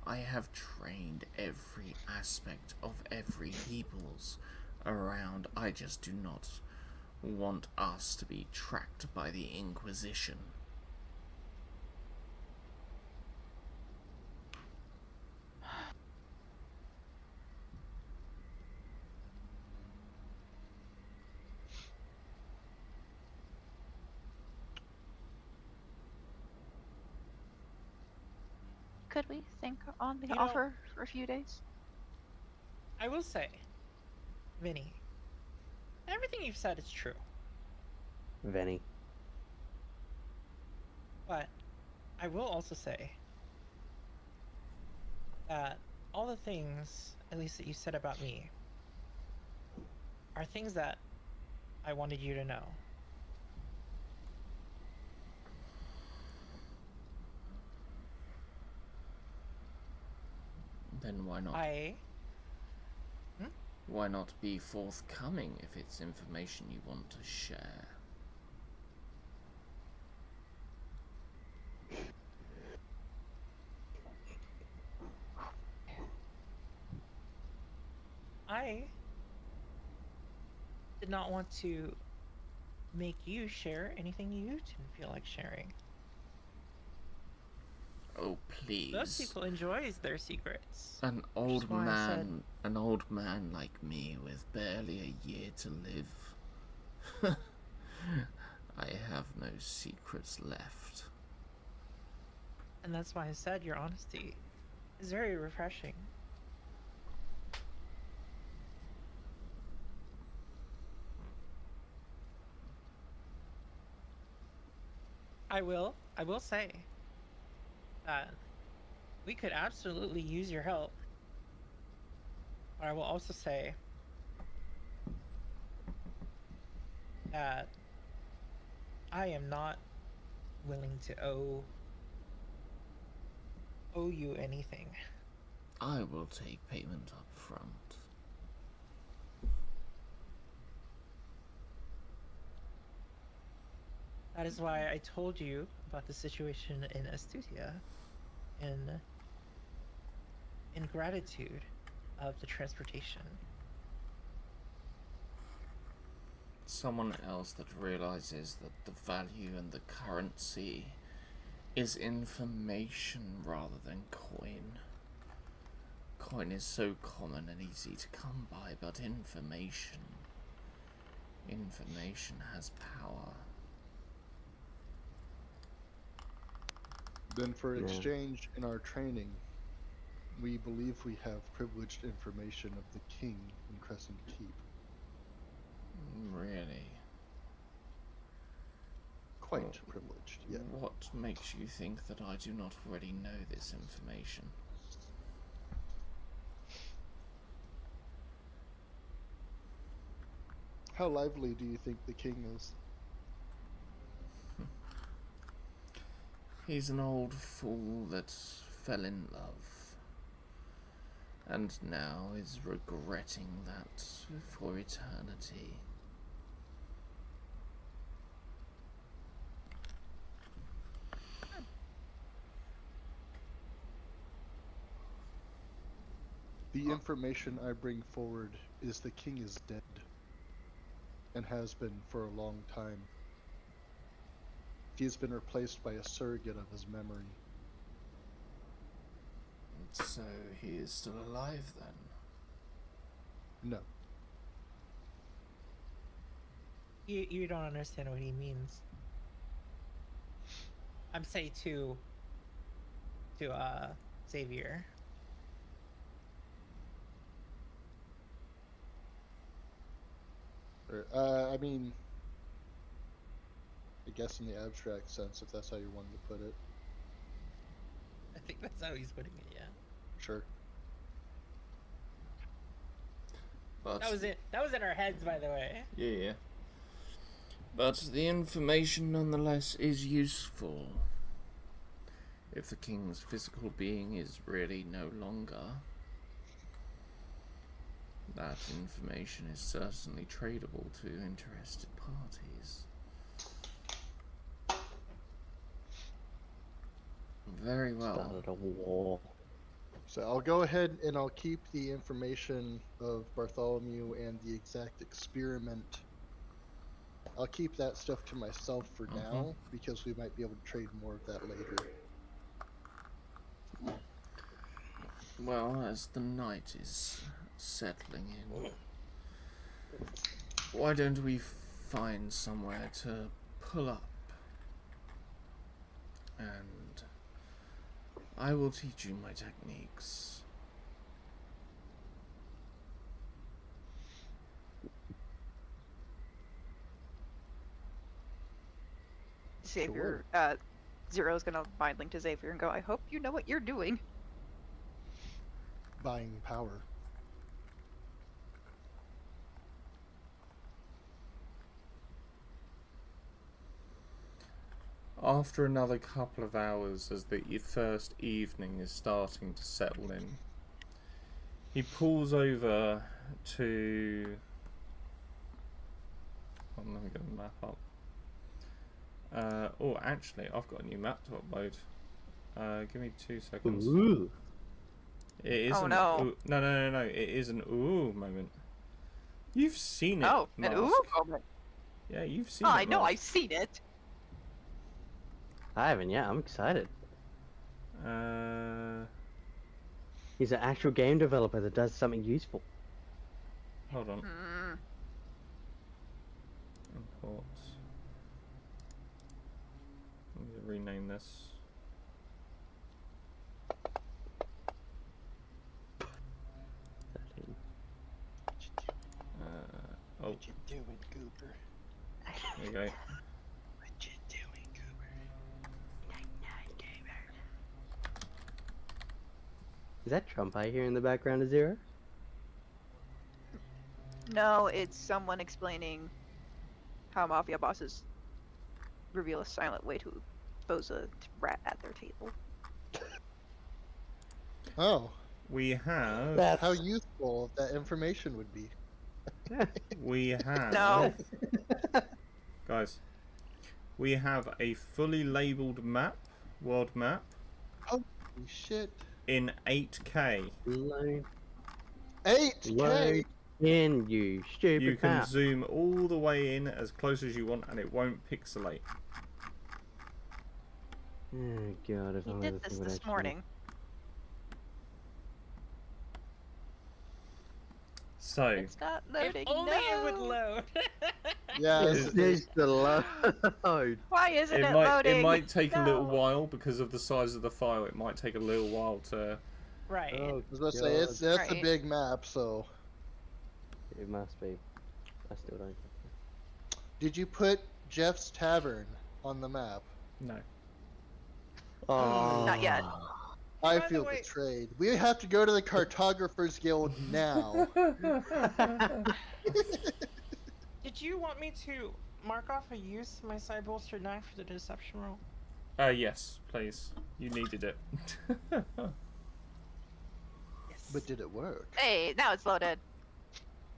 S6: I have trained every aspect of every peoples around. I just do not want us to be tracked by the Inquisition.
S5: Could we think on the
S4: You know-
S5: offer for a few days?
S4: I will say, Vinny, everything you've said is true,
S2: Venny.
S4: but I will also say that all the things, at least that you said about me, are things that I wanted you to know.
S6: Then why not? Why not be forthcoming if it's information you want to share?
S4: I did not want to make you share anything you didn't feel like sharing.
S6: Oh, please.
S4: Those people enjoys their secrets.
S6: An old
S4: is why I said-
S6: man, an old man like me with barely a year to live. I have no secrets left.
S4: And that's why I said your honesty is very refreshing. I will say that we could absolutely use your help. But I will also say that I am not willing to owe you anything.
S6: I will take payment up front.
S4: That is why I told you about the situation in Astutia, in gratitude of the transportation.
S6: Someone else that realizes that the value and the currency is information rather than coin. Coin is so common and easy to come by, but information has power.
S3: Then for
S2: Yeah.
S3: exchange in our training, we believe we have privileged information of the king in Crescent Keep.
S6: Really?
S3: Quite
S6: Well,
S3: privileged, yeah.
S6: What makes you think that I do not already know this information?
S3: How lively do you think the king is?
S6: He's an old fool that fell in love, and now is regretting that for eternity.
S3: The information I bring forward is the king is dead, and has been for a long time. He has been replaced by a surrogate of his memory.
S6: So he is still alive then?
S3: No.
S4: You don't understand what he means. I'm saying to Xavier.
S3: I mean, I guess in the abstract sense, if that's how you wanted to put it.
S4: I think that's how he's putting it, yeah.
S3: Sure.
S6: But
S4: That was it. That was in our heads, by the way.
S6: yeah. But the information nonetheless is useful. If the king's physical being is really no longer, that information is certainly tradable to interested parties. Very well.
S2: Started a war.
S3: So I'll go ahead and I'll keep the information of Bartholomew and the exact experiment. I'll keep that stuff to myself for now, because we might be able to trade more of that later.
S6: Well, as the night is settling in, why don't we find somewhere to pull up? And I will teach you my techniques.
S5: Xavier, Zero's gonna mind link to Xavier and go, I hope you know what you're doing.
S3: Buying power.
S1: After another couple of hours, as the first evening is starting to settle in, he pulls over to... Oh, let me get the map up. Oh, actually, I've got a new map to upload. Give me 2 seconds.
S2: Ooh.
S1: It is
S5: Oh,
S1: an
S5: no.
S1: ooh, no. It is an ooh moment. You've seen it.
S5: Oh, an
S1: Mask.
S5: ooh moment.
S1: Yeah, you've seen
S5: Oh,
S1: it.
S5: I know,
S1: Mask.
S5: I've seen it.
S2: I haven't yet. I'm excited. He's an actual game developer that does something useful.
S1: Hold on.
S5: Hmm.
S1: Imports. Let me rename this. Oh,
S3: What you doing, Goober?
S1: there you go.
S3: What you doing, Goober?
S2: Is that Trump I hear in the background of Zero?
S5: No, it's someone explaining how mafia bosses reveal a silent way to expose a rat at their table.
S3: Oh,
S1: We have.
S2: That's
S3: how useful that information would be.
S1: We have.
S5: No.
S1: Guys. We have a fully labelled map, world map,
S3: Holy shit.
S1: in 8K.
S2: load
S3: 8K.
S2: in, you stupid
S1: You can
S2: pal.
S1: zoom all the way in as close as you want, and it won't pixelate.
S2: Oh god, if
S5: He
S2: I
S5: did
S2: ever
S5: this
S2: see what I
S5: this
S2: see.
S5: morning.
S1: So,
S5: It's not loading.
S4: If only
S5: no.
S4: it would load.
S3: Yeah,
S2: This is the load.
S5: Why isn't it,
S1: it
S5: loading?
S1: might take a little
S5: No.
S1: while because of the size of the file. It might take a little while to.
S4: Right.
S2: Oh,
S3: I was about to say, that's a
S5: Right.
S3: big map, so.
S2: it must be. I still don't.
S3: Did you put Jeff's Tavern on the map?
S1: No.
S2: Oh,
S5: Not yet.
S3: I
S4: By the
S3: feel
S4: way-
S3: betrayed. We have to go to the Cartographers Guild now.
S4: Did you want me to mark off a use of my side bolster knife for the deception roll?
S1: Yes, please. You needed it.
S4: Yes.
S3: But did it work?
S5: Hey, now it's loaded.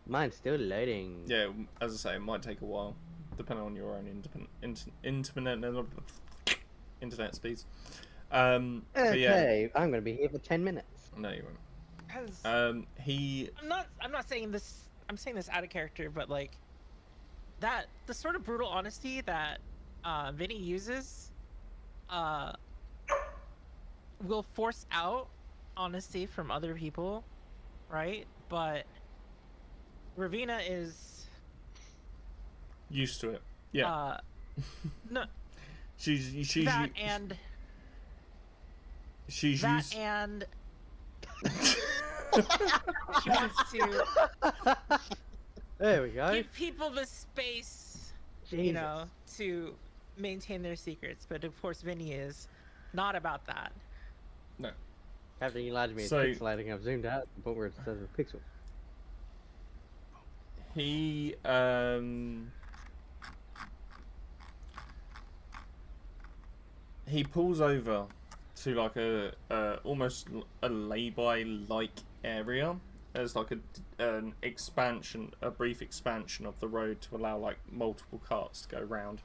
S2: Mine's still loading.
S1: Yeah, as I say, it might take a while, depending on your own internet speeds. But yeah,
S2: Okay, I'm gonna be here for 10 minutes.
S1: no, you won't.
S4: Because
S1: He
S4: I'm not saying this. I'm saying this out of character, but like that the sort of brutal honesty that Vinny uses will force out honesty from other people, right? But Ravina is
S1: used to it. Yeah,
S4: no
S1: she's
S4: that and
S1: she's
S4: that
S1: used.
S4: and she wants to
S2: There we go.
S4: give people the space,
S2: Jesus.
S4: you know, to maintain their secrets. But of course, Vinny is not about that.
S1: No.
S2: Having enlarged me is
S1: So-
S2: pixelating. I've zoomed out to the point where it says a pixel.
S1: He he pulls over to like a almost a lay-by like area. There's like an expansion, a brief expansion of the road to allow like multiple carts to go round.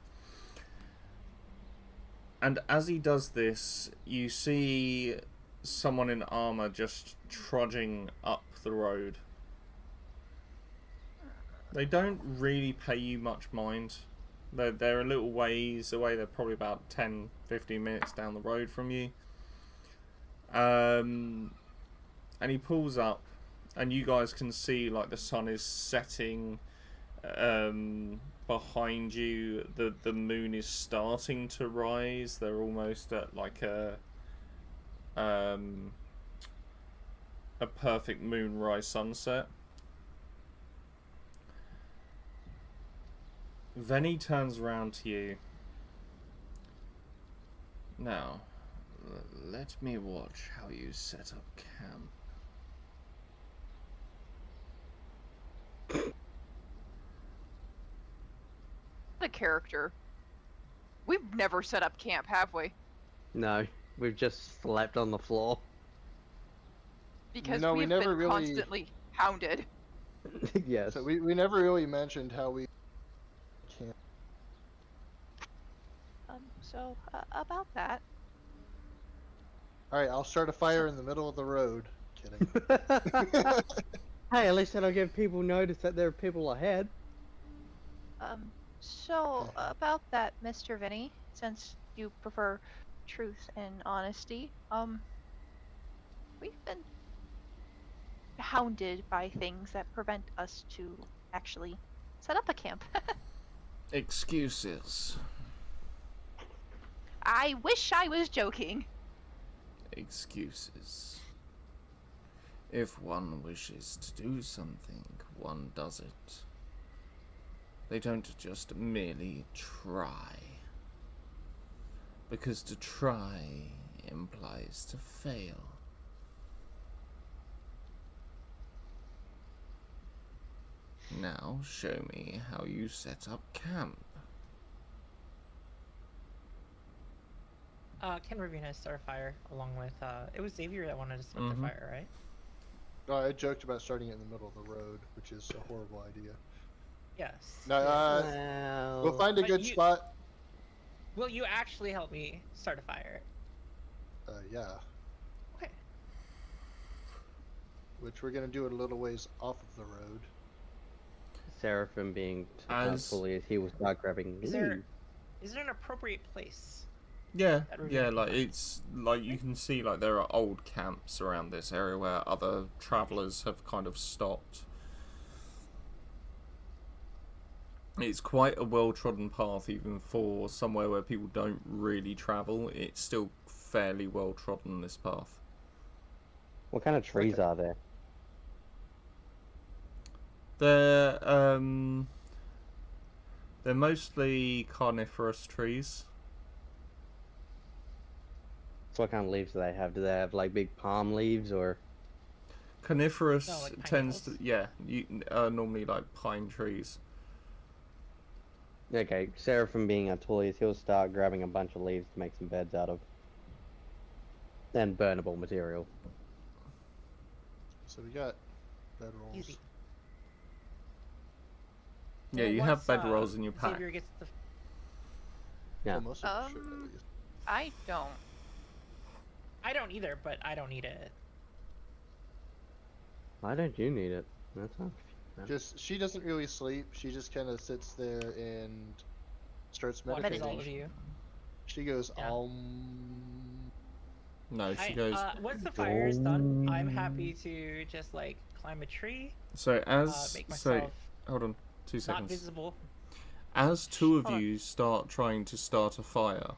S1: And as he does this, you see someone in armor just trudging up the road. They don't really pay you much mind. They're a little ways away. They're probably about 10-15 minutes down the road from you. And he pulls up, and you guys can see like the sun is setting behind you. The moon is starting to rise. They're almost at like a perfect moonrise sunset. Venny turns around to you. Now, let me watch how you set up camp.
S5: The character. We've never set up camp, have we?
S2: No, we've just slept on the floor.
S5: Because
S3: No, we
S5: we've
S3: never
S5: been
S3: really-
S5: constantly hounded.
S2: Yes.
S3: So we never really mentioned how we can't.
S5: So about that.
S3: Alright, I'll start a fire in the middle of the road. Kidding.
S2: Hey, at least I don't give people notice that there are people ahead.
S5: So about that, Mr. Vinny, since you prefer truth and honesty, we've been hounded by things that prevent us to actually set up a camp.
S6: Excuses.
S5: I wish I was joking.
S6: Excuses. If one wishes to do something, one does it. They don't just merely try. Because to try implies to fail. Now show me how you set up camp.
S4: Can Ravina start a fire along with, it was Xavier that wanted to start the
S1: Mhm.
S4: fire, right?
S3: I joked about starting it in the middle of the road, which is a horrible idea.
S4: Yes.
S3: No, we'll
S2: Well,
S3: find a
S4: But
S3: good spot.
S4: Will you actually help me start a fire?
S3: Yeah,
S4: Okay.
S3: which we're gonna do it a little ways off of the road.
S2: Seraphim being
S1: As-
S2: fully as he will start grabbing
S4: Is there
S2: leaves.
S4: an appropriate place?
S1: Yeah,
S4: That would
S1: yeah,
S4: be
S1: like
S4: fine.
S1: it's like you can see like there are old camps around this area where other travelers have kind of stopped. It's quite a well-trodden path, even for somewhere where people don't really travel. It's still fairly well-trodden, this path.
S2: What kind of trees are there?
S1: They're mostly carnivorous trees.
S2: So what kind of leaves do they have? Do they have like big palm leaves or?
S1: Coniferous
S4: No, like pine
S1: tends to,
S4: needles?
S1: yeah, normally like pine trees.
S2: Okay, Seraphim being Tullius, he'll start grabbing a bunch of leaves to make some beds out of. And burnable material.
S3: So we got bedrolls.
S4: Easy.
S1: Yeah,
S4: Well,
S1: you have
S4: once,
S1: bedrolls in your pack.
S4: Xavier gets the.
S2: Yeah.
S3: Well, most of them should at least.
S5: I don't.
S4: I don't either, but I don't need it.
S2: Why don't you need it? That's not.
S3: Just she doesn't really sleep. She just kind of sits there and starts
S4: What is
S3: meditating.
S4: all of you?
S3: She goes,
S4: Yeah.
S1: No, she goes.
S4: Once the fire is done, I'm happy to just like climb a tree,
S1: So as
S4: make
S1: so,
S4: myself
S1: hold on, 2
S4: not
S1: seconds.
S4: visible.
S1: As two of
S4: Hold on.
S1: you start trying to start a fire,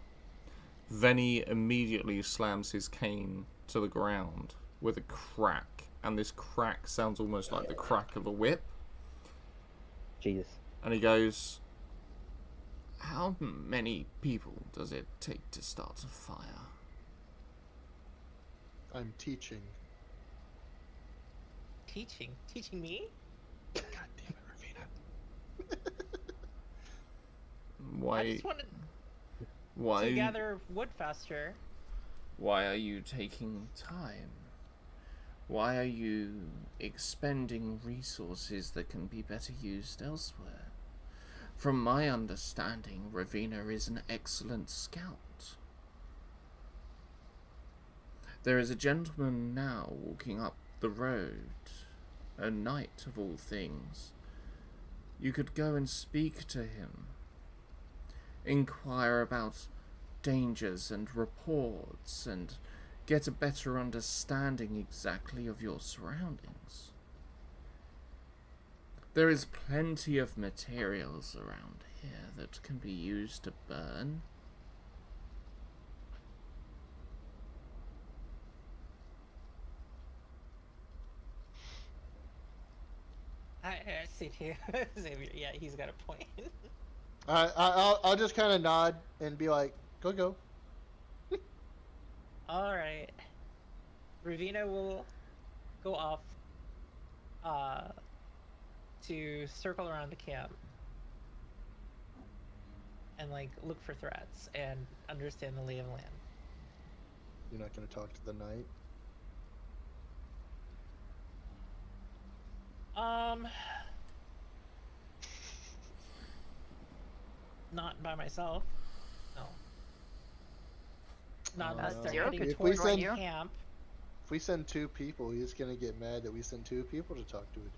S1: Venny immediately slams his cane to the ground with a crack, and this crack sounds almost like the crack of a whip.
S2: Jesus.
S1: And he goes, "How many people does it take to start a fire?"
S3: I'm teaching.
S4: Teaching me?
S3: God damn it, Ravina.
S4: I
S1: Why?
S4: just wanted
S1: Why?
S4: to gather wood faster.
S1: Why are you taking time? Why are you expending resources that can be better used elsewhere? From my understanding, Ravina is an excellent scout. There is a gentleman now walking up the road, a knight of all things. You could go and speak to him. Inquire about dangers and reports and get a better understanding exactly of your surroundings. There is plenty of materials around here that can be used to burn.
S4: I see too. Xavier, yeah, he's got a point.
S3: I'll just kind of nod and be like, go.
S4: All right. Ravina will go off to circle around the camp and like look for threats and understand the lay of the land.
S3: You're not gonna talk to the knight.
S4: Not by myself. No. Not unless they're
S5: Zero
S4: heading
S5: could
S3: If we
S4: towards
S3: send-
S4: the
S5: you.
S4: camp.
S3: If we send 2 people, he's gonna get mad that we sent 2 people to talk to it.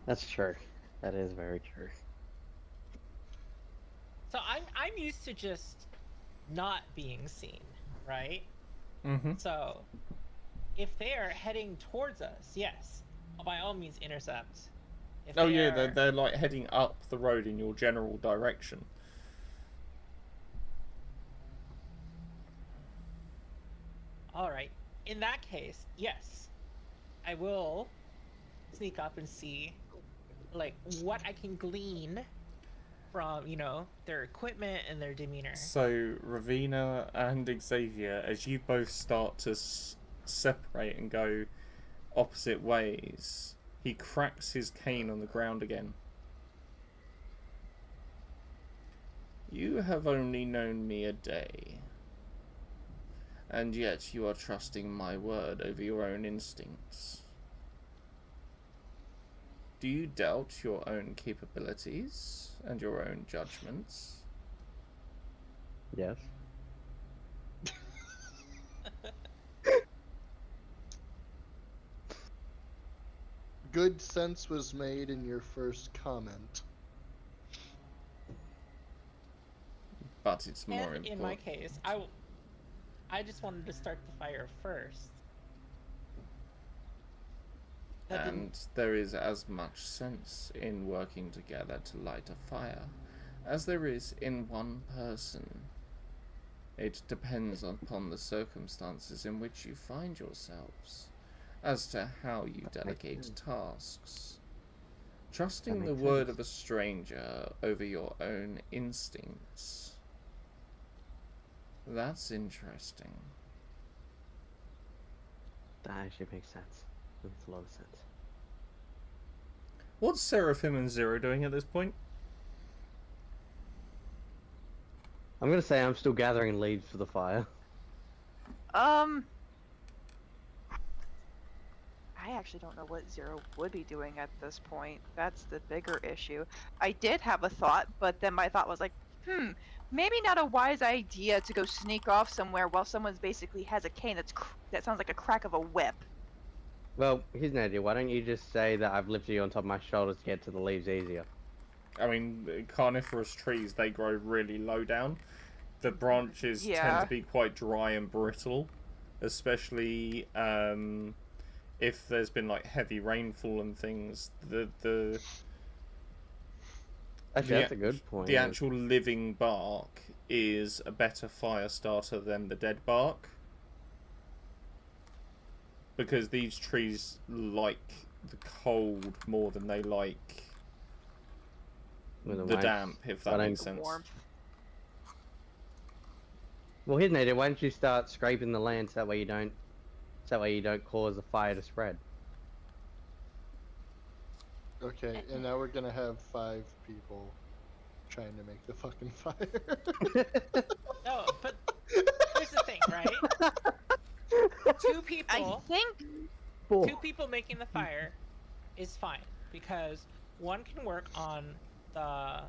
S2: That's true. That is very true.
S4: So I'm used to just not being seen, right?
S1: Mm-hmm.
S4: So if they are heading towards us, yes, by all means intercept. If
S1: Oh
S4: they
S1: yeah,
S4: are-
S1: they're like heading up the road in your general direction.
S4: All right. In that case, yes, I will sneak up and see, like, what I can glean from, you know, their equipment and their demeanor.
S1: So Ravina and Xavier, as you both start to separate and go opposite ways, he cracks his cane on the ground again.
S6: You have only known me a day, and yet you are trusting my word over your own instincts. Do you doubt your own capabilities and your own judgments?
S2: Yes.
S3: Good sense was made in your first comment.
S6: But it's more
S4: And
S6: important.
S4: in my case, I just wanted to start the fire first. That didn't.
S6: And there is as much sense in working together to light a fire as there is in one person. It depends upon the circumstances in which you find yourselves, as to how you delegate tasks. Trusting the
S2: makes
S6: word
S2: sense.
S6: of a stranger over your own instincts. That's interesting.
S2: That actually makes sense. Makes a lot of sense.
S1: What's Seraphim and Zero doing at this point?
S2: I'm gonna say I'm still gathering leads for the fire.
S5: I actually don't know what Zero would be doing at this point. That's the bigger issue. I did have a thought, but then my thought was like, maybe not a wise idea to go sneak off somewhere while someone's basically has a cane that sounds like a crack of a whip.
S2: Well, here's an idea. Why don't you just say that I've lifted you on top of my shoulders to get to the leaves easier?
S1: I mean, carnivorous trees, they grow really low down. The branches tend
S5: Yeah.
S1: to be quite dry and brittle, especially if there's been like heavy rainfall and things.
S2: Actually,
S1: The
S2: that's a good point.
S1: The actual living bark is a better fire starter than the dead bark. Because these trees like the cold more than they like
S2: With
S1: the
S2: mice.
S1: damp, if
S2: Why
S1: that
S2: don't-
S1: makes sense.
S5: Warmth.
S2: Well, here's an idea. Why don't you start scraping the land so that way you don't cause the fire to spread?
S3: Okay, and now we're gonna have 5 people trying to make the fucking fire.
S4: No, but here's the thing, right? Two
S5: I
S4: people,
S5: think
S4: two people making the fire is fine because one can work on the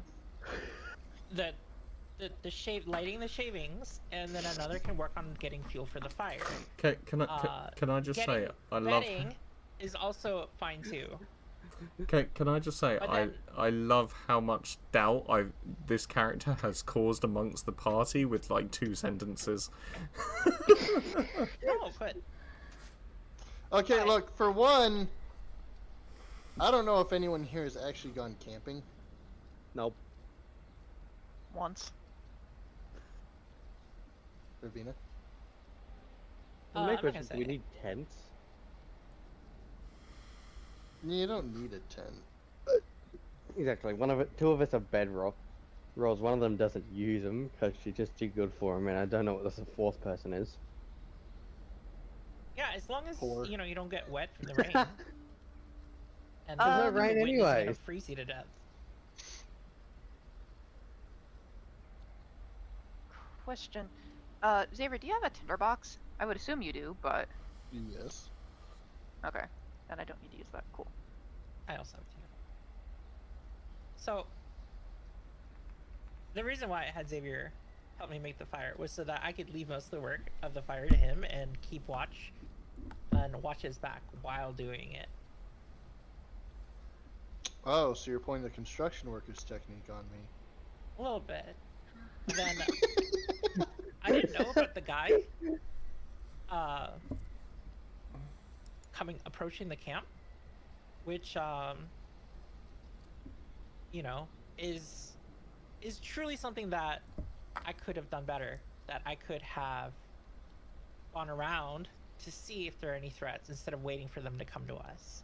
S4: lighting the shavings, and then another can work on getting fuel for the fire.
S1: Can I just say
S4: Getting
S1: I love
S4: bedding is also fine too.
S1: can I just say
S4: But then-
S1: I love how much doubt this character has caused amongst the party with like 2 sentences.
S4: No, but
S3: Okay,
S4: Right.
S3: look, for one, I don't know if anyone here has actually gone camping.
S2: Nope.
S5: once.
S3: Ravina?
S2: The
S4: I'm
S2: main
S4: not
S2: question
S4: gonna
S2: is, do we
S4: say.
S2: need tents?
S3: You don't need a tent.
S2: Exactly. Two of us are bedrock rolls. One of them doesn't use them because she's just too good for them, and I don't know what the fourth person is.
S4: yeah, as long as
S3: Poor.
S4: you know you don't get wet from the rain. And
S5: There's no
S4: the
S2: rain
S4: wind isn't gonna
S2: anyways.
S4: freeze you to death.
S5: Question. Xavier, do you have a tinderbox? I would assume you do, but
S3: Yes.
S5: okay. Then I don't need to use that. Cool.
S4: I also have two. So the reason why I had Xavier help me make the fire was so that I could leave most of the work of the fire to him and keep watch and watch his back while doing it.
S3: Oh, so you're pointing the construction workers technique on me.
S4: A little bit. Then I didn't know about the guy approaching the camp, which you know is truly something that I could have done better, that I could have gone around to see if there are any threats instead of waiting for them to come to us.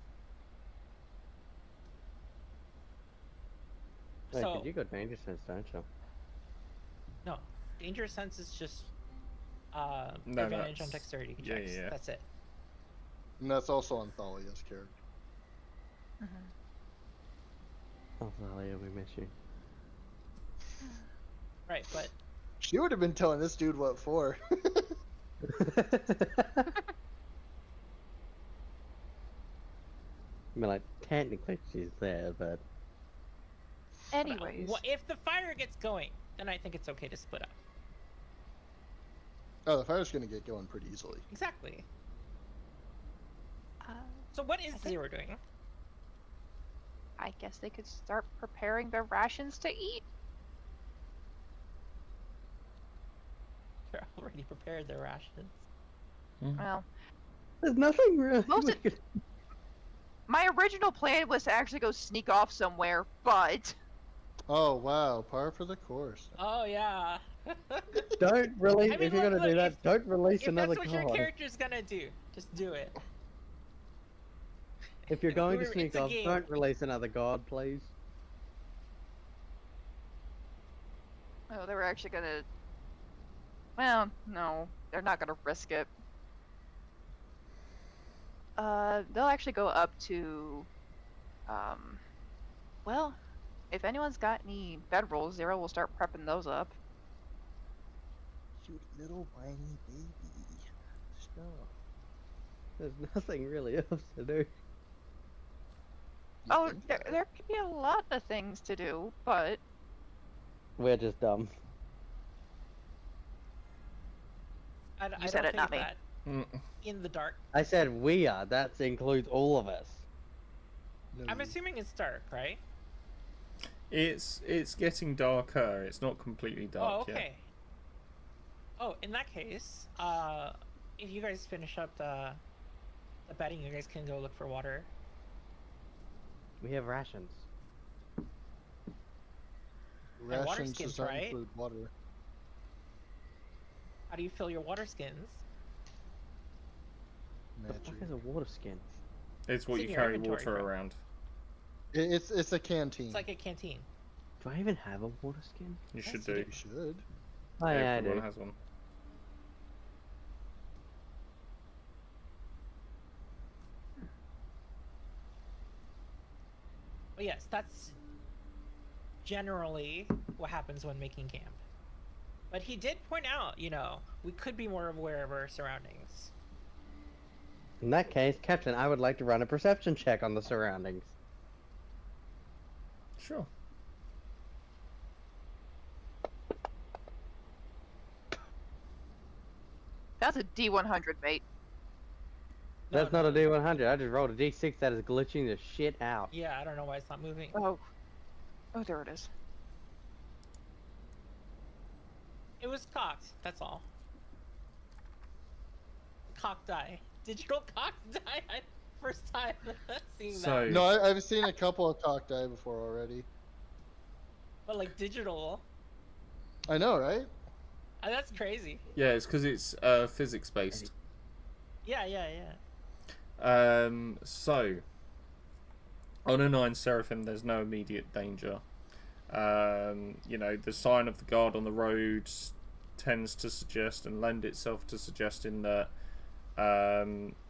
S2: Wait,
S4: So
S2: 'cause you got danger sense, don't you?
S4: no, danger sense is just
S1: No,
S4: advantage on
S1: that's-
S4: dexterity
S1: yeah,
S4: checks.
S1: yeah.
S4: That's it.
S3: And that's also on Thalia's character.
S2: Oh, Thalia, we miss you.
S4: Right, but
S3: She would have been telling this dude what for.
S2: I mean, like, technically she's there, but
S5: Anyways,
S4: if the fire gets going, then I think it's okay to split up.
S3: Oh, the fire's gonna get going pretty easily.
S4: Exactly.
S5: uh,
S4: So what is
S5: I think-
S4: Zero doing?
S5: I guess they could start preparing their rations to eat.
S4: They're already prepared their rations.
S5: Well,
S2: there's nothing really.
S5: Most
S2: we
S5: of-
S2: could-
S5: my original plan was to actually go sneak off somewhere, but
S3: Oh wow, par for the course.
S4: Oh yeah.
S2: Don't release.
S4: I mean,
S2: if you're
S4: look,
S2: gonna do that,
S4: if-
S2: don't release
S4: If
S2: another
S4: that's what your
S2: god.
S4: character's gonna do, just do it.
S2: If you're going to
S4: It's
S2: sneak
S4: a
S2: off,
S4: game.
S2: don't release another god, please.
S5: oh, they were actually gonna. Well, no, they're not gonna risk it. They'll actually go up to, well, if anyone's got any bedrolls, Zero will start prepping those up.
S3: Cute little whiny baby. Stop.
S2: There's nothing really else to do.
S3: You
S5: Oh,
S3: think
S5: there,
S3: that?
S5: there could be a lot of things to do, but
S2: We're just dumb.
S4: I
S5: You
S4: don't
S5: said it,
S4: think
S5: not me.
S4: that in the dark.
S2: I said we are. That includes all of us.
S3: No,
S4: I'm
S3: you-
S4: assuming it's dark, right?
S1: It's getting darker. It's not completely
S4: Oh,
S1: dark yet.
S4: okay. Oh, in that case, if you guys finish up the bedding, you guys can go look for water.
S2: We have rations.
S4: water
S3: Rations
S4: skins,
S3: does not
S4: right?
S3: include water.
S4: How do you fill your water skins?
S2: What the fuck
S3: Magic.
S2: is a water skin?
S1: It's what
S4: It's
S1: you
S4: in your
S1: carry
S4: inventory,
S1: water
S4: bro.
S1: around.
S3: It's a canteen.
S4: It's like a canteen.
S2: Do I even have a water skin?
S1: You
S4: Yes,
S1: should
S4: you
S1: do.
S3: You should.
S2: Oh, yeah, I
S1: Everyone
S2: do.
S1: has one.
S4: But yes, that's generally what happens when making camp. But he did point out, we could be more aware of our surroundings.
S2: In that case, Captain, I would like to run a perception check on the surroundings.
S1: Sure.
S5: that's a D100, mate.
S4: No,
S2: That's not a D100. I just rolled a D6 that is glitching the shit out.
S4: Yeah, I don't know why it's not moving.
S5: Oh, there it is.
S4: It was cocked, that's all. Cocked die. Digital cocked die. First time seeing
S1: So-
S4: that.
S3: No, I've seen a couple of cock die before already.
S4: But like digital.
S3: I know, right?
S4: That's crazy.
S1: Yeah, it's because it's physics based.
S4: Yeah.
S1: So on a 9 Seraphim, there's no immediate danger. The sign of the guard on the road tends to suggest and lend itself to suggesting that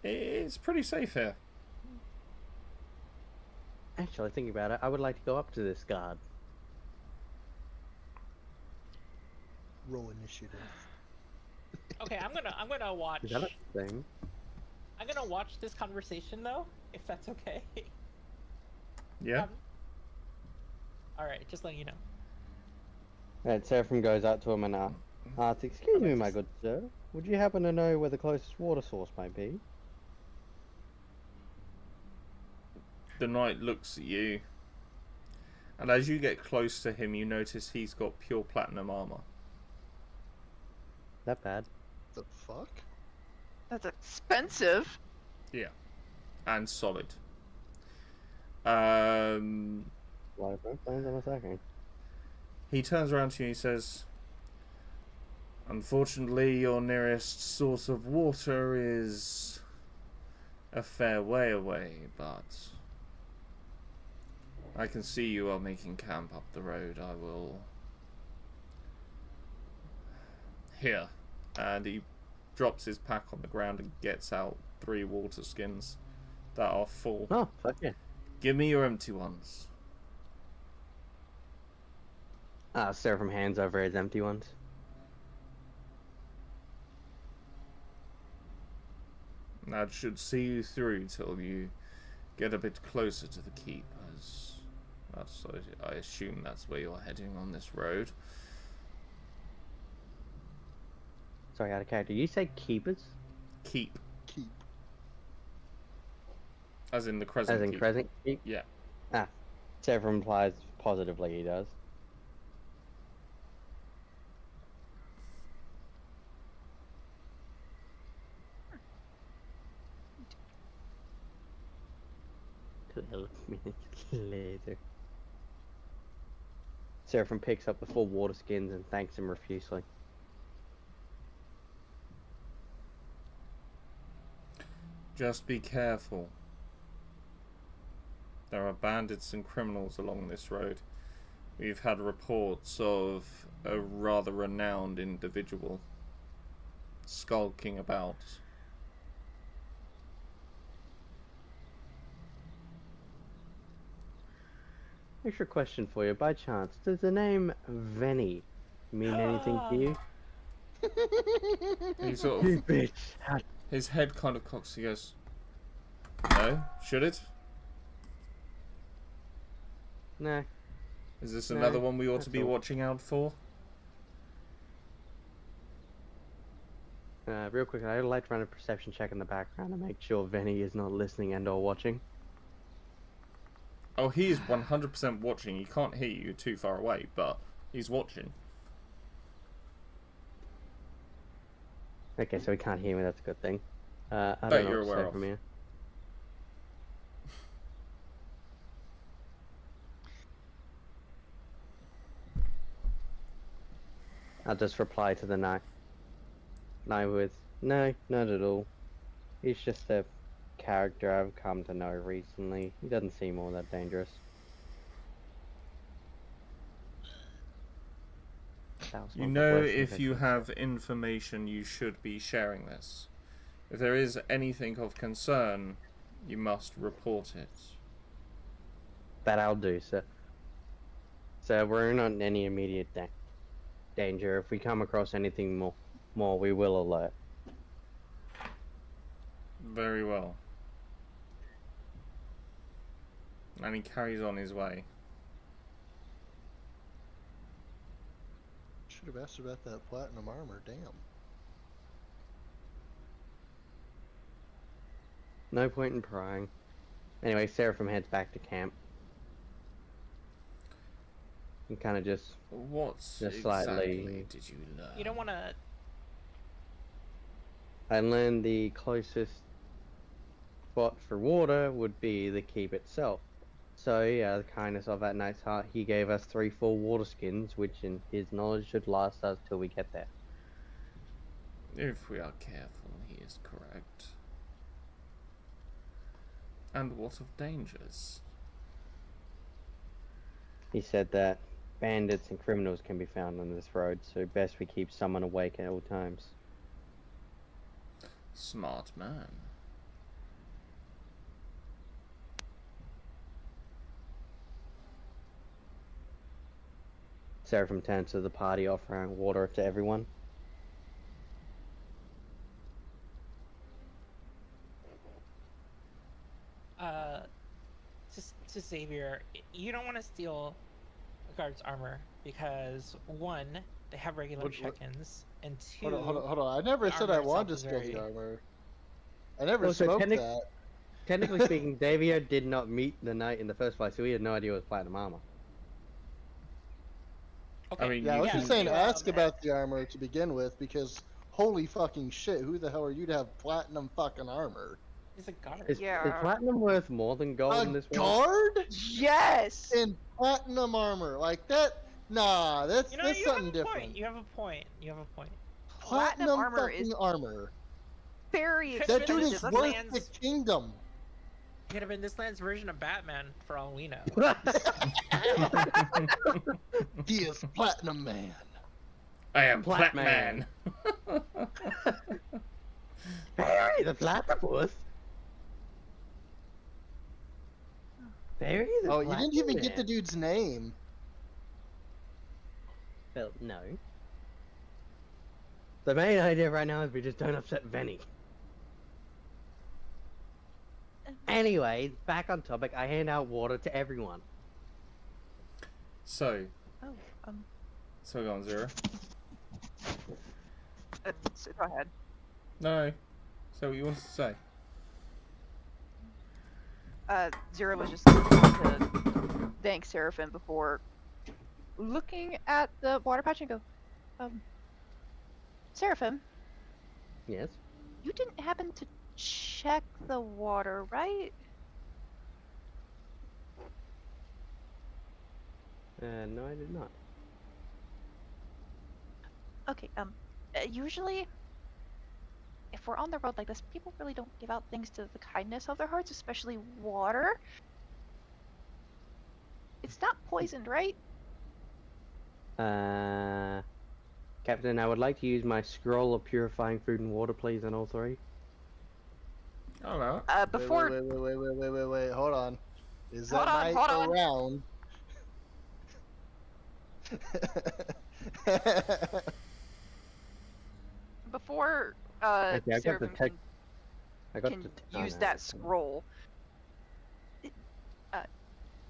S1: it's pretty safe here.
S2: Actually, thinking about it, I would like to go up to this guard.
S3: Roll initiative.
S4: Okay, I'm gonna watch.
S2: Is that a thing?
S4: I'm gonna watch this conversation though, if that's okay.
S1: Yeah.
S4: All right, just letting you know.
S2: Alright, Seraphim goes up to him and asks, "Excuse me, my good sir. Would you happen to know where the closest water source might be?"
S1: The knight looks at you, and as you get close to him, you notice he's got pure platinum armor.
S2: That bad.
S3: The fuck?
S5: That's expensive.
S1: Yeah, and solid.
S2: Why don't plans on a second?
S1: He turns around to you and he says, "Unfortunately, your nearest source of water is a fair way away, but I can see you are making camp up the road. I will..." Here. And he drops his pack on the ground and gets out 3 water skins that are full.
S2: Oh, fuck yeah.
S1: Give me your empty ones.
S2: Seraphim hands over his empty ones.
S6: That should see you through till you get a bit closer to the keep, as I assume that's where you're heading on this road.
S2: Sorry, out of character. You say keepers?
S6: Keep,
S3: Keep.
S6: as in the crescent
S2: As in
S6: keep.
S2: crescent keep?
S6: Yeah.
S2: Seraphim implies positively he does. Later. Seraphim picks up the 4 water skins and thanks him profusely.
S6: Just be careful. There are bandits and criminals along this road. We've had reports of a rather renowned individual skulking about.
S2: Extra question for you. By chance, does the name Venny mean anything to you?
S6: He sort
S2: You
S6: of,
S2: bitch.
S6: his head kind of cocks. He goes, "No, should it?
S2: Nah.
S6: Is this
S2: No,
S6: another one we ought to
S2: that's
S6: be
S2: all.
S6: watching out for?"
S2: Real quick, I'd like to run a perception check in the background to make sure Venny is not listening and or watching.
S6: Oh, he is 100% watching. He can't hear you too far away, but he's watching.
S2: Okay, so he can't hear me, that's a good thing. I
S6: That
S2: don't know
S6: you're
S2: what to
S6: aware
S2: say
S6: of.
S2: from here. I'll just reply to the knight with, no, not at all. He's just a character I've come to know recently. He doesn't seem all that dangerous. That was
S6: You
S2: one of the
S6: know,
S2: worst
S6: if you
S2: impressions.
S6: have information, you should be sharing this. If there is anything of concern, you must report it.
S2: That I'll do, sir. So we're not in any immediate danger. If we come across anything more, we will alert.
S6: Very well. And he carries on his way.
S3: Should have asked about that platinum armor. Damn.
S2: No point in prying. Anyway, Seraphim heads back to camp. And kind of just
S6: What
S2: Just
S6: exactly
S2: slightly-
S6: did you learn?
S4: You don't want to.
S2: I learned the closest spot for water would be the keep itself. So yeah, the kindness of that knight's heart, he gave us 3 full water skins, which in his knowledge should last us till we get there.
S6: If we are careful, he is correct. And what of dangers?
S2: He said that bandits and criminals can be found on this road, so best we keep someone awake at all times.
S6: Smart man.
S2: Seraphim turns to the party, offering water to everyone.
S4: To Xavier, you don't want to steal a guard's armor because 1, they have regular
S3: What-
S4: check-ins, and 2,
S3: Hold on. I never
S4: the
S3: said I
S4: armor
S3: wanted to
S4: itself
S3: steal
S4: is
S3: the
S4: very-
S3: armor. I never
S2: Also,
S3: smoked
S2: technic-
S3: that.
S2: Technically speaking, Davio did not meet the knight in the first place, so he had no idea it was platinum armor.
S4: Okay.
S6: I mean,
S3: Yeah, I was
S6: you
S3: just
S6: can-
S3: saying, ask about the armor to begin with, because holy fucking shit, who the hell are you to have platinum fucking armor?
S4: He's a guard.
S2: Is
S5: Yeah.
S2: platinum worth more than gold in
S3: A
S2: this world?
S3: guard
S5: Yes.
S3: in platinum armor like that? Nah, that's
S4: You know,
S3: that's
S4: you have
S3: something
S4: a
S3: different.
S4: point. You have a point. You have a point.
S5: Platinum armor
S3: fucking
S5: is
S3: armor.
S5: very
S4: That
S3: That
S5: expensive.
S3: dude is
S4: That's
S3: worth
S4: lands-
S3: the kingdom.
S4: Could have been this land's version of Batman, for all we know.
S3: He is platinum man.
S6: I am
S2: Plat
S6: Platman.
S2: Barry the platypus? Barry the
S3: Oh, you didn't even get the
S2: platypus?
S3: dude's name.
S2: Well, no. The main idea right now is we just don't upset Venny. Anyway, back on topic, I hand out water to everyone.
S1: So,
S5: Oh,
S1: go on, Zero.
S5: so go ahead.
S1: No. So what you wanted to say?
S5: Zero was just going to thank Seraphim before looking at the water patch and go, Seraphim,
S2: Yes?
S5: you didn't happen to check the water, right?
S2: No, I did not.
S5: Okay, usually, if we're on the road like this, people really don't give out things to the kindness of their hearts, especially water. It's not poisoned, right?
S2: Captain, I would like to use my scroll of purifying food and water, please, on all three.
S1: Hello.
S5: Before...
S3: Wait, hold on. Is
S5: Hold
S3: that
S5: on,
S3: night
S5: hold on.
S3: around?
S5: Before,
S2: Okay, I got the
S5: Seraphim
S2: tech. I got
S5: can
S2: the
S5: use
S2: no,
S5: that scroll,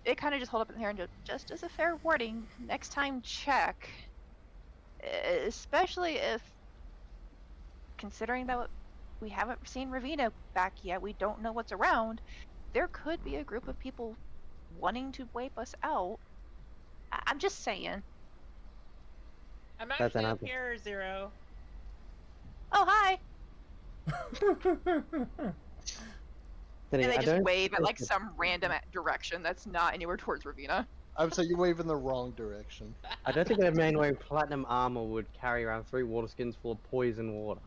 S5: it kind of just hold up in the air and just as a fair warning, next time check. Especially if, considering that we haven't seen Ravina back yet, we don't know what's around, there could be a group of people wanting to wipe us out. I'm just saying.
S4: I'm
S2: That's
S4: actually up
S2: another-
S4: here, Zero.
S5: Oh, hi!
S2: Then
S5: And they
S2: I
S5: just
S2: don't
S5: wave at
S2: think
S5: like
S2: that-
S5: some random direction that's not anywhere towards Ravina.
S3: I would say you're waving the wrong direction.
S2: I don't think a man wearing platinum armor would carry around 3 water skins full of poison water.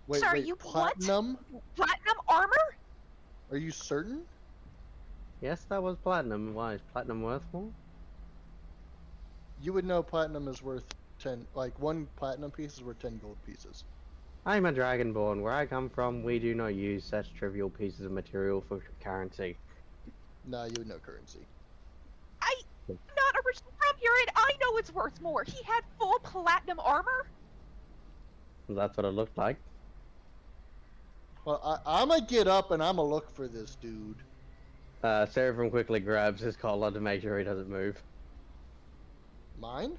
S3: Wait,
S5: Sorry,
S3: wait,
S5: you
S3: platinum?
S5: Platinum armor?
S3: Are you certain?
S2: Yes, that was platinum. Why is platinum worth more?
S3: You would know platinum is worth 10, like 1 platinum piece is worth 10 gold pieces.
S2: I'm a dragonborn. Where I come from, we do not use such trivial pieces of material for currency.
S3: Nah, you would know currency.
S5: I'm not originally from here and I know it's worth more. He had full platinum armor?
S2: That's what it looked like.
S3: Well, I'm gonna get up and I'm gonna look for this dude.
S2: Seraphim quickly grabs his collar to make sure he doesn't move.
S3: Mine?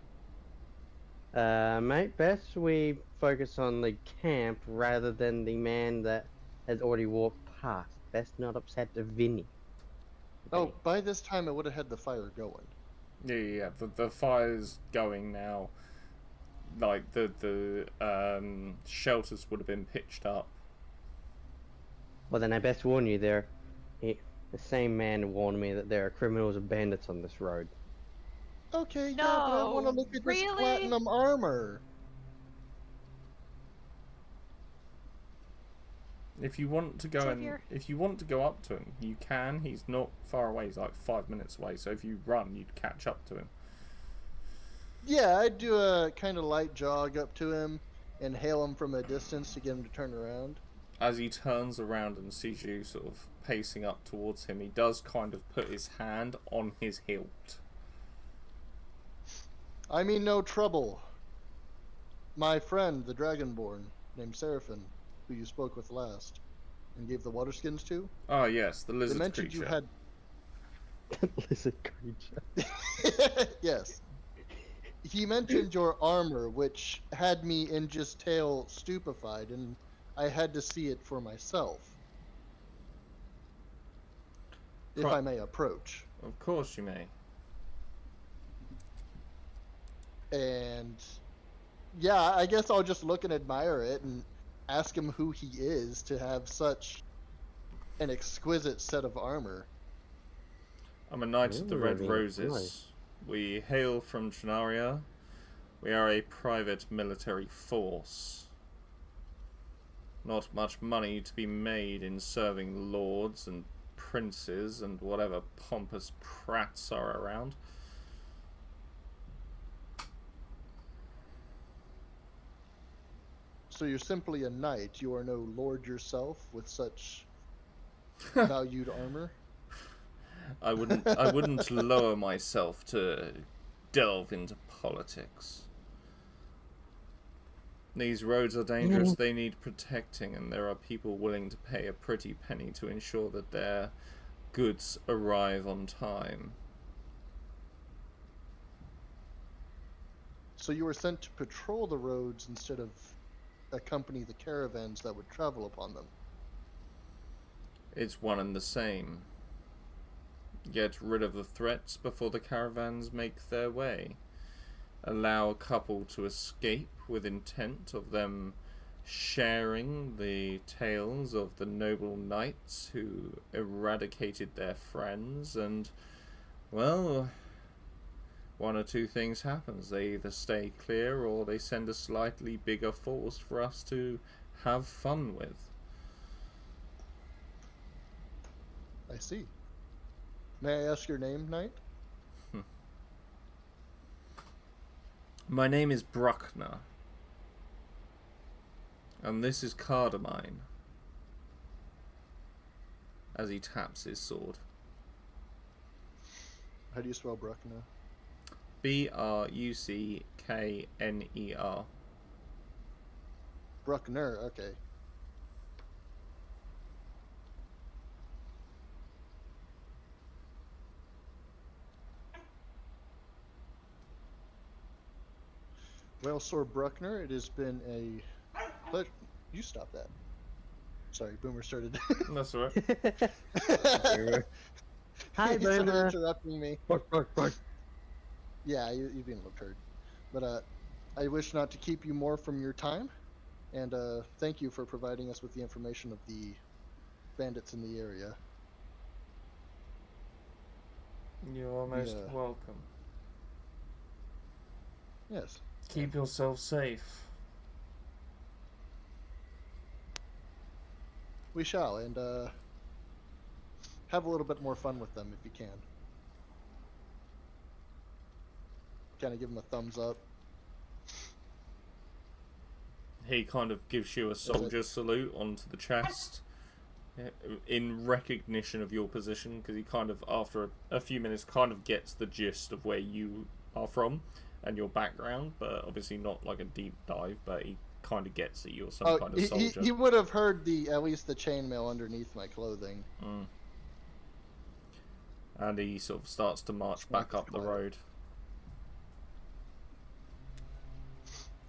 S2: Mate, best we focus on the camp rather than the man that has already walked past. Best not upset Vinny.
S3: Oh, by this time it would have had the fire going.
S1: Yeah. The fire's going now. Like the shelters would have been pitched up.
S2: Well, then I best warn you the same man warned me that there are criminals and bandits on this road.
S3: Okay, yeah, but I want to
S5: No,
S3: look at
S5: really?
S3: this platinum armor.
S1: If you want to go
S5: Xavier?
S1: if you want to go up to him, you can. He's not far away. He's like 5 minutes away. So if you run, you'd catch up to him.
S3: Yeah, I'd do a kind of light jog up to him and hail him from a distance to get him to turn around.
S1: As he turns around and sees you sort of pacing up towards him, he does kind of put his hand on his hilt.
S3: I mean, no trouble. My friend, the Dragonborn, named Seraphim, who you spoke with last and gave the water skins to,
S1: Oh yes, the
S3: they
S1: lizard
S3: mentioned
S1: creature.
S3: you had.
S2: Lizard creature.
S3: Yes. He mentioned your armor, which had me in just tail stupefied, and I had to see it for myself. If I may approach.
S1: Of course you may.
S3: And yeah, I guess I'll just look and admire it and ask him who he is to have such an exquisite set of armor.
S1: I'm a knight of the
S2: Ooh,
S1: Red
S2: I mean,
S1: Roses.
S2: nice.
S1: We hail from Trenaria. We are a private military force. Not much money to be made in serving lords and princes and whatever pompous prats are around.
S3: So you're simply a knight. You are no lord yourself with such valued armor.
S1: I wouldn't lower myself to delve into politics. These roads are dangerous, they need protecting, and there are people willing to pay a pretty penny to ensure that their goods arrive on time.
S3: So you were sent to patrol the roads instead of accompany the caravans that would travel upon them.
S1: It's one and the same. Get rid of the threats before the caravans make their way. Allow a couple to escape with intent of them sharing the tales of the noble knights who eradicated their friends, and, well, one or two things happens. They either stay clear or they send a slightly bigger force for us to have fun with.
S3: I see. May I ask your name, Knight?
S1: My name is Bruckner, and this is Cardamine, as he taps his sword.
S3: How do you spell Bruckner?
S1: Bruckner.
S3: Bruckner, okay. Well, Sir Bruckner, it has been a pleasure. You stop that. Sorry, Boomer started.
S1: That's alright.
S2: Hi,
S3: He started
S2: Boomer.
S3: interrupting me.
S2: Bark, bark, bark.
S3: Yeah, you've been a little turd. But I wish not to keep you more from your time, and thank you for providing us with the information of the bandits in the area.
S1: You're most
S3: Yeah.
S1: welcome.
S3: Yes.
S1: Keep yourself safe.
S3: We shall, and have a little bit more fun with them if you can. Kind of give them a thumbs up.
S1: He kind of gives you a soldier salute onto the chest in recognition of your position, because he kind of, after a few minutes, kind of gets the gist of where you are from and your background, but obviously not like a deep dive, but he kind of gets that you're some kind of soldier.
S3: He would have heard at least the chainmail underneath my clothing.
S1: And he sort of starts to march back up the road.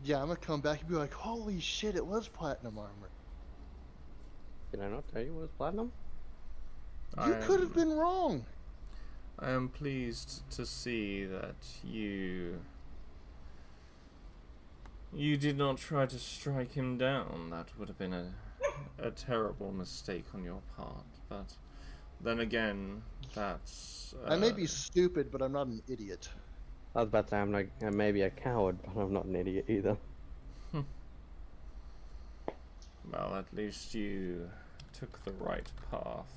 S3: Yeah, I'm gonna come back and be like, holy shit, it was platinum armor.
S2: Did I not tell you it was platinum?
S3: You could have been wrong.
S1: I am pleased to see that you did not try to strike him down. That would have been a terrible mistake on your part. But then again, that's...
S3: I may be stupid, but I'm not an idiot.
S2: I was about to say I may be a coward, but I'm not an idiot either.
S1: Well, at least you took the right path.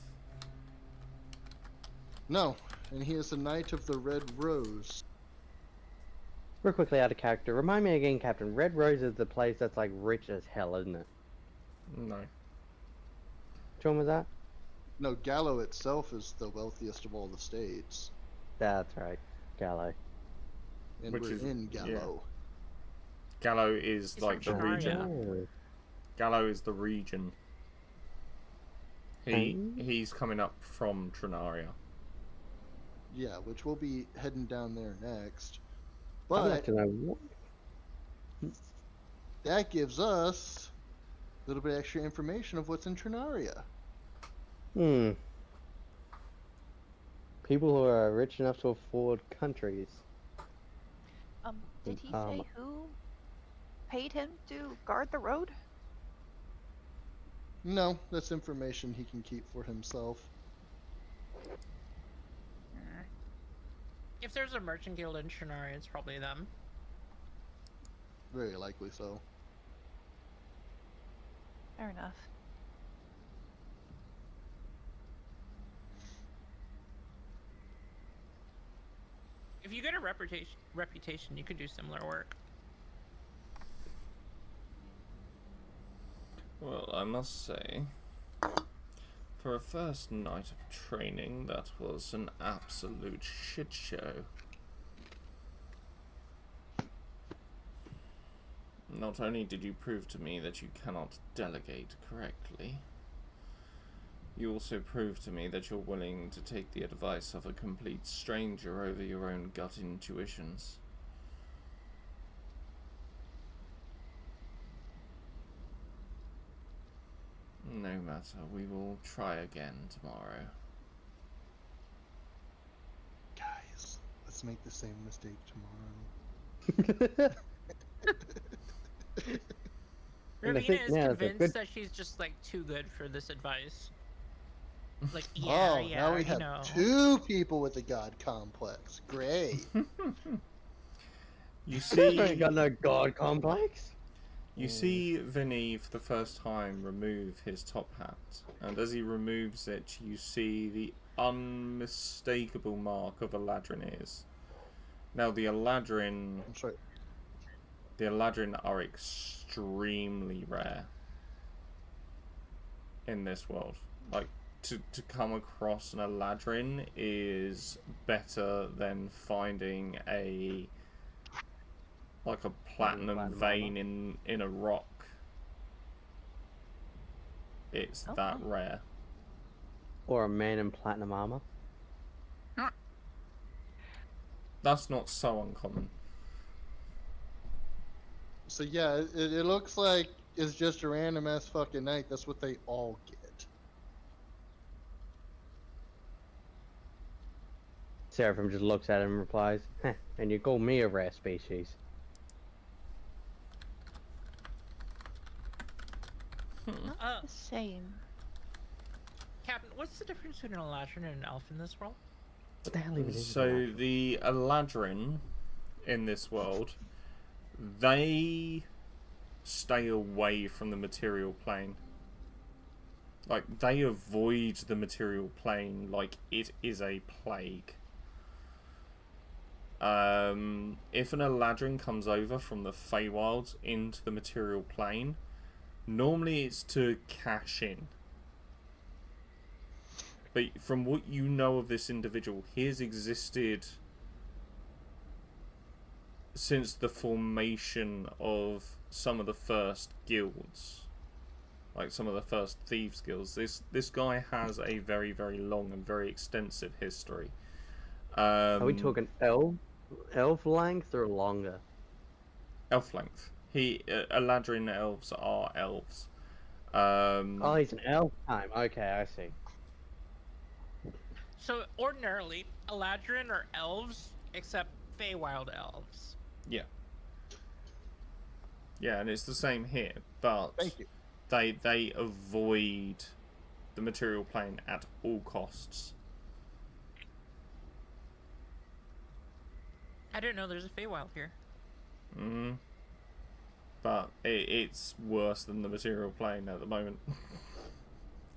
S3: No, and he is the Knight of the Red Rose.
S2: Real quickly out of character, remind me again, Captain. Red Rose is the place that's like rich as hell, isn't it?
S1: No.
S2: Which one was that?
S3: No, Gallo itself is the wealthiest of all the states.
S2: That's right, Gallo.
S3: And
S1: Which
S3: we're
S1: is-
S3: in Gallo.
S1: Gallo is
S4: He's
S1: like the
S4: from Shanaria.
S1: region. Gallo is the region. He's coming up from Trinaria.
S3: Yeah, which we'll be heading down there next.
S2: I'd like
S3: But
S2: to know what.
S3: that gives us a little bit extra information of what's in Trinaria.
S2: People who are rich enough to afford countries.
S5: Did he say who paid him to guard the road?
S3: No, that's information he can keep for himself.
S4: If there's a merchant guild in Shanaria, it's probably them.
S3: Very likely so.
S5: Fair enough.
S4: If you get a reputation, you could do similar work.
S1: Well, I must say, for a first night of training, that was an absolute shit show.
S6: Not only did you prove to me that you cannot delegate correctly, you also proved to me that you're willing to take the advice of a complete stranger over your own gut intuitions. No matter, we will try again tomorrow.
S3: Guys, let's make the same mistake tomorrow.
S2: And I
S4: Ravina
S2: think
S4: is
S2: now is a
S4: convinced
S2: good-
S4: that she's just like too good for this advice. Like, yeah,
S3: Oh,
S4: I
S3: now we
S4: already
S3: have
S4: know.
S3: 2 people with the god complex. Great.
S6: You
S2: I
S6: see,
S2: ain't got no god complex.
S1: you see Vinny for the first time remove his top hat, and as he removes it, you see the unmistakable mark of Eladrin ears. Now, the Eladrin
S3: I'm sorry.
S1: are extremely rare in this world. Like, to come across an Eladrin is better than finding a platinum vein in a rock. It's
S5: Oh,
S1: that
S5: wow.
S1: rare.
S2: Or a man in platinum armor.
S1: That's not so uncommon.
S3: So yeah, it looks like it's just a random ass fucking night. That's what they all get.
S2: Seraphim just looks at him and replies, "Heh, and you call me a rare species."
S5: Not the same.
S4: Captain, what's the difference between an Eladrin and an elf in this world?
S2: What the hell even is
S1: So
S2: that?
S1: the Eladrin in this world, they stay away from the material plane. Like, they avoid the material plane like it is a plague. If an Eladrin comes over from the Feywilds into the material plane, normally it's to cash in. But from what you know of this individual, he has existed since the formation of some of the first guilds. Like some of the first thieves guilds. This guy has a very, very long and very extensive history.
S2: Are we talking elf length or longer?
S1: Elf length. Eladrin elves are elves.
S2: Oh, he's an elf time. Okay, I see.
S4: So ordinarily, Eladrin are elves, except Feywild elves.
S1: Yeah. Yeah, and it's the same here, but
S3: Thank you.
S1: they avoid the material plane at all costs.
S4: I didn't know there's a Feywild here.
S1: Mm. But it's worse than the material plane at the moment.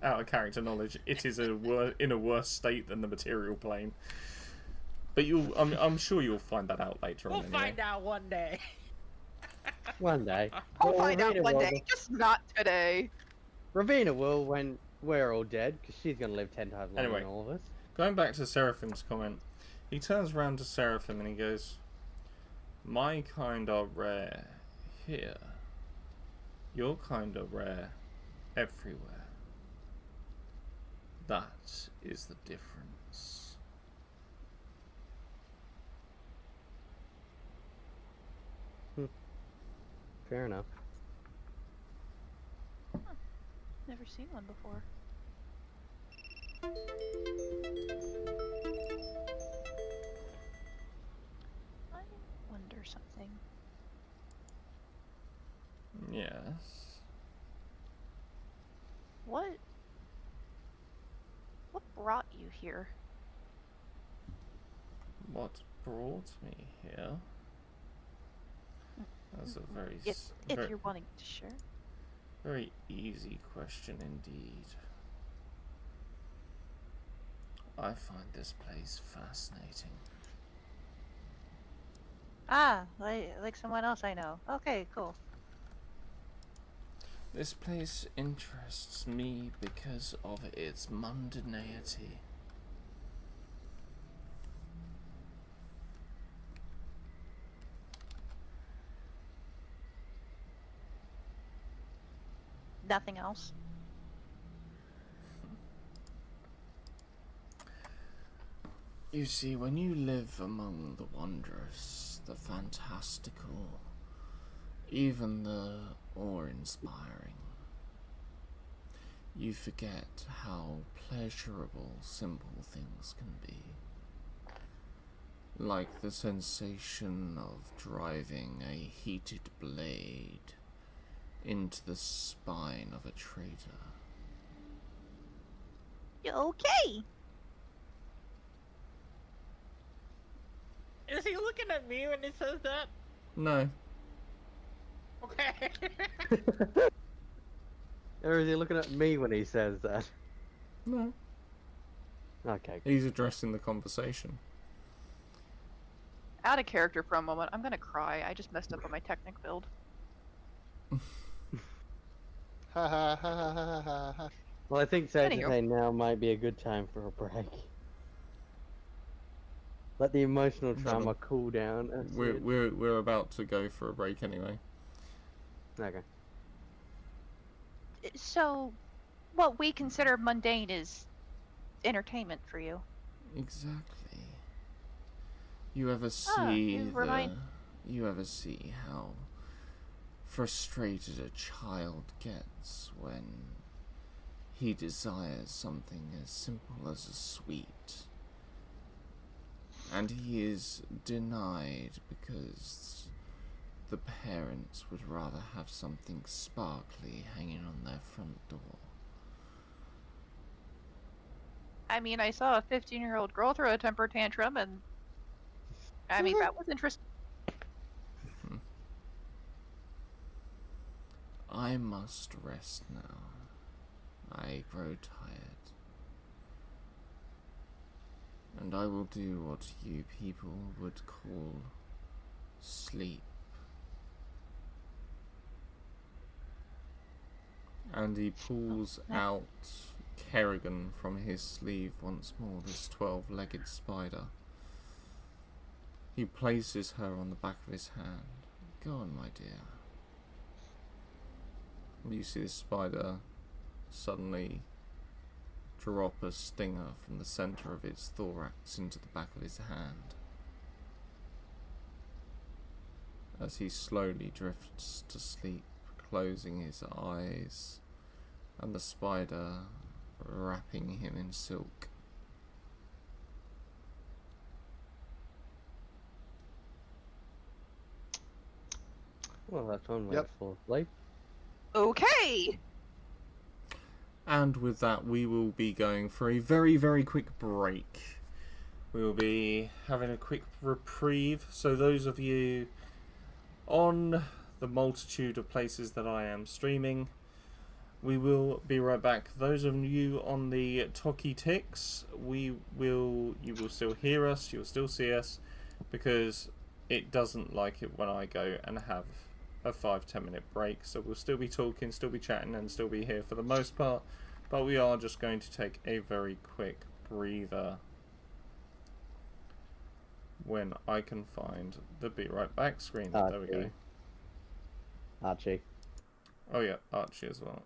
S1: Out of character knowledge, it is in a worse state than the material plane. But I'm sure you'll find that out later
S4: We'll
S1: on. Anyway.
S4: find out one day.
S2: One day.
S5: I'll
S2: Well,
S5: find out
S2: Ravina
S5: one
S2: will.
S5: day, just not today.
S2: Ravina will when we're all dead, because she's going to live 10 times longer
S1: Anyway.
S2: than all of us.
S1: Going back to Seraphim's comment, he turns around to Seraphim and he goes, "My kind are rare here. Your kind are rare everywhere. That is the difference."
S2: Fair enough.
S5: Never seen one before. I wonder something.
S1: Yes.
S5: What brought you here?
S1: What brought me here? That's a very,
S5: If you're wanting to share.
S1: very easy question indeed. I find this place fascinating.
S5: Ah, like someone else I know. Okay, cool.
S1: This place interests me because of its mundanity.
S5: Nothing else.
S6: You see, when you live among the wondrous, the fantastical, even the awe-inspiring, you forget how pleasurable simple things can be. Like the sensation of driving a heated blade into the spine of a traitor.
S5: Okay.
S4: Is he looking at me when he says that?
S6: No.
S4: Okay.
S2: Or is he looking at me when he says that?
S6: No.
S2: Okay.
S6: He's addressing the conversation.
S5: Out of character for a moment. I'm gonna cry. I just messed up on my Technic build.
S3: Ha ha ha ha ha ha ha.
S2: Well, I think safe to
S5: Anywho.
S2: say now might be a good time for a break. Let the emotional trauma cool down.
S6: We're about to go for a break anyway.
S2: Okay.
S5: So, what we consider mundane is entertainment for you.
S6: Exactly. You ever see you ever see how frustrated a child gets when he desires something as simple as a sweet, and he is denied because the parents would rather have something sparkly hanging on their front door?
S5: I mean, I saw a 15-year-old girl throw a temper tantrum, and I mean, that was interesting.
S6: I must rest now. I grow tired. And I will do what you people would call sleep. And he pulls out Kerrigan from his sleeve once more, this 12-legged spider. He places her on the back of his hand. Go on, my dear. You see this spider suddenly drop a stinger from the center of its thorax into the back of his hand as he slowly drifts to sleep, closing his eyes, and the spider wrapping him in silk.
S2: Well, that's one way
S3: Yep.
S2: to fall asleep.
S5: Okay.
S6: And with that, we will be going for a very, very quick break. We will be having a quick reprieve. So those of you on the multitude of places that I am streaming, we will be right back. Those of you on the Toki Ticks, you will still hear us, you'll still see us, because it doesn't like it when I go and have a 5-10 minute break. So we'll still be talking, still be chatting, and still be here for the most part. But we are just going to take a very quick breather when I can find the Be Right Back screen. There we go.
S2: Archie.
S6: Oh yeah, Archie as well.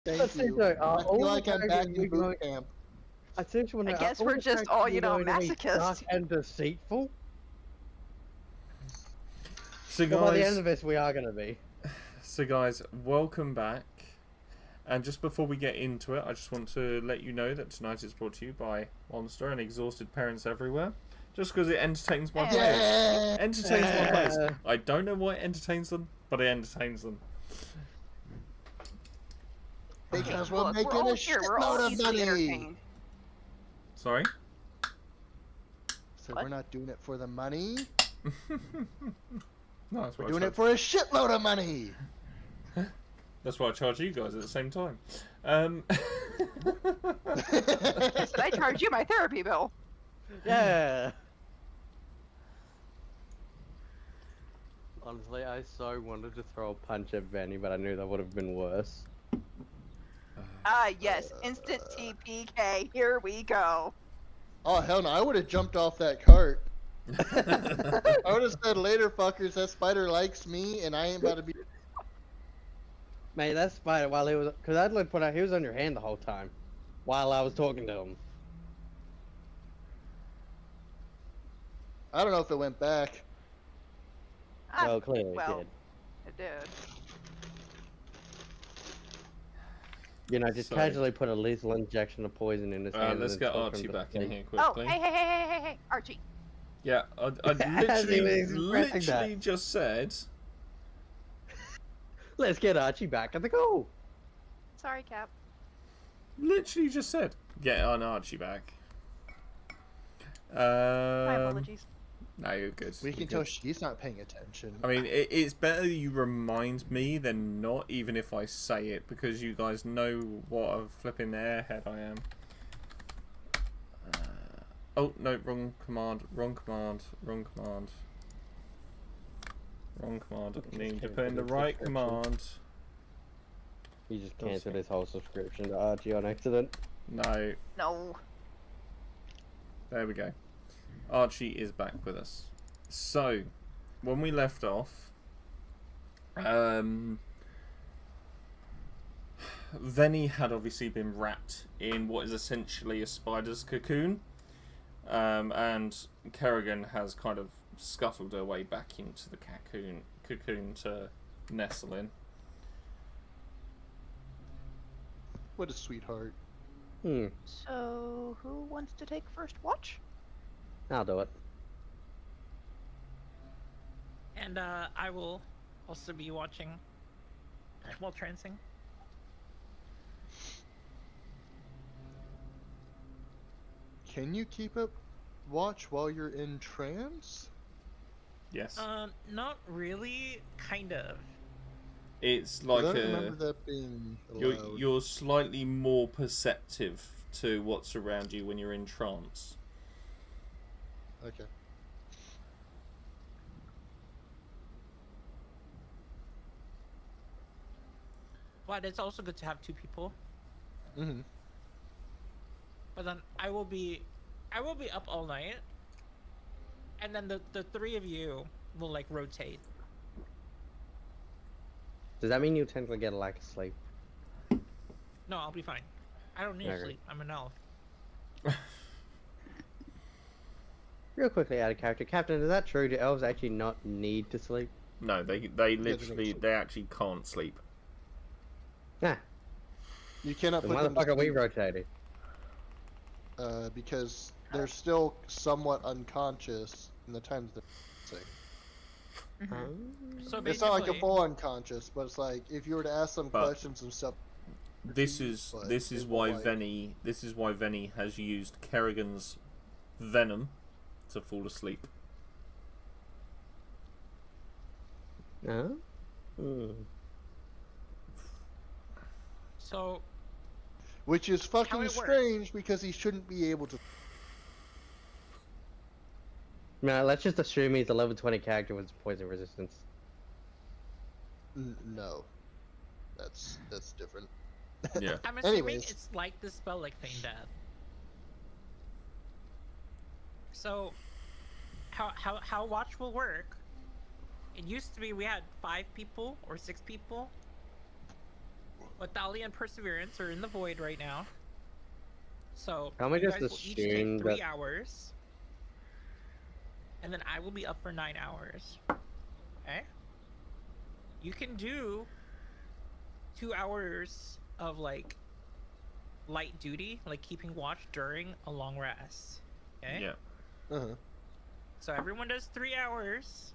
S3: Thank you. I feel like I'm back in boot camp.
S2: I seriously want
S5: I
S2: to
S5: guess we're just all, you know, masochists.
S2: Dark and deceitful.
S1: So
S2: Well, by the end
S1: guys,
S2: of this, we are going to be.
S1: welcome back. And just before we get into it, I just want to let you know that tonight is brought to you by Monster and Exhausted Parents Everywhere. Just because it entertains my players.
S3: Yeah.
S1: Entertains my players. I don't know why it entertains them, but it entertains them.
S3: Because
S5: Look,
S3: we're making
S5: all
S3: a
S5: here. We're all
S3: shitload of
S5: easily
S3: money.
S5: entertained.
S1: Sorry?
S3: So
S5: What?
S3: we're not doing it for the money.
S1: No, that's
S3: We're
S1: why
S3: doing it for a shitload of money.
S1: That's why I charge you guys at the same time.
S5: Yes, I charge you my therapy bill.
S2: Yeah. Honestly, I so wanted to throw a punch at Benny, but I knew that would have been worse.
S5: Ah, yes, instant TPK. Here we go.
S3: Oh hell no! I would have jumped off that cart. I would have said later, fuckers. That spider likes me, and I ain't about to be.
S2: Mate, that spider, while he was... Because I'd put out... He was on your hand the whole time. While I was talking to him.
S3: I don't know if it went back.
S5: Ah,
S2: Well, clearly
S5: well,
S2: it
S5: it did.
S2: did. You know, just
S1: So-
S2: casually put a lethal injection of poison in his hand.
S1: let's
S2: and
S1: get
S2: then talk to
S1: Archie
S2: him to
S1: back in
S2: sleep.
S1: here
S5: Oh,
S1: quickly.
S5: hey, Archie.
S1: Yeah, I
S2: As he was
S1: literally
S2: expressing that.
S1: just said.
S2: Let's get Archie back at the goal.
S5: Sorry, Cap.
S1: Literally just said. Get on Archie back.
S5: My apologies.
S1: No, you're good.
S3: We
S1: you're
S3: can tell
S1: good.
S3: she's not paying attention.
S1: I mean, it's better you remind me than not, even if I say it, because you guys know what a flipping airhead I am. Oh, no, wrong command. I need to put in the right command.
S2: He just cancelled his whole subscription to Archie on accident.
S1: No,
S5: No.
S1: there we go. Archie is back with us. So, when we left off, Venny had obviously been wrapped in what is essentially a spider's cocoon, and Kerrigan has kind of scuttled her way back into the cocoon to nestle in.
S3: What a sweetheart.
S5: So, who wants to take first watch?
S2: I'll do it.
S4: And I will also be watching while trancing.
S3: Can you keep up watch while you're in trance?
S1: Yes,
S4: Not really. Kind of.
S1: it's
S3: I
S1: like
S3: don't
S1: a.
S3: remember that being allowed.
S1: You're slightly more perceptive to what's around you when you're in trance.
S3: Okay.
S4: But it's also good to have two people.
S3: Mm-hmm.
S4: But then I will be up all night, and then the three of you will like rotate.
S2: Does that mean you technically get a lack of sleep?
S4: No, I'll be fine. I don't need
S2: Okay.
S4: sleep. I'm an elf.
S2: Real quickly, out of character, Captain, is that true? Do elves actually not need to sleep?
S1: No, they literally they actually can't sleep.
S2: Nah.
S3: You cannot
S2: The
S3: put them to
S2: motherfucker we
S3: sleep,
S2: rotated.
S3: because they're still somewhat unconscious in the times they're sick.
S4: So
S3: It's not like a
S4: basically,
S3: full unconscious, but it's like if you were to ask them
S1: But-
S3: questions and stuff.
S1: This is
S3: But
S1: this is
S3: it
S1: why
S3: will, like-
S1: Venny has used Kerrigan's venom to fall asleep.
S2: No? Hmm.
S4: So
S3: Which is fucking
S4: it works.
S3: strange because he shouldn't be able to.
S2: No, let's just assume he's a level 20 character with poison resistance.
S3: No, that's different.
S1: Yeah.
S4: I'm assuming
S3: Anyways.
S4: it's like the spell like Feign Death. So how watch will work? It used to be we had 5 people or 6 people, But Thalia and Perseverance are in the void right now. So
S2: Can we
S4: you
S2: just
S4: guys will each
S2: assume
S4: take 3
S2: that-
S4: hours. And then I will be up for 9 hours. Okay? You can do 2 hours of like light duty, like keeping watch during a long rest. Okay?
S1: Yeah.
S3: Uh-huh.
S4: So everyone does 3 hours.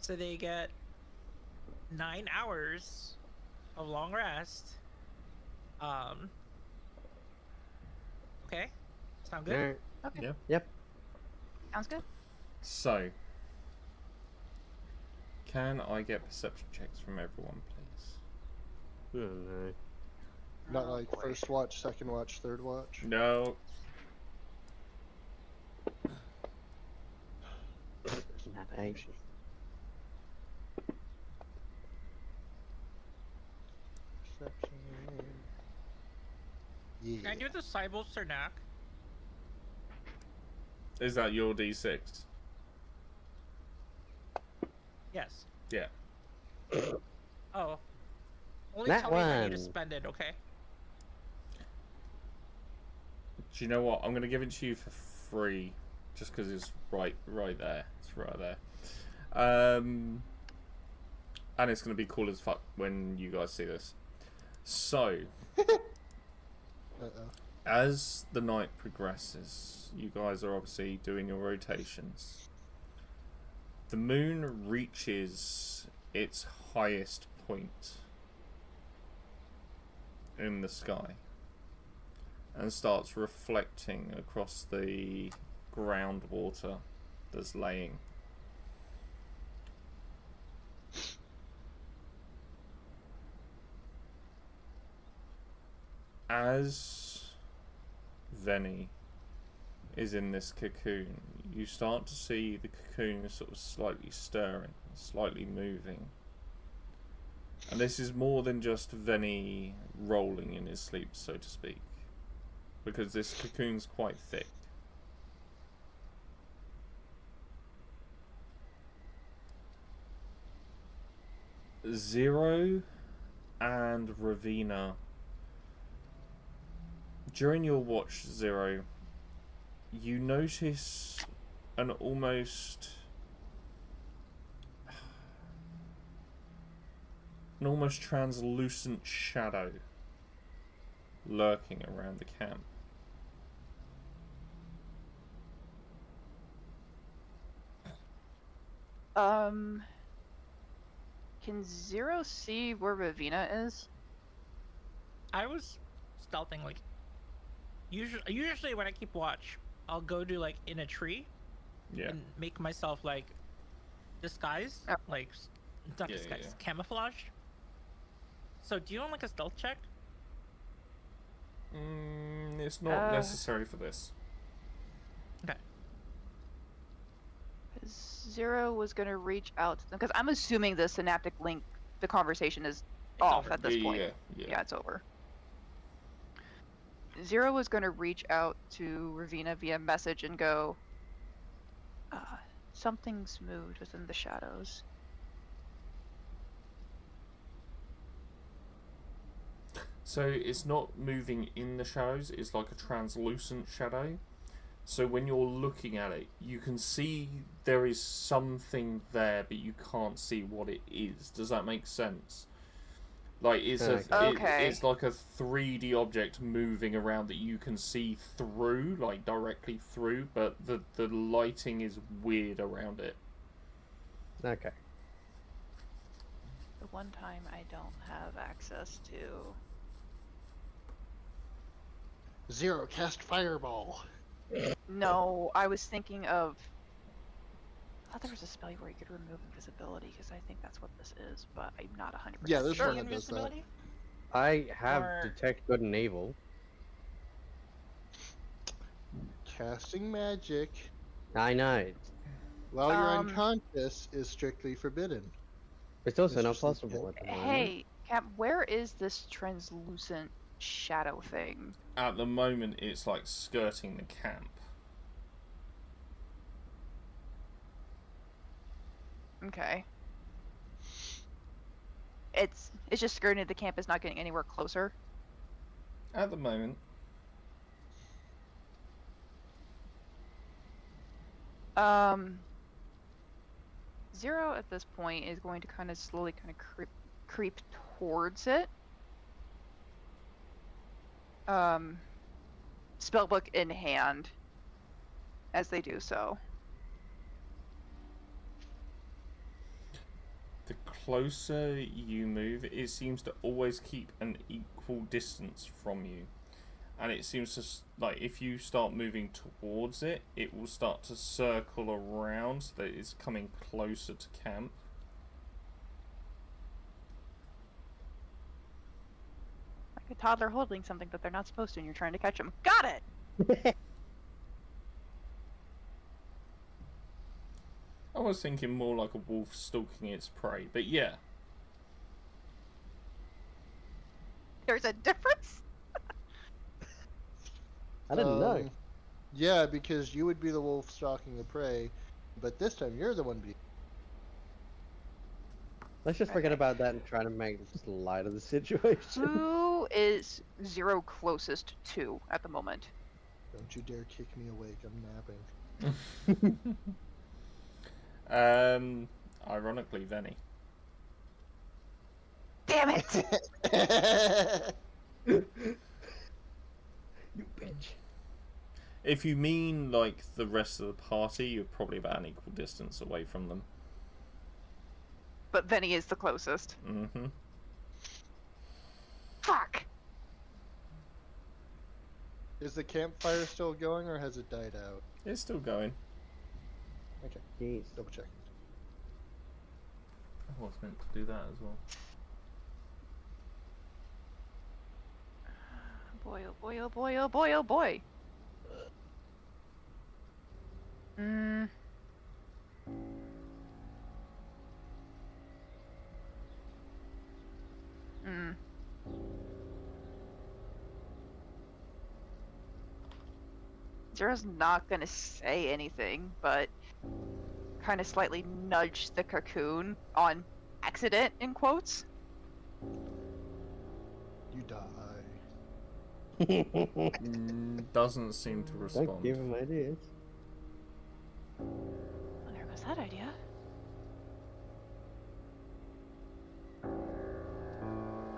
S4: So they get 9 hours of long rest. Okay. Sound good?
S2: Alright.
S5: Okay.
S1: Yeah.
S2: Yep.
S5: Sounds good.
S1: So, can I get perception checks from everyone, please?
S2: Oh no.
S3: Not
S5: Oh,
S3: like
S5: boy.
S3: first watch, second watch, third watch.
S1: No.
S2: Not 8.
S3: Perception. Yeah.
S4: Can I do the Cybel Cernak?
S1: Is that your D6?
S4: Yes.
S1: Yeah.
S4: Oh. Only
S2: That
S4: tell me if I need to
S2: one.
S4: spend it, okay?
S1: Do you know what? I'm gonna give it to you for free, just because it's right there. It's right there. And it's gonna be cool as fuck when you guys see this. So,
S3: Uh-oh.
S1: as the night progresses, you guys are obviously doing your rotations. The moon reaches its highest point in the sky and starts reflecting across the groundwater that's laying. As Veni is in this cocoon, you start to see the cocoon sort of slightly stirring, slightly moving. And this is more than just Veni rolling in his sleep, so to speak, because this cocoon's quite thick. Zero and Ravina, during your watch, Zero, you notice an almost translucent shadow lurking around the camp.
S5: Can Zero see where Ravina is?
S4: I was stealthing, like, usually when I keep watch, I'll go to, like, in a tree
S1: Yeah.
S4: and make myself, like, disguise,
S5: Oh.
S4: like, not
S1: Yeah,
S4: disguise,
S1: yeah.
S4: camouflage. So do you want, like, a stealth check?
S1: It's not
S5: Uh.
S1: necessary for this.
S4: Okay.
S5: Zero was gonna reach out to them because I'm assuming the synaptic link, the conversation is
S4: It's
S5: off
S4: over.
S5: at this point. Yeah, it's over. Zero was gonna reach out to Ravina via message and go, something's moved within the shadows.
S1: So it's not moving in the shadows, it's like a translucent shadow. So when you're looking at it, you can see there is something there, but you can't see what it is. Does that make sense? Like it's
S5: Okay.
S1: it's like a 3D object moving around that you can see through, like directly through, but the lighting is weird around it.
S2: Okay.
S5: The one time I don't have access to.
S3: Zero, cast fireball.
S5: No, I was thinking of. I thought there was a spell where you could remove invisibility because I think that's what this is, but I'm not 100%
S3: Yeah, this
S5: sure.
S3: one that does that.
S4: Invisibility?
S2: I have
S4: Or-
S2: detect good and evil.
S3: Casting magic
S2: I know.
S3: while you're
S5: Um,
S3: unconscious is strictly forbidden.
S2: It's also
S3: It's
S2: not
S3: just like
S2: possible at the moment.
S5: Hey, Cap, where is this translucent shadow thing?
S1: At the moment, it's like skirting the camp.
S5: Okay. it's just skirting the camp is not getting anywhere closer.
S1: At the moment.
S5: Zero at this point is going to kind of slowly creep towards it. Spellbook in hand as they do so.
S1: The closer you move, it seems to always keep an equal distance from you. And it seems to, like, if you start moving towards it, it will start to circle around so that it's coming closer to camp.
S5: Like a toddler holding something that they're not supposed to and you're trying to catch them. Got it!
S1: I was thinking more like a wolf stalking its prey, but yeah.
S5: There's a difference?
S2: I didn't know.
S3: Yeah, because you would be the wolf stalking the prey, but this time you're the one being.
S2: Let's just forget about that and try to make light of the situation.
S5: Who is Zero closest to at the moment?
S3: Don't you dare kick me awake, I'm napping.
S1: Ironically, Venny.
S5: Damn it!
S2: You bitch.
S1: If you mean like the rest of the party, you're probably about an equal distance away from them.
S5: But Venny is the closest.
S1: Mm-hmm.
S5: Fuck!
S3: Is the campfire still going or has it died out?
S1: It's still going.
S3: Okay,
S2: Jeez.
S3: double check.
S1: I was meant to do that as well.
S5: Boy, oh boy, oh boy, oh boy, oh boy. Zero's not gonna say anything, but kind of slightly nudge the cocoon on accident, in quotes.
S3: You die.
S1: Doesn't seem to respond.
S2: Don't give him ideas.
S5: Well, there goes that idea.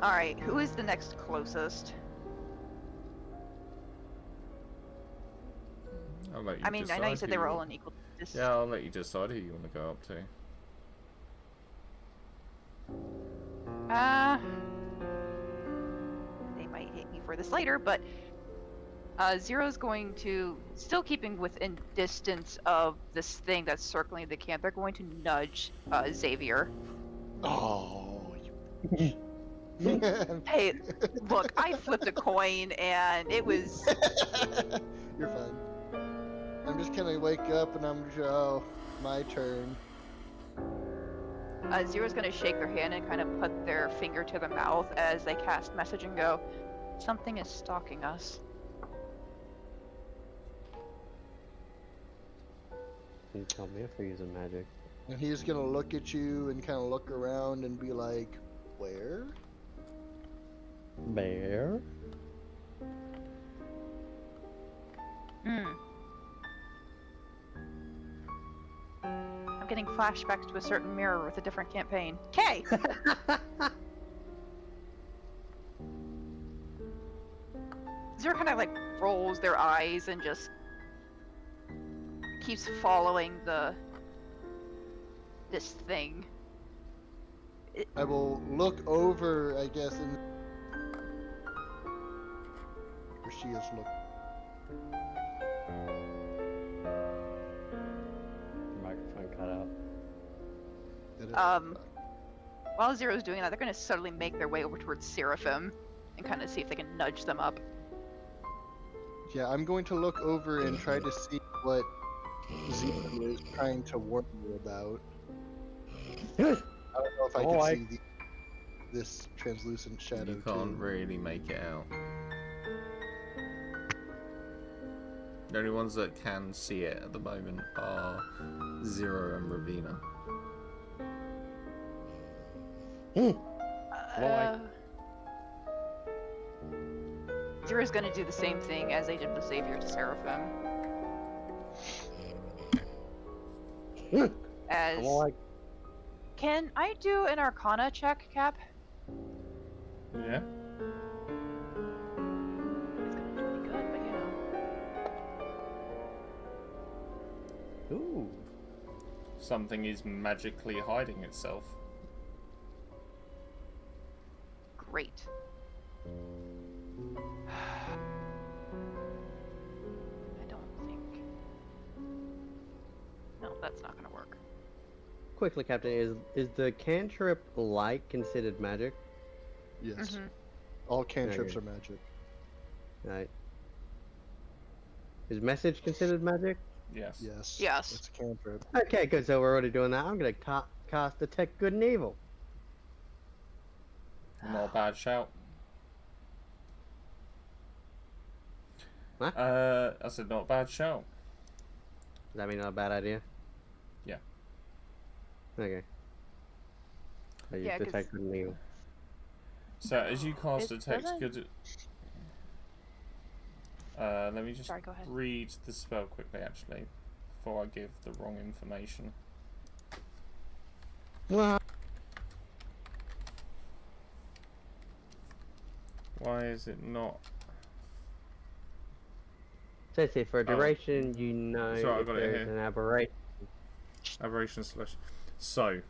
S5: Alright, who is the next closest?
S1: I'll let you
S5: I mean, I know you
S1: decide
S5: said
S1: who
S5: they were
S1: you
S5: all
S1: want.
S5: on equal distance.
S1: Yeah, I'll let you decide who you want to go up to.
S5: They might hit me for this later, but Zero's going to, still keeping within distance of this thing that's circling the camp, they're going to nudge Xavier.
S3: Oh,
S5: Hey, look, I flipped a coin and it was...
S3: You're fine. I'm just gonna wake up and I'm just, oh, my turn.
S5: Zero's going to shake their hand and kind of put their finger to the mouth as they cast message and go, something is stalking us.
S2: You tell me if we're using magic.
S3: And he's gonna look at you and kind of look around and be like, where?
S2: Bear?
S5: I'm getting flashbacks to a certain mirror with a different campaign. K! Zero kind of like rolls their eyes and just keeps following this thing.
S3: I will look over, I guess, and where she is looking.
S2: Microphone cut out.
S3: Did it?
S5: While Zero's doing that, they're going to subtly make their way over towards Seraphim and kind of see if they can nudge them up.
S3: Yeah, I'm going to look over and try to see what Zero is trying to warn you about. I don't know if I can see this translucent shadow.
S1: You can't
S3: too.
S1: really make it out. The only ones that can see it at the moment are Zero and Ravina.
S5: Zero's gonna do the same thing as they did with Xavier to Seraphim. As
S2: I'm like,
S5: can I do an Arcana check, Cap?
S1: Yeah.
S5: It's gonna be really good, but you know.
S2: ooh.
S1: Something is magically hiding itself.
S5: Great. I don't think. No, that's not gonna work.
S2: Quickly, Captain, is the cantrip light considered magic?
S3: Yes.
S5: Mhm.
S3: All cantrips
S2: Okay.
S3: are magic.
S2: Right. Is message considered magic?
S1: Yes.
S3: Yes.
S5: Yes.
S3: It's a cantrip.
S2: Okay, good. So we're already doing that. I'm gonna cast Detect Good and Evil.
S1: Not a bad shout.
S2: What?
S1: I said not a bad shout.
S2: Does that mean not a bad idea?
S1: Yeah.
S2: Okay. I use
S5: Yeah, 'cause-
S2: Detect Good and Evil.
S1: So as you cast
S5: It
S1: detect
S5: doesn't-
S1: good. Let me just
S5: Sorry, go ahead.
S1: read the spell quickly, actually, before I give the wrong information.
S2: Well,
S1: Why is it not?
S2: says here for a
S1: Oh.
S2: duration, you know
S1: Sorry, I
S2: if
S1: got it
S2: there is
S1: here.
S2: an aberration.
S1: Aberration slash. So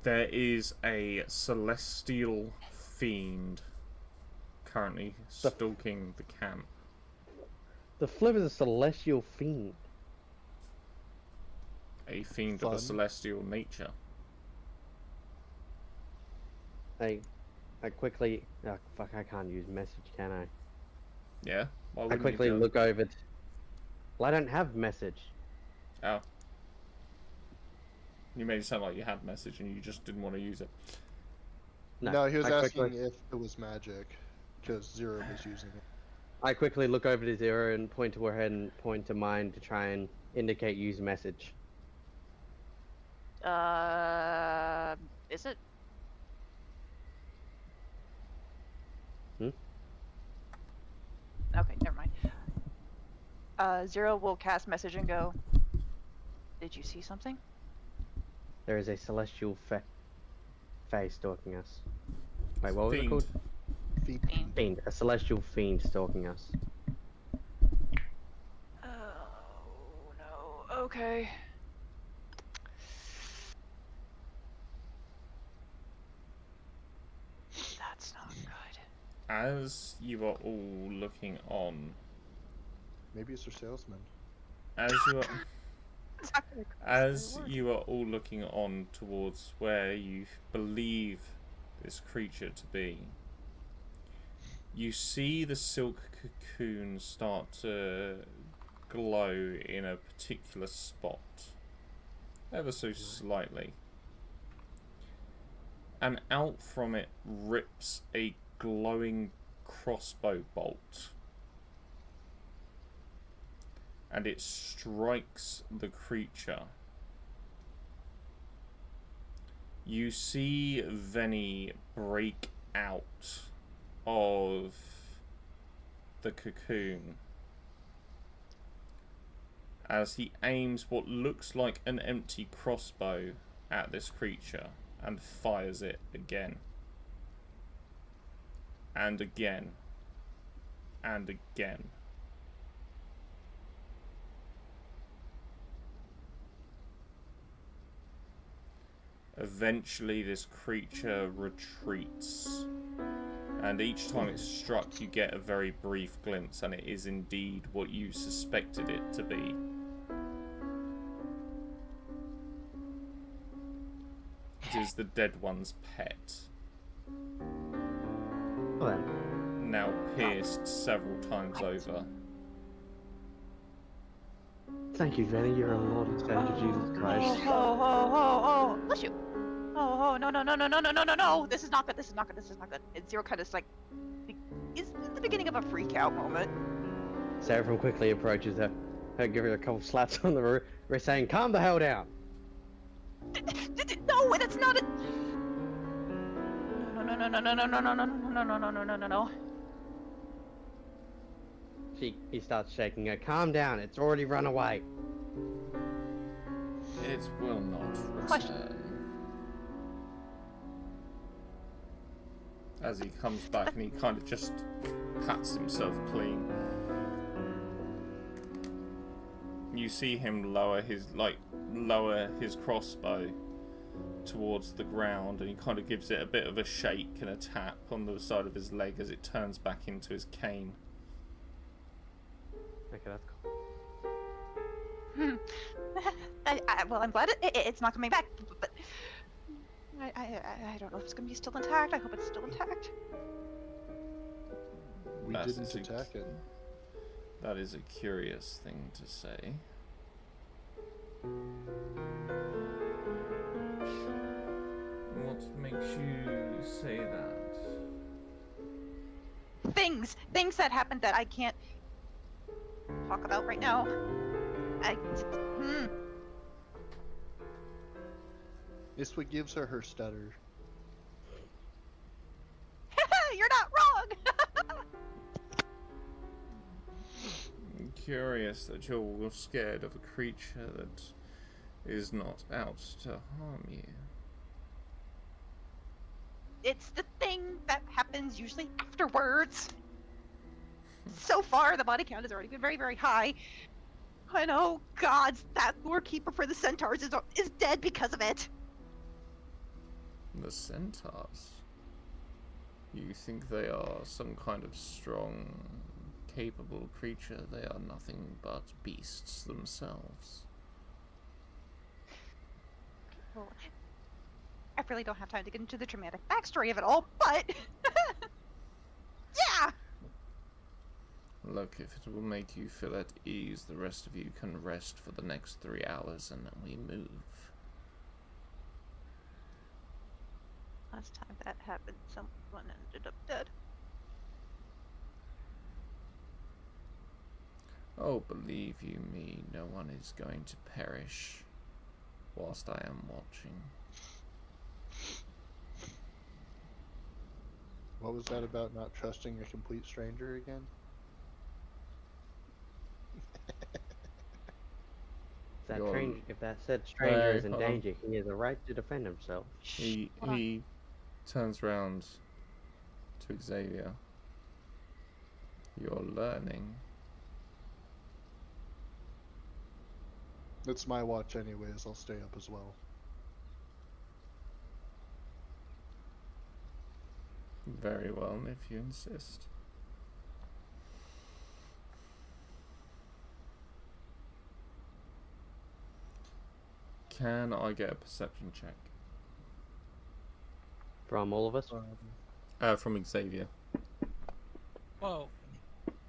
S1: there is a celestial fiend currently stalking the camp.
S2: The flip is a celestial fiend.
S1: A fiend of
S3: Fun.
S1: a celestial nature.
S2: I quickly. Oh, fuck! I can't use message, can I?
S1: Yeah. Why
S2: I
S1: wouldn't
S2: quickly
S1: you do
S2: look over. Well, I don't have message.
S1: Oh. You made it sound like you had message and you just didn't want to use it.
S3: No, he was
S2: I
S3: asking
S2: quickly-
S3: if it was magic, because Zero was using it.
S2: I quickly look over to Zero and point to her head and point to mine to try and indicate use message.
S5: Is it?
S2: Hmm?
S5: Okay, never mind. Zero will cast message and go. Did you see something?
S2: There is a celestial face stalking us. Wait, what was it
S1: Fiend.
S2: called?
S3: Fiend.
S2: Fiend. A celestial fiend stalking us.
S5: Oh no. Okay. That's not good.
S1: As you are all looking on,
S3: Maybe it's her salesman.
S1: as you are,
S5: It's not gonna cross
S1: as
S5: the word.
S1: you are all looking on towards where you believe this creature to be, you see the silk cocoon start to glow in a particular spot, ever so slightly, and out from it rips a glowing crossbow bolt, and it strikes the creature. You see Venny break out of the cocoon as he aims what looks like an empty crossbow at this creature and fires it again. And again. And again. Eventually this creature retreats, and each time it's struck you get a very brief glimpse, and it is indeed what you suspected it to be. It is the dead one's pet,
S2: Well then.
S1: now pierced several times over.
S2: Thank you, Venny. You're a Lord and Savior, Jesus Christ.
S5: Oh, bless you. Oh, no, no. This is not good. This is not good. And Zero kind of like, is the beginning of a freak out moment.
S2: Seraphim quickly approaches her, give her a couple slaps on the wrist, saying, "Calm the hell down."
S5: No, and it's not a. No.
S2: He starts shaking her. Calm down. It's already run away.
S6: It will not
S5: Question.
S6: return. As he comes back and he kind of just pats himself clean. You see him lower his crossbow towards the ground, and he kind of gives it a bit of a shake and a tap on the side of his leg as it turns back into his cane.
S2: Okay, that's cool.
S5: Well, I'm glad it's not coming back, but I don't know if it's gonna be still intact. I hope it's still intact.
S3: We
S6: That
S3: didn't
S6: is a-
S3: attack it.
S6: That is a curious thing to say. What makes you say that?
S5: Things that happened that I can't talk about right now.
S3: It's what gives her her stutter.
S5: You're not wrong.
S6: I'm curious that you're scared of a creature that is not out to harm you.
S5: It's the thing that happens usually afterwards. So far, the body count has already been very, very high. And oh gods, that doorkeeper for the centaurs is dead because of it.
S6: The centaurs? You think they are some kind of strong, capable creature? They are nothing but beasts themselves.
S5: Well, I really don't have time to get into the traumatic backstory of it all, but yeah.
S6: Look, if it will make you feel at ease, the rest of you can rest for the next 3 hours and then we move.
S5: Last time that happened, someone ended up dead.
S6: Oh, believe you me, no one is going to perish whilst I am watching.
S3: What was that about not trusting a complete stranger again?
S2: If that said stranger is in
S6: hold on.
S2: danger, he has a right to defend himself.
S6: He
S5: Hold on.
S6: he turns round to Xavier. You're learning.
S3: It's my watch anyways, I'll stay up as well.
S6: Very well, if you insist. Can I get a perception check?
S2: From all of us?
S6: From Xavier.
S4: Whoa.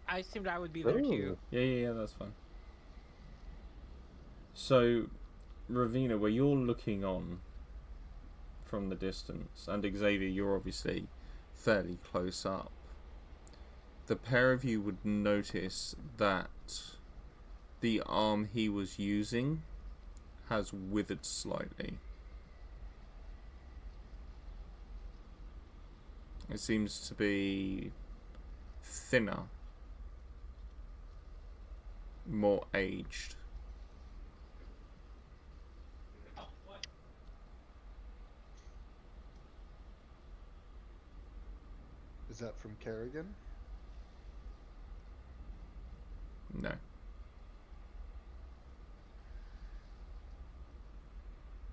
S4: I assumed I would be there too.
S6: Yeah, that's fine. So, Ravina, where you're looking on from the distance, and Xavier, you're obviously fairly close up, the pair of you would notice that the arm he was using has withered slightly. It seems to be thinner, more aged.
S3: Is that from Kerrigan?
S6: No.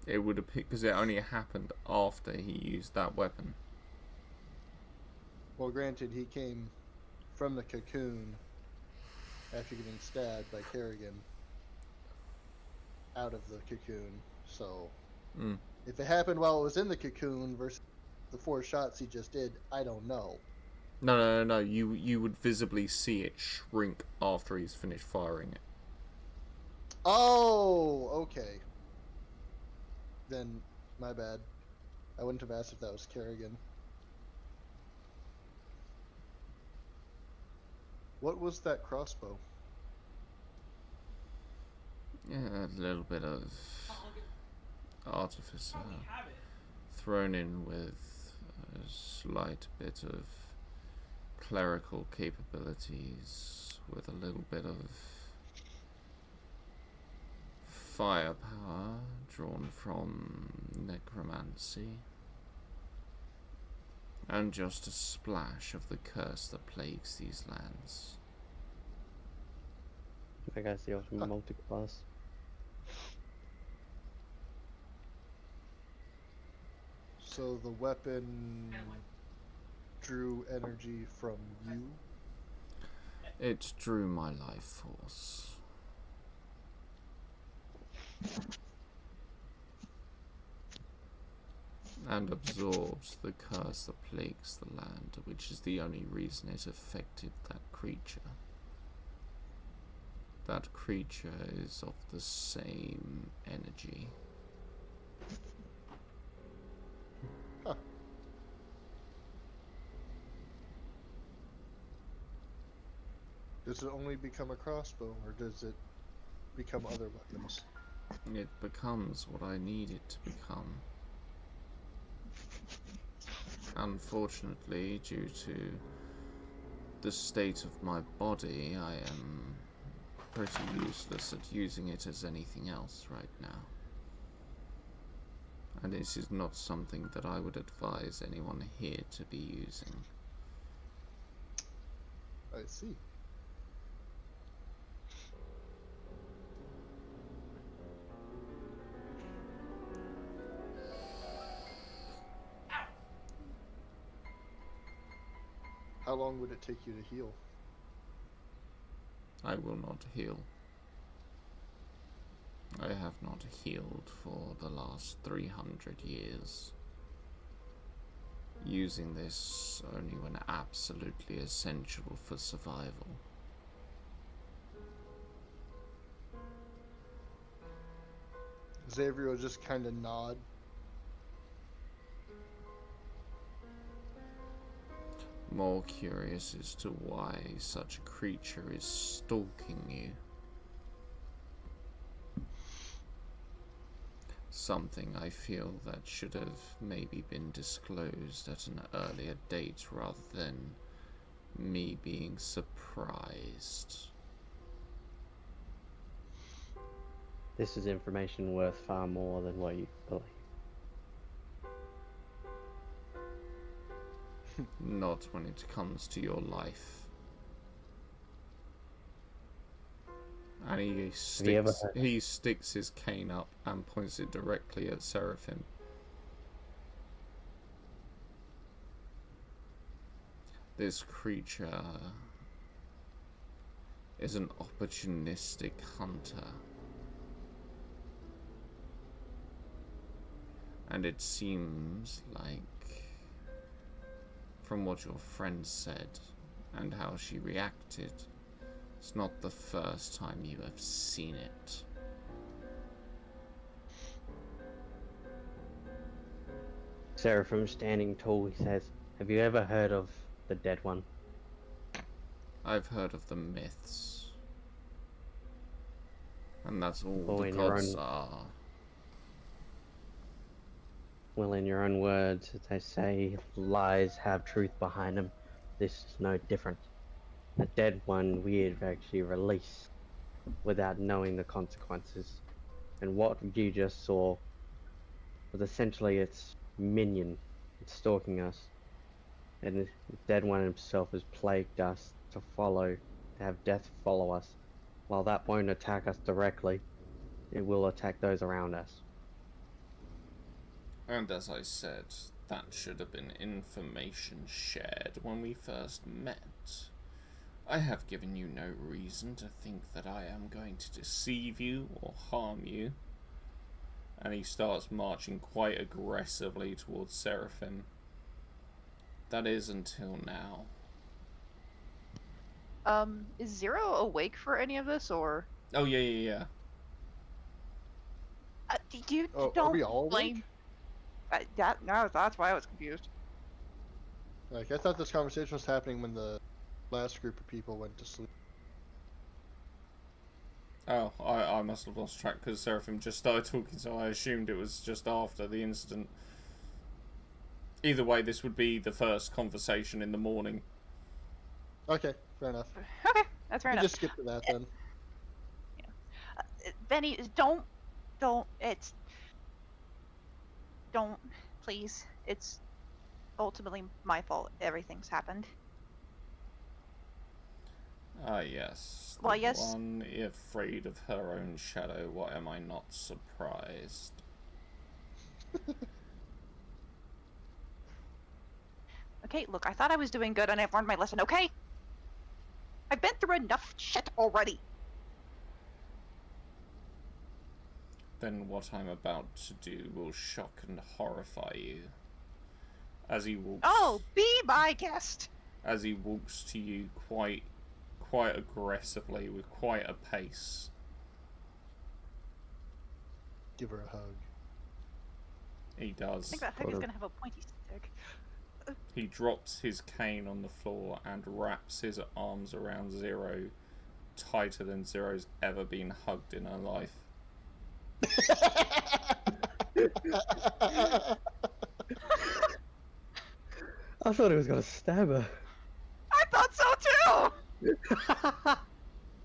S6: It would appear because it only happened after he used that weapon.
S3: Well, granted, he came from the cocoon after getting stabbed by Kerrigan out of the cocoon, so if it happened while it was in the cocoon versus the 4 shots he just did, I don't know.
S6: No. You would visibly see it shrink after he's finished firing it.
S3: Oh, okay. Then, my bad. I wouldn't have asked if that was Kerrigan. What was that crossbow?
S6: Yeah, a little bit of artificer thrown in with slight bit of clerical capabilities with a little bit of firepower drawn from necromancy, and just a splash of the curse that plagues these lands.
S2: I guess the multi-class.
S3: So the weapon drew energy from you?
S6: It drew my life force. And absorbs the curse that plagues the land, which is the only reason it affected that creature. That creature is of the same energy.
S3: Huh. Does it only become a crossbow, or does it become other weapons?
S6: It becomes what I need it to become. Unfortunately, due to the state of my body, I am pretty useless at using it as anything else right now. And this is not something that I would advise anyone here to be using.
S3: I see. How long would it take you to heal?
S6: I will not heal. I have not healed for the last 300 years. Using this only when absolutely essential for survival.
S3: Xavier will just kind of nod.
S6: More curious as to why such a creature is stalking you. Something I feel that should have maybe been disclosed at an earlier date rather than me being surprised.
S2: This is information worth far more than what you believe.
S6: Not when it comes to your life. And he sticks his cane up and points it directly at Seraphim. This creature is an opportunistic hunter. And it seems like, from what your friend said and how she reacted, it's not the first time you have seen it.
S2: Seraphim standing tall, he says, "Have you ever heard of the Dead One?"
S6: I've heard of the myths. And that's all
S2: Well,
S6: the
S2: in your
S6: gods
S2: own-
S6: are.
S2: Well, in your own words, as they say, lies have truth behind them. This is no different. The Dead One we have actually released without knowing the consequences. And what you just saw was essentially its minion. It's stalking us. And the Dead One himself has plagued us to have death follow us. While that won't attack us directly, it will attack those around us.
S6: And as I said, that should have been information shared when we first met. I have given you no reason to think that I am going to deceive you or harm you. And he starts marching quite aggressively towards Seraphim. That is until now.
S5: Is Zero awake for any of this, or
S6: Oh, yeah.
S5: you
S3: Oh, are
S5: don't
S3: we all
S5: blame? That's why I was confused.
S3: Like, I thought this conversation was happening when the last group of people went to sleep.
S1: Oh, I must have lost track because Seraphim just started talking, so I assumed it was just after the incident. Either way, this would be the first conversation in the morning.
S3: Okay, fair enough.
S5: Okay, that's fair
S3: We'll
S5: enough.
S3: just skip to that then.
S5: Benny, don't, please. It's ultimately my fault. Everything's happened.
S1: Ah, yes.
S5: Well,
S1: The
S5: yes.
S1: one afraid of her own shadow. Why am I not surprised?
S5: Okay, look, I thought I was doing good and I've learned my lesson, okay? I've been through enough shit already.
S1: Then what I'm about to do will shock and horrify you. As he walks.
S5: Oh, be my guest.
S1: As he walks to you quite aggressively with quite a pace.
S3: Give her a hug.
S1: He
S5: I
S1: does.
S5: think that hug is gonna have a pointy stick.
S1: He drops his cane on the floor and wraps his arms around Zero tighter than Zero's ever been hugged in her life.
S2: I thought he was gonna stab her.
S5: I thought so too!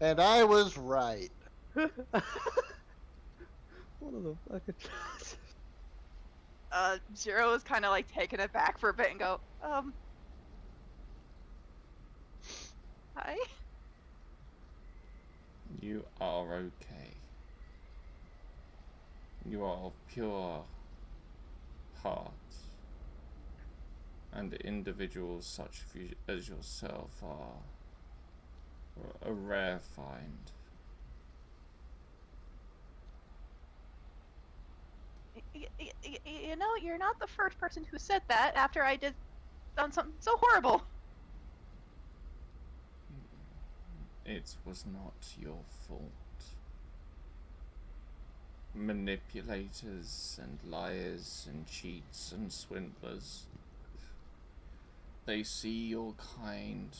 S3: And I was right.
S2: What the fuck?
S5: Zero is kind of like taken aback for a bit and go, hi?
S1: You are okay. You are of pure heart. And individuals such as yourself are a rare find.
S5: You know, you're not the first person who said that after I done something so horrible.
S1: It was not your fault. Manipulators and liars and cheats and swindlers. They see your kind.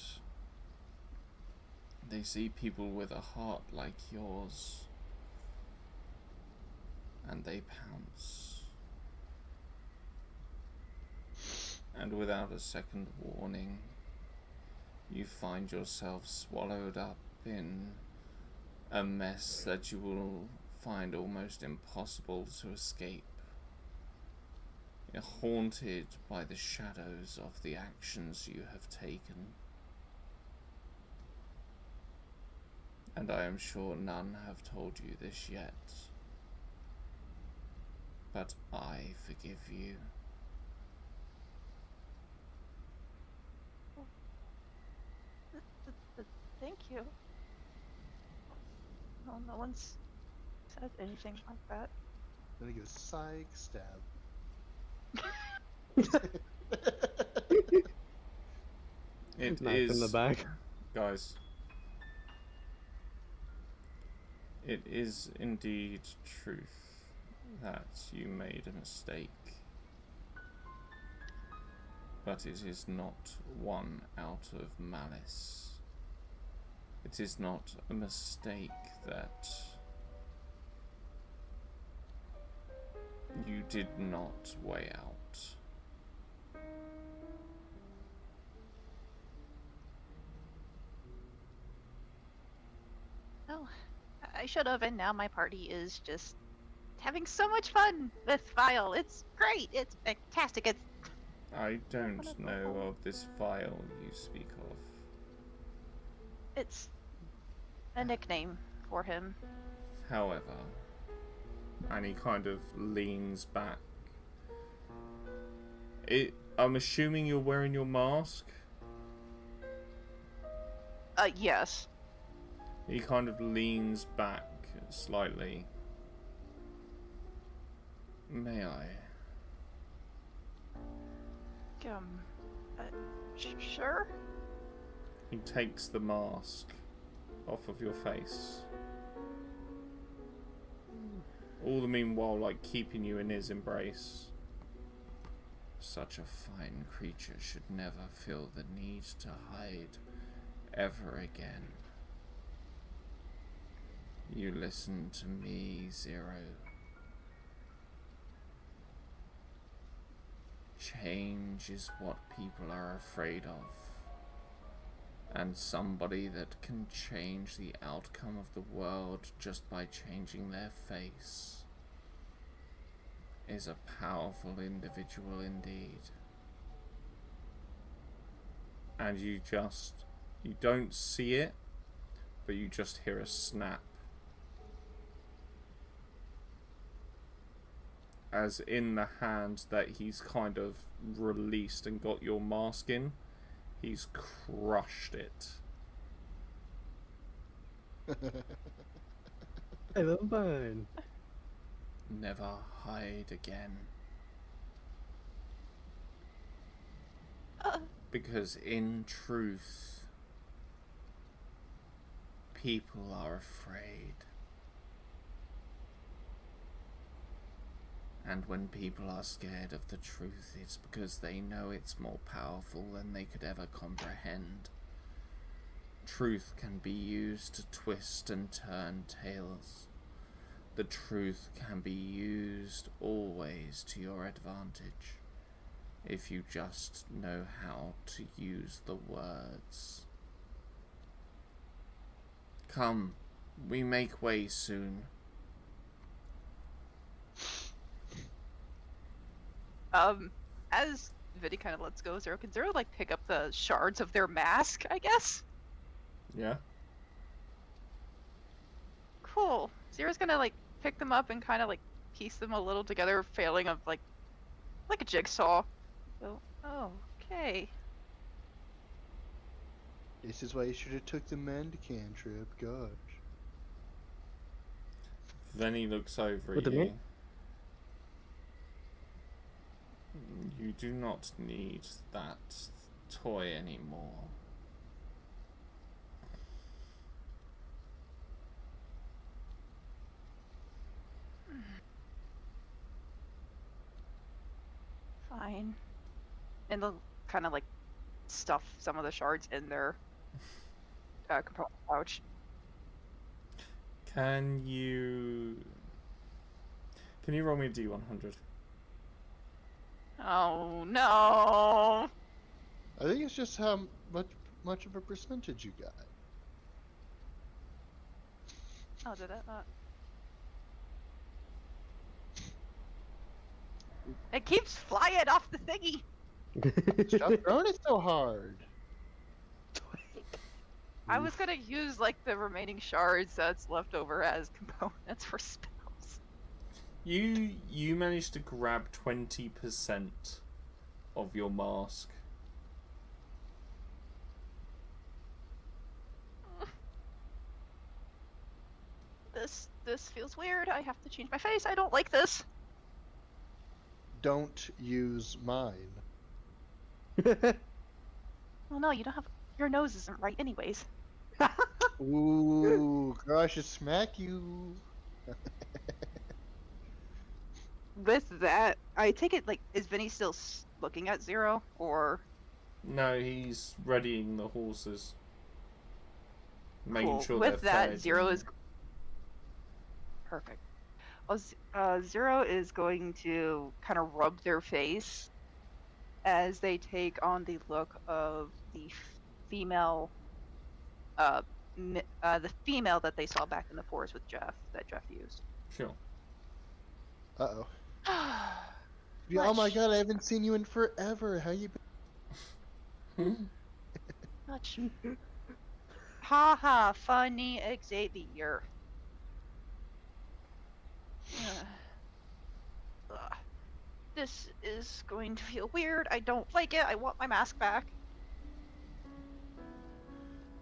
S1: They see people with a heart like yours. And they pounce. And without a second warning, you find yourself swallowed up in a mess that you will find almost impossible to escape. Haunted by the shadows of the actions you have taken. And I am sure none have told you this yet. But I forgive you.
S5: Thank you. Well, no one's said anything like that.
S3: Then he goes, psych, stab.
S1: It
S2: Knife
S1: is,
S2: in the back.
S1: guys. It is indeed truth that you made a mistake. But it is not one out of malice. It is not a mistake that you did not weigh out.
S5: Oh, I should have, and now my party is just having so much fun with Vile. It's great. It's fantastic. It's
S1: I don't know of this file you speak of.
S5: It's a nickname for him.
S1: However, and he kind of leans back. I'm assuming you're wearing your mask?
S5: Yes.
S1: He kind of leans back slightly. May I?
S5: Sure?
S1: He takes the mask off of your face. All the meanwhile, like, keeping you in his embrace. Such a fine creature should never feel the need to hide ever again. You listen to me, Zero.
S6: Change is what people are afraid of. And somebody that can change the outcome of the world just by changing their face is a powerful individual indeed. And you don't see it, but you just hear a snap. As in the hand that he's kind of released and got your mask in, he's crushed it.
S2: I love mine.
S6: Never hide again. Because in truth, people are afraid. And when people are scared of the truth, it's because they know it's more powerful than they could ever comprehend. Truth can be used to twist and turn tales. The truth can be used always to your advantage, if you just know how to use the words. Come, we make way soon.
S5: As Vinny kind of lets go, Zero, can Zero, like, pick up the shards of their mask, I guess?
S6: Yeah?
S5: Cool. Zero's gonna, like, pick them up and kind of, like, piece them a little together, failing of, like a jigsaw. So, oh, okay.
S3: This is why you should have took the man cantrip. Gosh.
S6: Then he looks over
S2: What
S6: at
S2: do you
S6: you.
S2: mean?
S6: You do not need that toy anymore.
S5: Fine. And they'll kind of, like, stuff some of the shards in their component pouch.
S6: Can you roll me a D100?
S5: Oh, no!
S3: I think it's just how much of a percentage you got.
S5: Oh, did it? It keeps flying off the thingy!
S3: Stop throwing it so hard.
S5: I was gonna use, like, the remaining shards that's left over as components for spells.
S6: You managed to grab 20% of your mask.
S5: This feels weird. I have to change my face. I don't like this.
S3: Don't use mine.
S5: Well, no, you don't have. Your nose isn't right, anyways.
S3: Ooh, girl, I should smack you.
S5: With that, I take it, like, is Vinny still looking at Zero, or?
S6: No, he's readying the horses. Making
S5: Cool.
S6: sure
S5: With
S6: they're
S5: that,
S6: fed
S5: Zero
S6: and-
S5: is perfect. Zero is going to kind of rub their face as they take on the look of the female, the female that they saw back in the forest with Jeff, that Jeff used.
S6: Sure.
S3: Uh-oh. Yeah, oh my god, I haven't seen you in forever. How you been?
S5: Much. Haha, funny Xavier. This is going to feel weird. I don't like it. I want my mask back.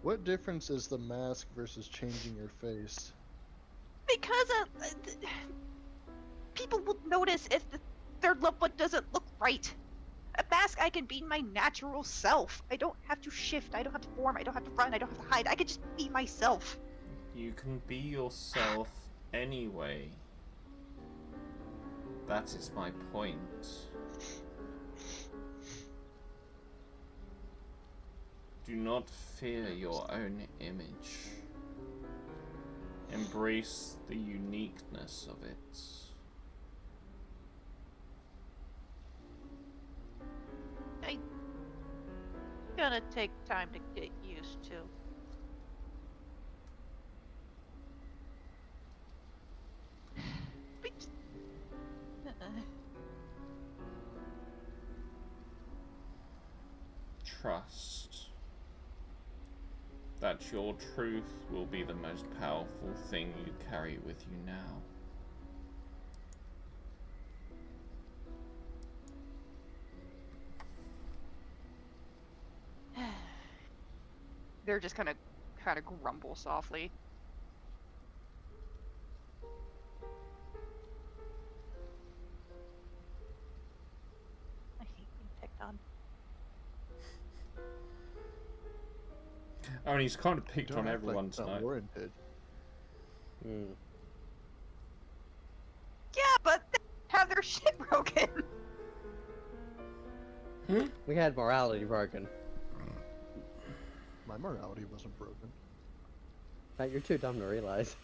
S3: What difference is the mask versus changing your face?
S5: Because people will notice if their loved one doesn't look right. A mask, I can be my natural self. I don't have to shift. I don't have to form. I don't have to run. I don't have to hide. I can just be myself.
S6: You can be yourself anyway. That is my point. Do not fear your own image. Embrace the uniqueness of it.
S5: gonna take time to get used to. But-
S6: Trust that your truth will be the most powerful thing you carry with you now.
S5: They're just kind of grumble softly. I hate being picked on.
S6: I mean, he's kind of picked
S3: Don't
S6: on
S3: act like
S6: everyone
S3: it's not
S6: tonight.
S3: warranted.
S5: Yeah, but they have their shit broken.
S2: We had morality broken.
S3: My morality wasn't broken.
S2: But you're too dumb to realize.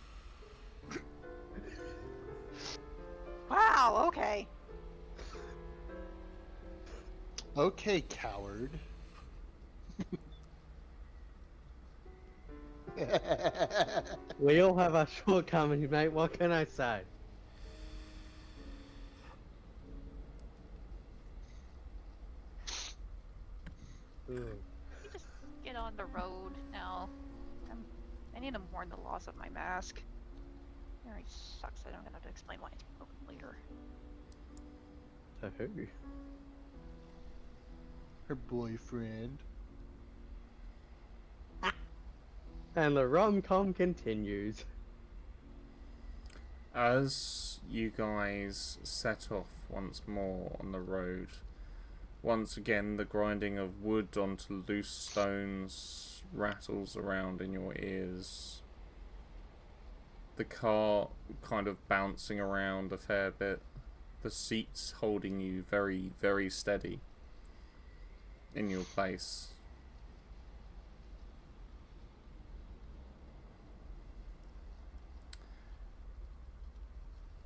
S5: Wow. Okay.
S3: Okay, coward.
S2: We all have our shortcomings, mate. What can I say?
S5: Let me just get on the road now. I need to mourn the loss of my mask. It really sucks that I'm gonna have to explain why it's broken later.
S2: To who?
S3: Her boyfriend.
S2: And the rom-com continues.
S6: As you guys set off once more on the road, once again the grinding of wood onto loose stones rattles around in your ears. The car kind of bouncing around a fair bit. The seats holding you very, very steady in your place.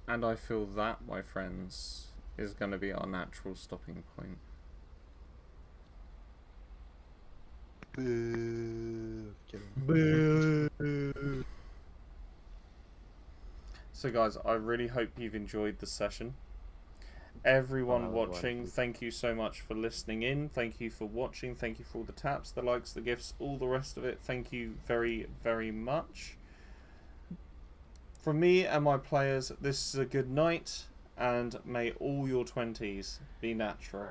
S6: And I feel that, my friends, is going to be our natural stopping point.
S3: Boo. Kidding.
S2: Boo.
S6: So guys, I really hope you've enjoyed the session. Everyone
S2: was
S6: watching,
S2: wonderful.
S6: thank you so much for listening in. Thank you for watching. Thank you for all the taps, the likes, the gifts, all the rest of it. Thank you very, very much. From me and my players, this is a good night, and may all your 20s be natural.